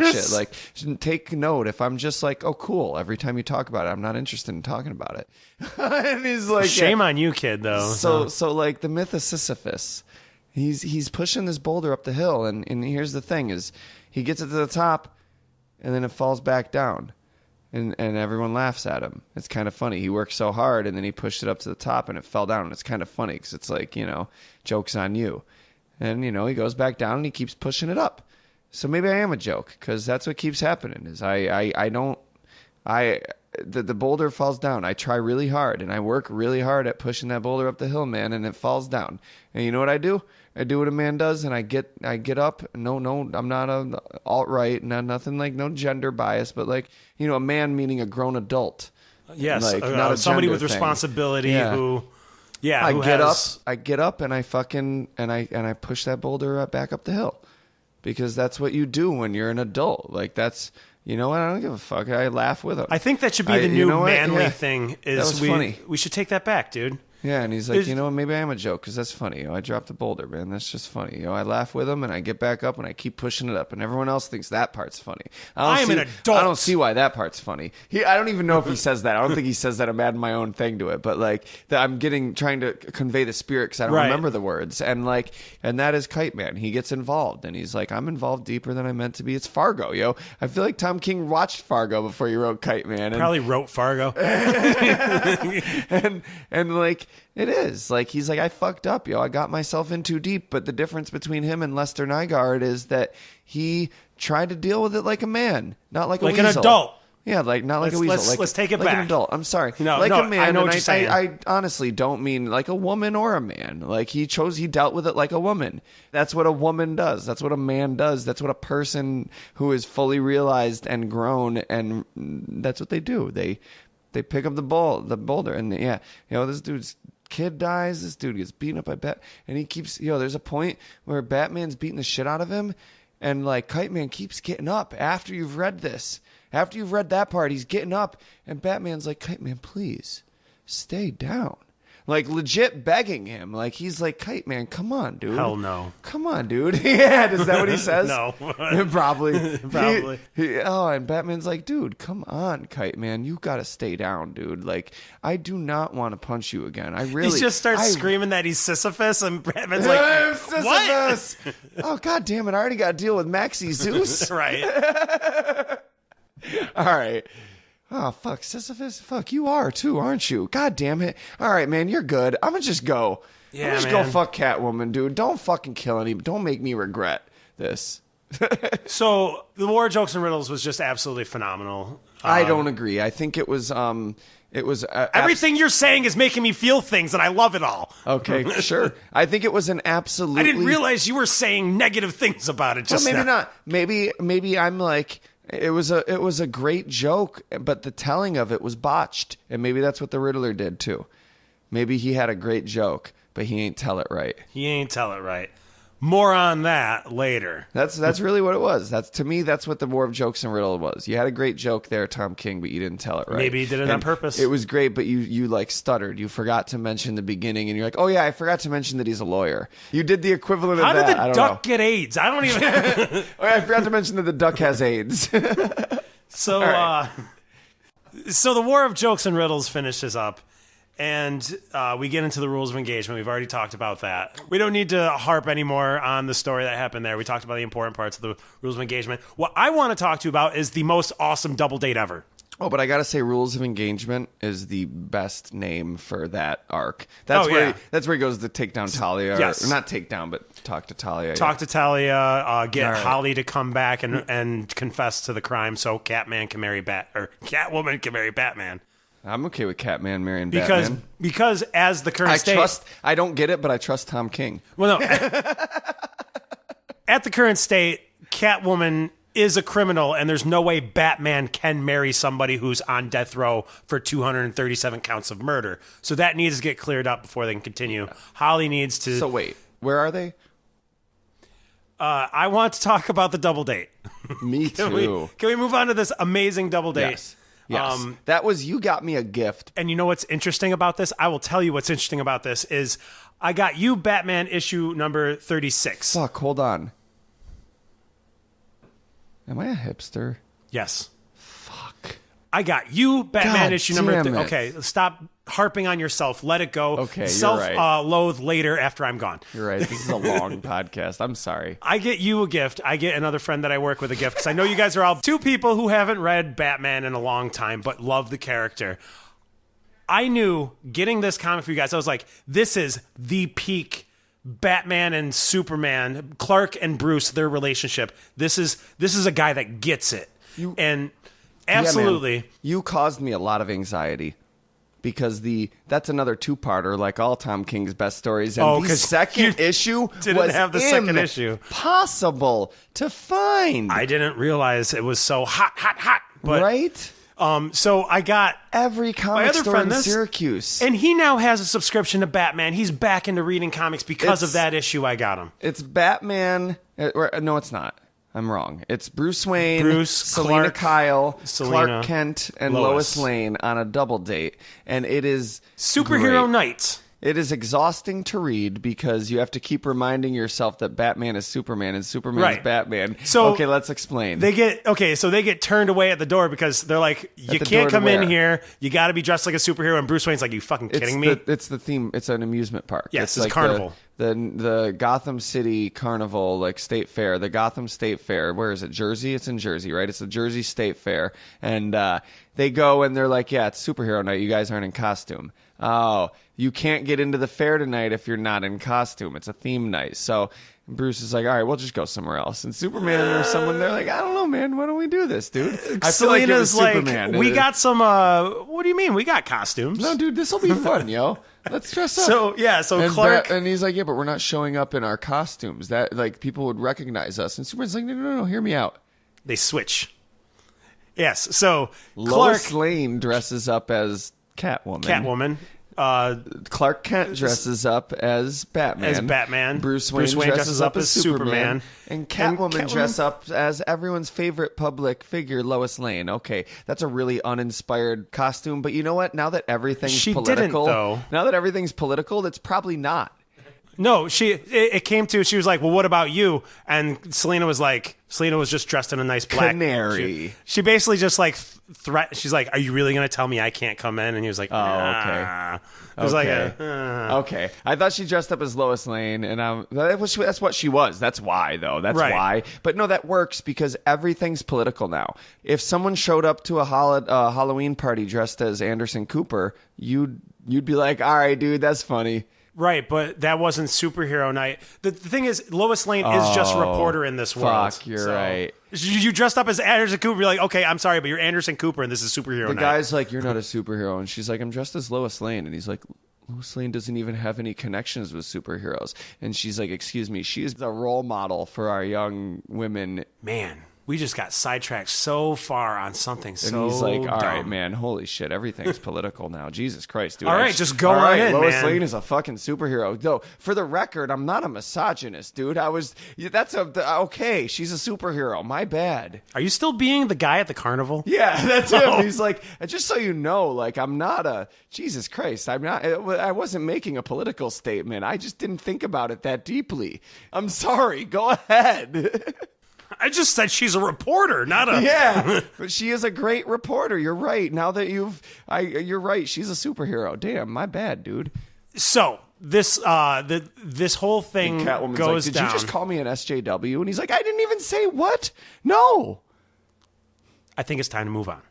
it. Like, take note if I'm just like, oh, cool, every time you talk about it, I'm not interested in talking about it. And he's like, shame on you, kid, though. So like the myth of Sisyphus, he's pushing this boulder up the hill, and here's the thing is, he gets it to the top, and then it falls back down, and everyone laughs at him. It's kind of funny. He worked so hard, and then he pushed it up to the top, and it fell down, and it's kind of funny because it's like, joke's on you. And, he goes back down and he keeps pushing it up. So maybe I am a joke, because that's what keeps happening is the boulder falls down. I try really hard and I work really hard at pushing that boulder up the hill, man, and it falls down. And you know what I do? I do what a man does, and I get up. No, I'm not a alt-right, nothing like no gender bias, but like, a man meaning a grown adult. Yes, like, not a somebody with thing. Responsibility who... Yeah, I get up and I fucking and I push that boulder back up the hill, because that's what you do when you're an adult. Like, that's, I don't give a fuck. I laugh with him. I think that should be the new manly thing. Is funny. We should take that back, dude. Yeah, and he's like, maybe I am a joke, because that's funny. I dropped the boulder, man. That's just funny. I laugh with him, and I get back up, and I keep pushing it up, and everyone else thinks that part's funny. I am an adult. I don't see why that part's funny. I don't even know if he says that. I don't think he says that. I'm adding my own thing to it, but like, I'm trying to convey the spirit, because I don't remember the words, and that is Kite-Man. He gets involved, and he's like, I'm involved deeper than I meant to be. It's Fargo, yo. I feel like Tom King watched Fargo before he wrote Kite-Man. Probably wrote Fargo. and like, it is. Like, he's like, I fucked up, yo. I got myself in too deep. But the difference between him and Lester Nygaard is that he tried to deal with it like a man, not like a weasel. Like an adult. Yeah, not like a weasel. Let's take it like back. An adult. I'm sorry. No, like no, a man. I know what you're saying. I honestly don't mean like a woman or a man. Like, he dealt with it like a woman. That's what a woman does. That's what a man does. That's what a person who is fully realized and grown, and that's what they do. They pick up the boulder, and this dude's kid dies. This dude gets beaten up by and he keeps, there's a point where Batman's beating the shit out of him, and like, Kite-Man keeps getting up after you've read this. After you've read that part, he's getting up, and Batman's like, Kite-Man, please stay down. Like, legit begging him. Like, he's like, Kite-Man, come on, dude. Hell no. Come on, dude. Yeah, is that what he says? No. Probably. Probably. And Batman's like, dude, come on, Kite-Man. You got to stay down, dude. Like, I do not want to punch you again. He just starts screaming that he's Sisyphus, and Batman's like, Sisyphus! What? Oh, God damn it. I already got to deal with Maxie Zeus. Right. All right. Oh, fuck, Sisyphus? Fuck, you are too, aren't you? God damn it. All right, man, you're good. I'm going to just go. Yeah, I'm just go fuck Catwoman, dude. Don't fucking kill any. Don't make me regret this. So, the War of Jokes and Riddles was just absolutely phenomenal. I don't agree. I think it was... everything you're saying is making me feel things, and I love it all. Okay, sure. I think it was an absolutely... I didn't realize you were saying negative things about it just maybe now. not. Maybe I'm like... It was a great joke, but the telling of it was botched, and maybe that's what the Riddler did too. Maybe he had a great joke, but he ain't tell it right. More on that later. That's really what it was. To me, that's what the War of Jokes and Riddle was. You had a great joke there, Tom King, but you didn't tell it right. Maybe he did it on purpose. It was great, but you like stuttered. You forgot to mention the beginning, and you're like, oh yeah, I forgot to mention that he's a lawyer. You did the equivalent How of that. How did the duck get AIDS? I don't even... Oh yeah, I forgot to mention that the duck has AIDS. So, right. So the War of Jokes and Riddles finishes up. And we get into the rules of engagement. We've already talked about that. We don't need to harp anymore on the story that happened there. We talked about the important parts of the rules of engagement. What I want to talk to you about is the most awesome double date ever. Oh, but I got to say, Rules of Engagement is the best name for that arc. That's where he goes to take down Talia. Yes. Or not take down, but talk to Talia. To Talia, get Holly to come back and confess to the crime so Catwoman can marry Batman. I'm okay with Catman marrying Batman. Because as the current state... I don't get it, but I trust Tom King. Well, no. at the current state, Catwoman is a criminal, and there's no way Batman can marry somebody who's on death row for 237 counts of murder. So that needs to get cleared up before they can continue. Holly needs to... So wait, where are they? I want to talk about the double date. Me too. Can we move on to this amazing double date? Yes. That was You Got Me a Gift. And you know what's interesting about this? I will tell you what's interesting about this is I got you Batman issue number 36. Fuck, hold on. Am I a hipster? Yes. Fuck. I got you Batman God issue number... damn it. Okay, stop harping on yourself. Let it go. Okay, you're Self-loathe later after I'm gone. You're right. This is a long podcast. I'm sorry. I get you a gift. I get another friend that I work with a gift because I know you guys are all two people who haven't read Batman in a long time but love the character. I knew getting this comic for you guys, I was like, this is the peak Batman and Superman, Clark and Bruce, their relationship. This is a guy that gets it. And absolutely. Yeah, man. You caused me a lot of anxiety. Because that's another two-parter, like all Tom King's best stories. And the second issue didn't have the second issue. Possible to find. I didn't realize it was so hot. But, right? So I got every comic store in Syracuse, and he now has a subscription to Batman. He's back into reading comics because of that issue. I got him. It's Batman. No, it's not. I'm wrong. It's Bruce Wayne, Selina Kyle, Clark Kent, and Lois Lane on a double date. And it is Superhero Night. It is exhausting to read because you have to keep reminding yourself that Batman is Superman and Superman is Batman. So okay, let's explain. They get turned away at the door because they're like, you can't come in here. You got to be dressed like a superhero. And Bruce Wayne's like, you fucking kidding me? It's the theme. It's an amusement park. Yes, it's like carnival. The Gotham City Carnival, like State Fair, the Gotham State Fair. Where is it? Jersey? It's in Jersey, right? It's the Jersey State Fair. And they go and they're like, yeah, it's superhero night. You guys aren't in costume. Oh, you can't get into the fair tonight if you're not in costume. It's a theme night. So Bruce is like, all right, we'll just go somewhere else. And Superman or someone, they're like, I don't know, man. Why don't we do this, dude? I feel like it was Superman. We got some, what do you mean? We got costumes. No, dude, this will be fun, yo. Let's dress up. So Clark... and he's like, yeah, but we're not showing up in our costumes. That, like, people would recognize us. And Superman's like, no, hear me out. They switch. Yes, so Lois Lane dresses up as Catwoman. Clark Kent dresses up as Batman. Bruce Wayne dresses up as Superman. And Catwoman dresses up as everyone's favorite public figure, Lois Lane. Okay, that's a really uninspired costume. But you know what? Now that everything's political, that's probably not. No, it came to, she was like, well, what about you? And Selina was just dressed in a nice black canary. She basically just like she's like, are you really going to tell me I can't come in? And he was like, okay. It was okay. I thought she dressed up as Lois Lane, and that's what she was. That's why, though. That's why. But no, that works because everything's political now. If someone showed up to a Halloween party dressed as Anderson Cooper, you'd be like, all right, dude, that's funny. Right, but that wasn't superhero night. The thing is, Lois Lane is just a reporter in this world. Fuck, you're right. You dressed up as Anderson Cooper. You're like, okay, I'm sorry, but you're Anderson Cooper, and this is superhero night. The guy's like, you're not a superhero. And she's like, I'm dressed as Lois Lane. And he's like, Lois Lane doesn't even have any connections with superheroes. And she's like, excuse me, she is the role model for our young women. Man. We just got sidetracked so far on something so dumb. And he's like, all right, man, holy shit, everything's political now. Jesus Christ, dude. All right, just go on in, Lois man. Lane is a fucking superhero. Though, for the record, I'm not a misogynist, dude. Okay, she's a superhero. My bad. Are you still being the guy at the carnival? Yeah, that's him. He's like, just so you know, like, I'm not a, Jesus Christ, I wasn't making a political statement. I just didn't think about it that deeply. I'm sorry, go ahead. I just said she's a reporter, not a... Yeah, but she is a great reporter. You're right. Now that you're right. She's a superhero. Damn, my bad, dude. So, this whole thing goes Did down. You just call me an SJW? And he's like, I didn't even say what? No. I think it's time to move on.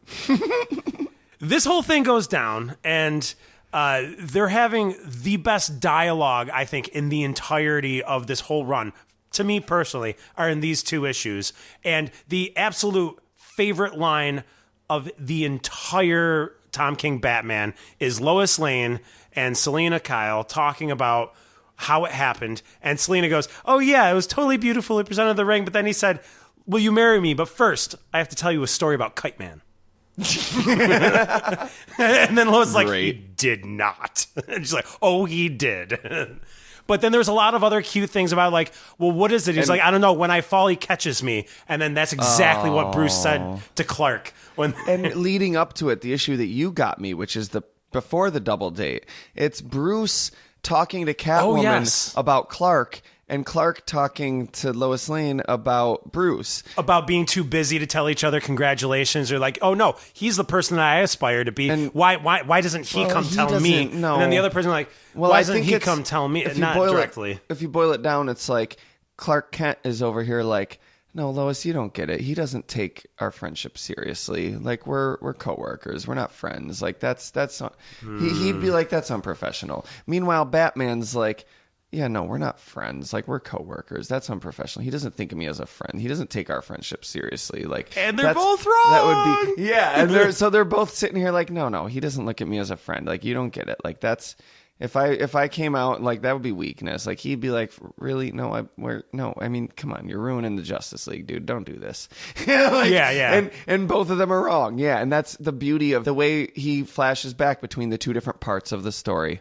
This whole thing goes down, and they're having the best dialogue, I think, in the entirety of this whole run. To me personally, are in these two issues. And the absolute favorite line of the entire Tom King Batman is Lois Lane and Selina Kyle talking about how it happened. And Selena goes, oh, yeah, it was totally beautiful. He presented the ring. But then he said, will you marry me? But first, I have to tell you a story about kite-man. And then Lois is like, he did not. And she's like, oh, he did. But then there's a lot of other cute things about like, well, what is it? He's like, I don't know. When I fall, he catches me. And then that's exactly what Bruce said to Clark. And leading up to it, the issue that you got me, which is before the double date, it's Bruce talking to Catwoman about Clark, and Clark talking to Lois Lane about Bruce. About being too busy to tell each other congratulations, or like, oh no, he's the person that I aspire to be. And why doesn't he come tell me? No. And then the other person like, why doesn't he come tell me? Not directly. If you boil it down, it's like Clark Kent is over here like, no, Lois, you don't get it. He doesn't take our friendship seriously. Like we're coworkers. We're not friends. Like that's not, he'd be like, that's unprofessional. Meanwhile, Batman's like, yeah, no, we're not friends. Like we're coworkers. That's unprofessional. He doesn't think of me as a friend. He doesn't take our friendship seriously. Like, and they're both wrong. That would be, yeah. And they're both sitting here like, no, he doesn't look at me as a friend. Like you don't get it. Like that's. If I came out, like, that would be weakness. Like, he'd be like, really? No, I mean, come on. You're ruining the Justice League, dude. Don't do this. Like, yeah. And both of them are wrong. Yeah, and that's the beauty of the way he flashes back between the two different parts of the story.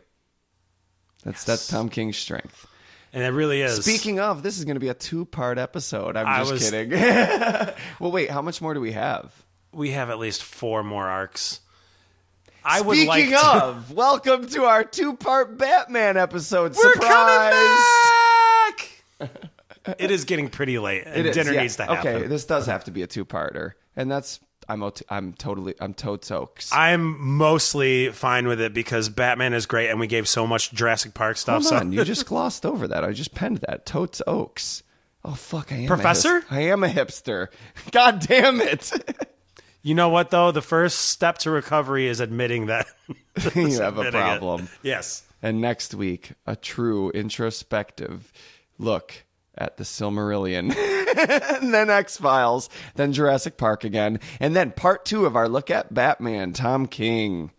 That's Tom King's strength. And it really is. Speaking of, this is going to be a 2-part episode. I'm just kidding. Well, wait, how much more do we have? We have at least 4 more arcs. Speaking of, welcome to our 2-part Batman episode. We're Surprise! coming back! It is getting pretty late, and It dinner is, yeah. needs to happen. Okay, this does have to be a 2-parter, and that's I'm totes oaks. I'm mostly fine with it because Batman is great, and we gave so much Jurassic Park stuff. Hold on, you just glossed over that. I just penned that. Totes oaks. Oh fuck, I am Professor? I am a hipster. God damn it. You know what, though? The first step to recovery is admitting that you have a problem. It. Yes. And next week, a true introspective look at the Silmarillion. And then X-Files, then Jurassic Park again, and then part 2 of our look at Batman, Tom King.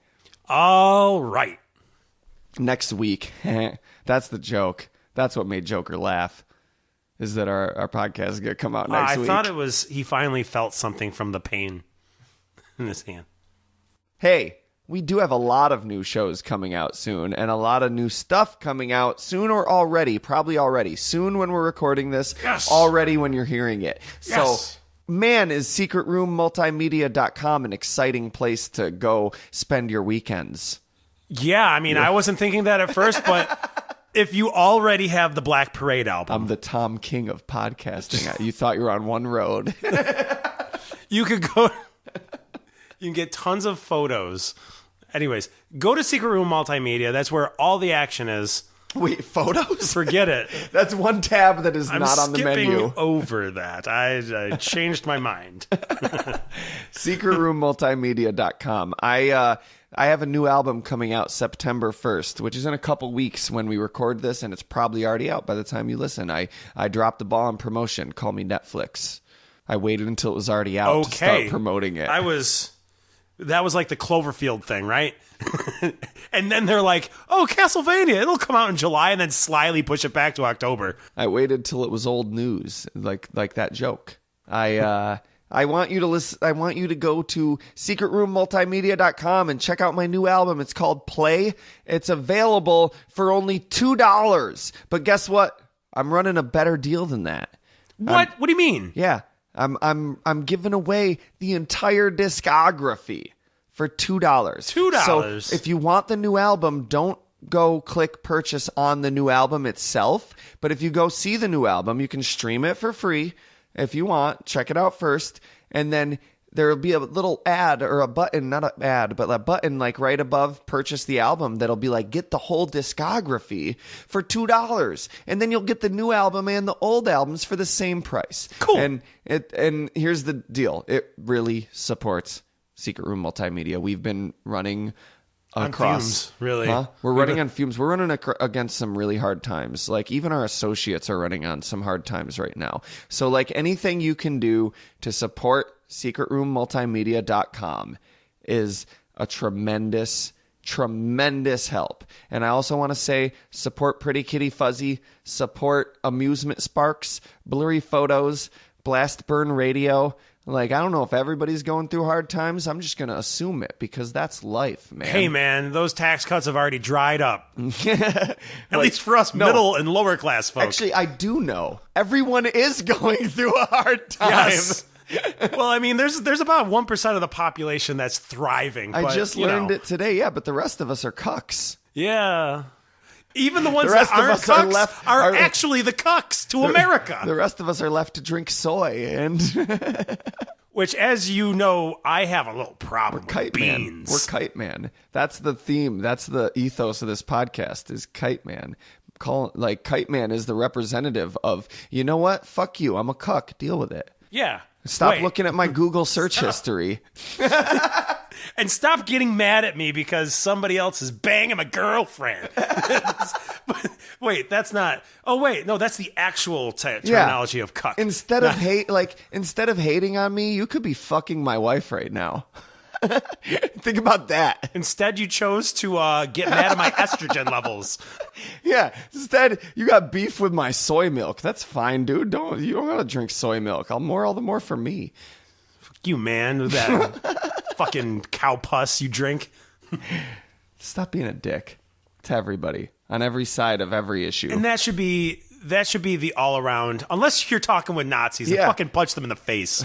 All right. Next week. That's the joke. That's what made Joker laugh, is that our podcast is going to come out next week. I thought it was he finally felt something from the pain in his hand. Hey, we do have a lot of new shows coming out soon, and a lot of new stuff coming out soon or already, probably already. Soon when we're recording this, already when you're hearing it. So, man, is secretroommultimedia.com an exciting place to go spend your weekends. Yeah, I mean, I wasn't thinking that at first, but if you already have the Black Parade album. I'm the Tom King of podcasting. You thought you were on one road. You could go... You can get tons of photos. Anyways, go to Secret Room Multimedia. That's where all the action is. Wait, photos? Forget it. That's one tab that is not on the menu. I'm skipping over that. I changed my mind. SecretRoomMultimedia.com. I have a new album coming out September 1st, which is in a couple weeks when we record this, and it's probably already out by the time you listen. I dropped the ball on promotion. Call me Netflix. I waited until it was already out to start promoting it. That was like the Cloverfield thing, right? And then they're like, oh, Castlevania, it'll come out in July, and then slyly push it back to October. I waited till it was old news, like that joke. I want you to listen. I want you to go to secretroommultimedia.com and check out my new album. It's called Play. It's available for only $2. But guess what? I'm running a better deal than that. What? What do you mean? Yeah. I'm giving away the entire discography for $2. $2. So if you want the new album, don't go click purchase on the new album itself. But if you go see the new album, you can stream it for free if you want. Check it out first. And then there'll be a little ad or a button, not an ad, but a button like right above purchase the album that'll be like, get the whole discography for $2. And then you'll get the new album and the old albums for the same price. Cool. And here's the deal. It really supports Secret Room Multimedia. We've been running across. On fumes, really. Huh? We're running on fumes. We're running against some really hard times. Like even our associates are running on some hard times right now. So like anything you can do to support secretroommultimedia.com is a tremendous tremendous help. And I also want to say support Pretty Kitty Fuzzy, support Amusement Sparks, Blurry Photos, Blast Burn Radio. Like, I don't know if everybody's going through hard times. I'm just going to assume it because that's life, man. Hey, man, those tax cuts have already dried up. At least for us middle and lower class folks. Actually, I do know. Everyone is going through a hard time. Yes. Well, I mean, there's about 1% of the population that's thriving. I just learned it today. Yeah, but the rest of us are cucks. Yeah. Even the ones that aren't cucks are actually the cucks to America. The rest of us are left to drink soy and... Which, as you know, I have a little problem with beans. We're kite man. That's the theme. That's the ethos of this podcast is kite man. Kite man is the representative of, you know what? Fuck you. I'm a cuck. Deal with it. Yeah. Stop looking at my Google search history. And stop getting mad at me because somebody else is banging my girlfriend. Wait, that's not... Oh, wait. No, that's the actual terminology of cuck. Instead of hating on me, you could be fucking my wife right now. Think about that. Instead, you chose to get mad at my estrogen levels. Yeah. Instead, you got beef with my soy milk. That's fine, dude. You don't gotta drink soy milk. All the more for me. Fuck you, man. With that fucking cow pus you drink. Stop being a dick to everybody on every side of every issue. And that should be the all around. Unless you're talking with Nazis and fucking punch them in the face.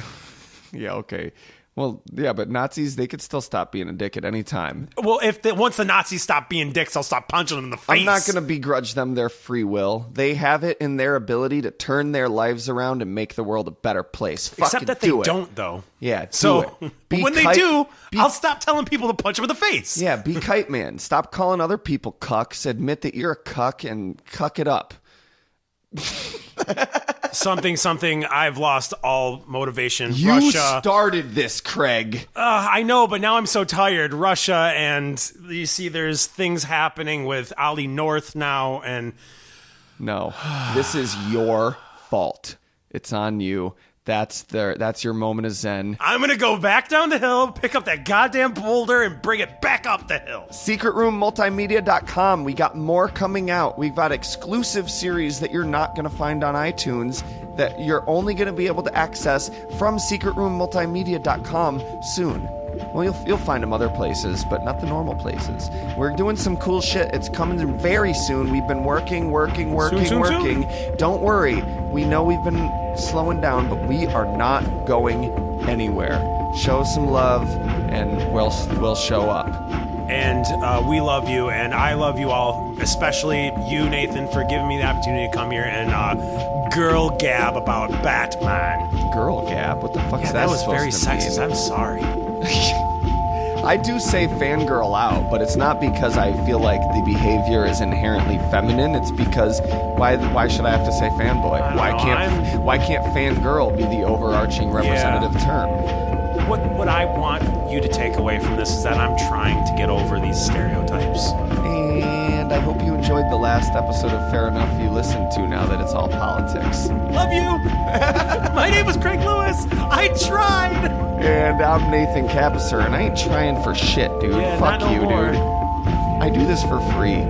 Yeah. Okay. Well, yeah, but Nazis, they could still stop being a dick at any time. Well, once the Nazis stop being dicks, I'll stop punching them in the face. I'm not going to begrudge them their free will. They have it in their ability to turn their lives around and make the world a better place. Except that they don't, though. Yeah, so when they do, I'll stop telling people to punch them in the face. Yeah, be kite man. Stop calling other people cucks. Admit that you're a cuck and cuck it up. Something, I've lost all motivation. You Russia started this, Craig. I know, but now I'm so tired. Russia, and you see there's things happening with Ollie North now, and... No, this is your fault. It's on you. That's your moment of zen. I'm going to go back down the hill, pick up that goddamn boulder, and bring it back up the hill. SecretRoomMultimedia.com. We got more coming out. We've got exclusive series that you're not going to find on iTunes that you're only going to be able to access from SecretRoomMultimedia.com soon. Well, you'll find them other places, but not the normal places. We're doing some cool shit. It's coming very soon. We've been working. Soon. Don't worry. We know we've been slowing down, but we are not going anywhere. Show some love, and we'll show up. And we love you, and I love you all, especially you, Nathan, for giving me the opportunity to come here and girl gab about Batman. Girl gab? What the fuck is that? That was very sexist. I'm sorry. I do say fangirl out, but it's not because I feel like the behavior is inherently feminine. It's because why should I have to say fanboy? Why can't fangirl be the overarching representative term? What I want you to take away from this is that I'm trying to get over these stereotypes. And I hope you enjoyed the last episode of Fair Enough you listened to now that it's all politics. Love you! My name is Craig Lewis. I tried! And I'm Nathan Kappesser, and I ain't trying for shit, dude. Yeah, Fuck not you, no more. dude. I do this for free.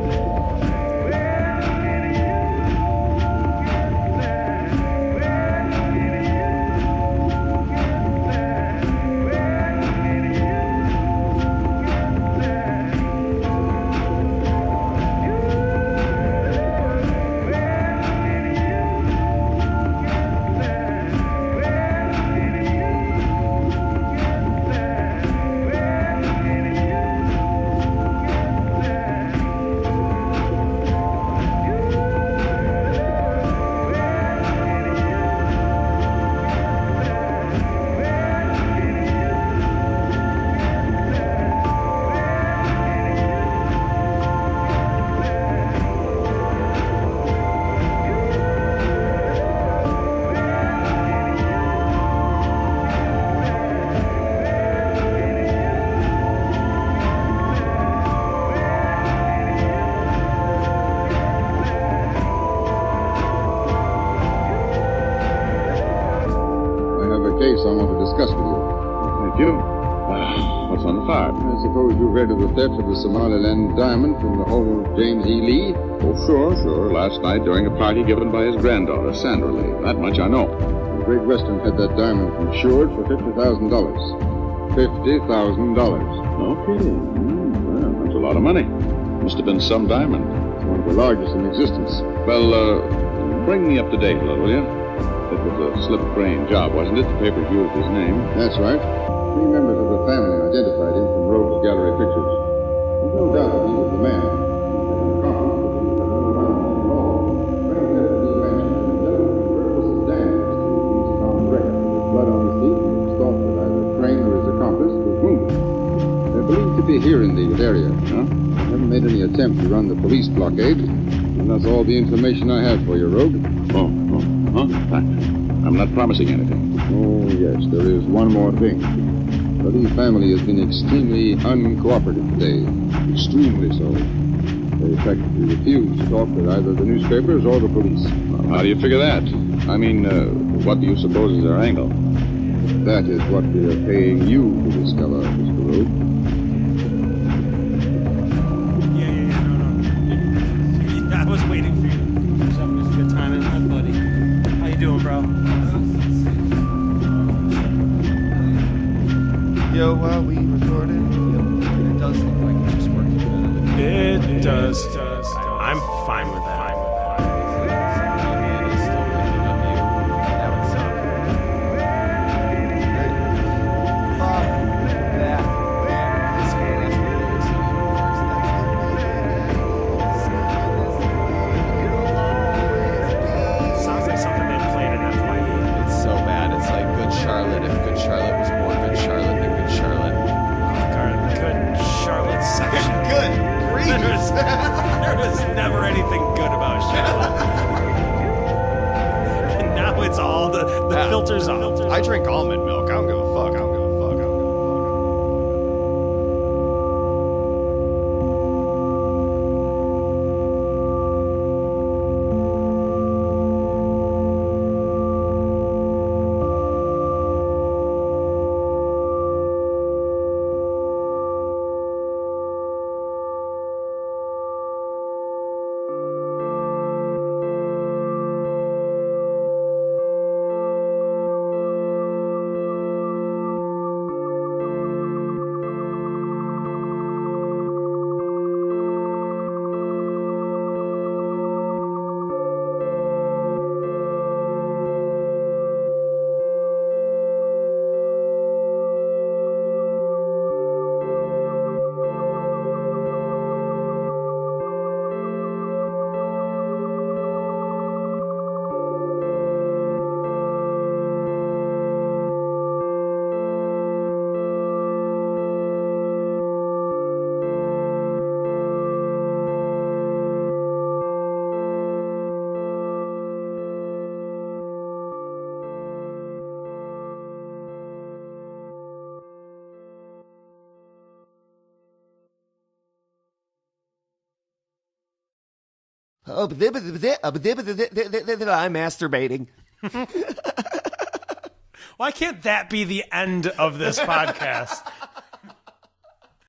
Case I want to discuss with you. Thank you. What's on so far? I suppose you've read of the theft of the Somaliland diamond from the home of James E. Lee? Oh, sure. Last night during a party given by his granddaughter, Sandra Lee. That much I know. The Great Western had that diamond insured for $50,000. $50,000. No kidding. Well, that's a lot of money. Must have been some diamond. It's one of the largest in existence. Well, bring me up to date a little, will you? It was a slip of brain job, wasn't it? The papers used his name. That's right. 3 members of the family identified him from Rogue's gallery pictures. There's no doubt that he was the man. Blood on the seat, and it's thought that either Crane or his accomplice was wounded. They're believed to be here in the area. Huh? I haven't made any attempt to run the police blockade, and that's all the information I have for you, Rogue. I'm not promising anything. Oh, yes, there is one more thing. The Lee family has been extremely uncooperative today. Extremely so. They practically refuse to talk with either the newspapers or the police. Well, how do you figure that? I mean, what do you suppose is their angle? That is what we are paying you to discover, Mr. Rogue. No. I was waiting for you. That was a good timing, my buddy. How you doing, bro? Yo, we recorded. It does look like it's just working. It does. I'm fine with that. Sounds like something they played in FYE. It's so bad. It's like Good Charlotte. If Good Charlotte was more Good Charlotte than Good Charlotte. Good Charlotte section. Good grievous. There was never anything good about Charlotte. And now it's all the filters off. I drink almond milk. I don't give a fuck. I'm masturbating. Why can't that be the end of this podcast?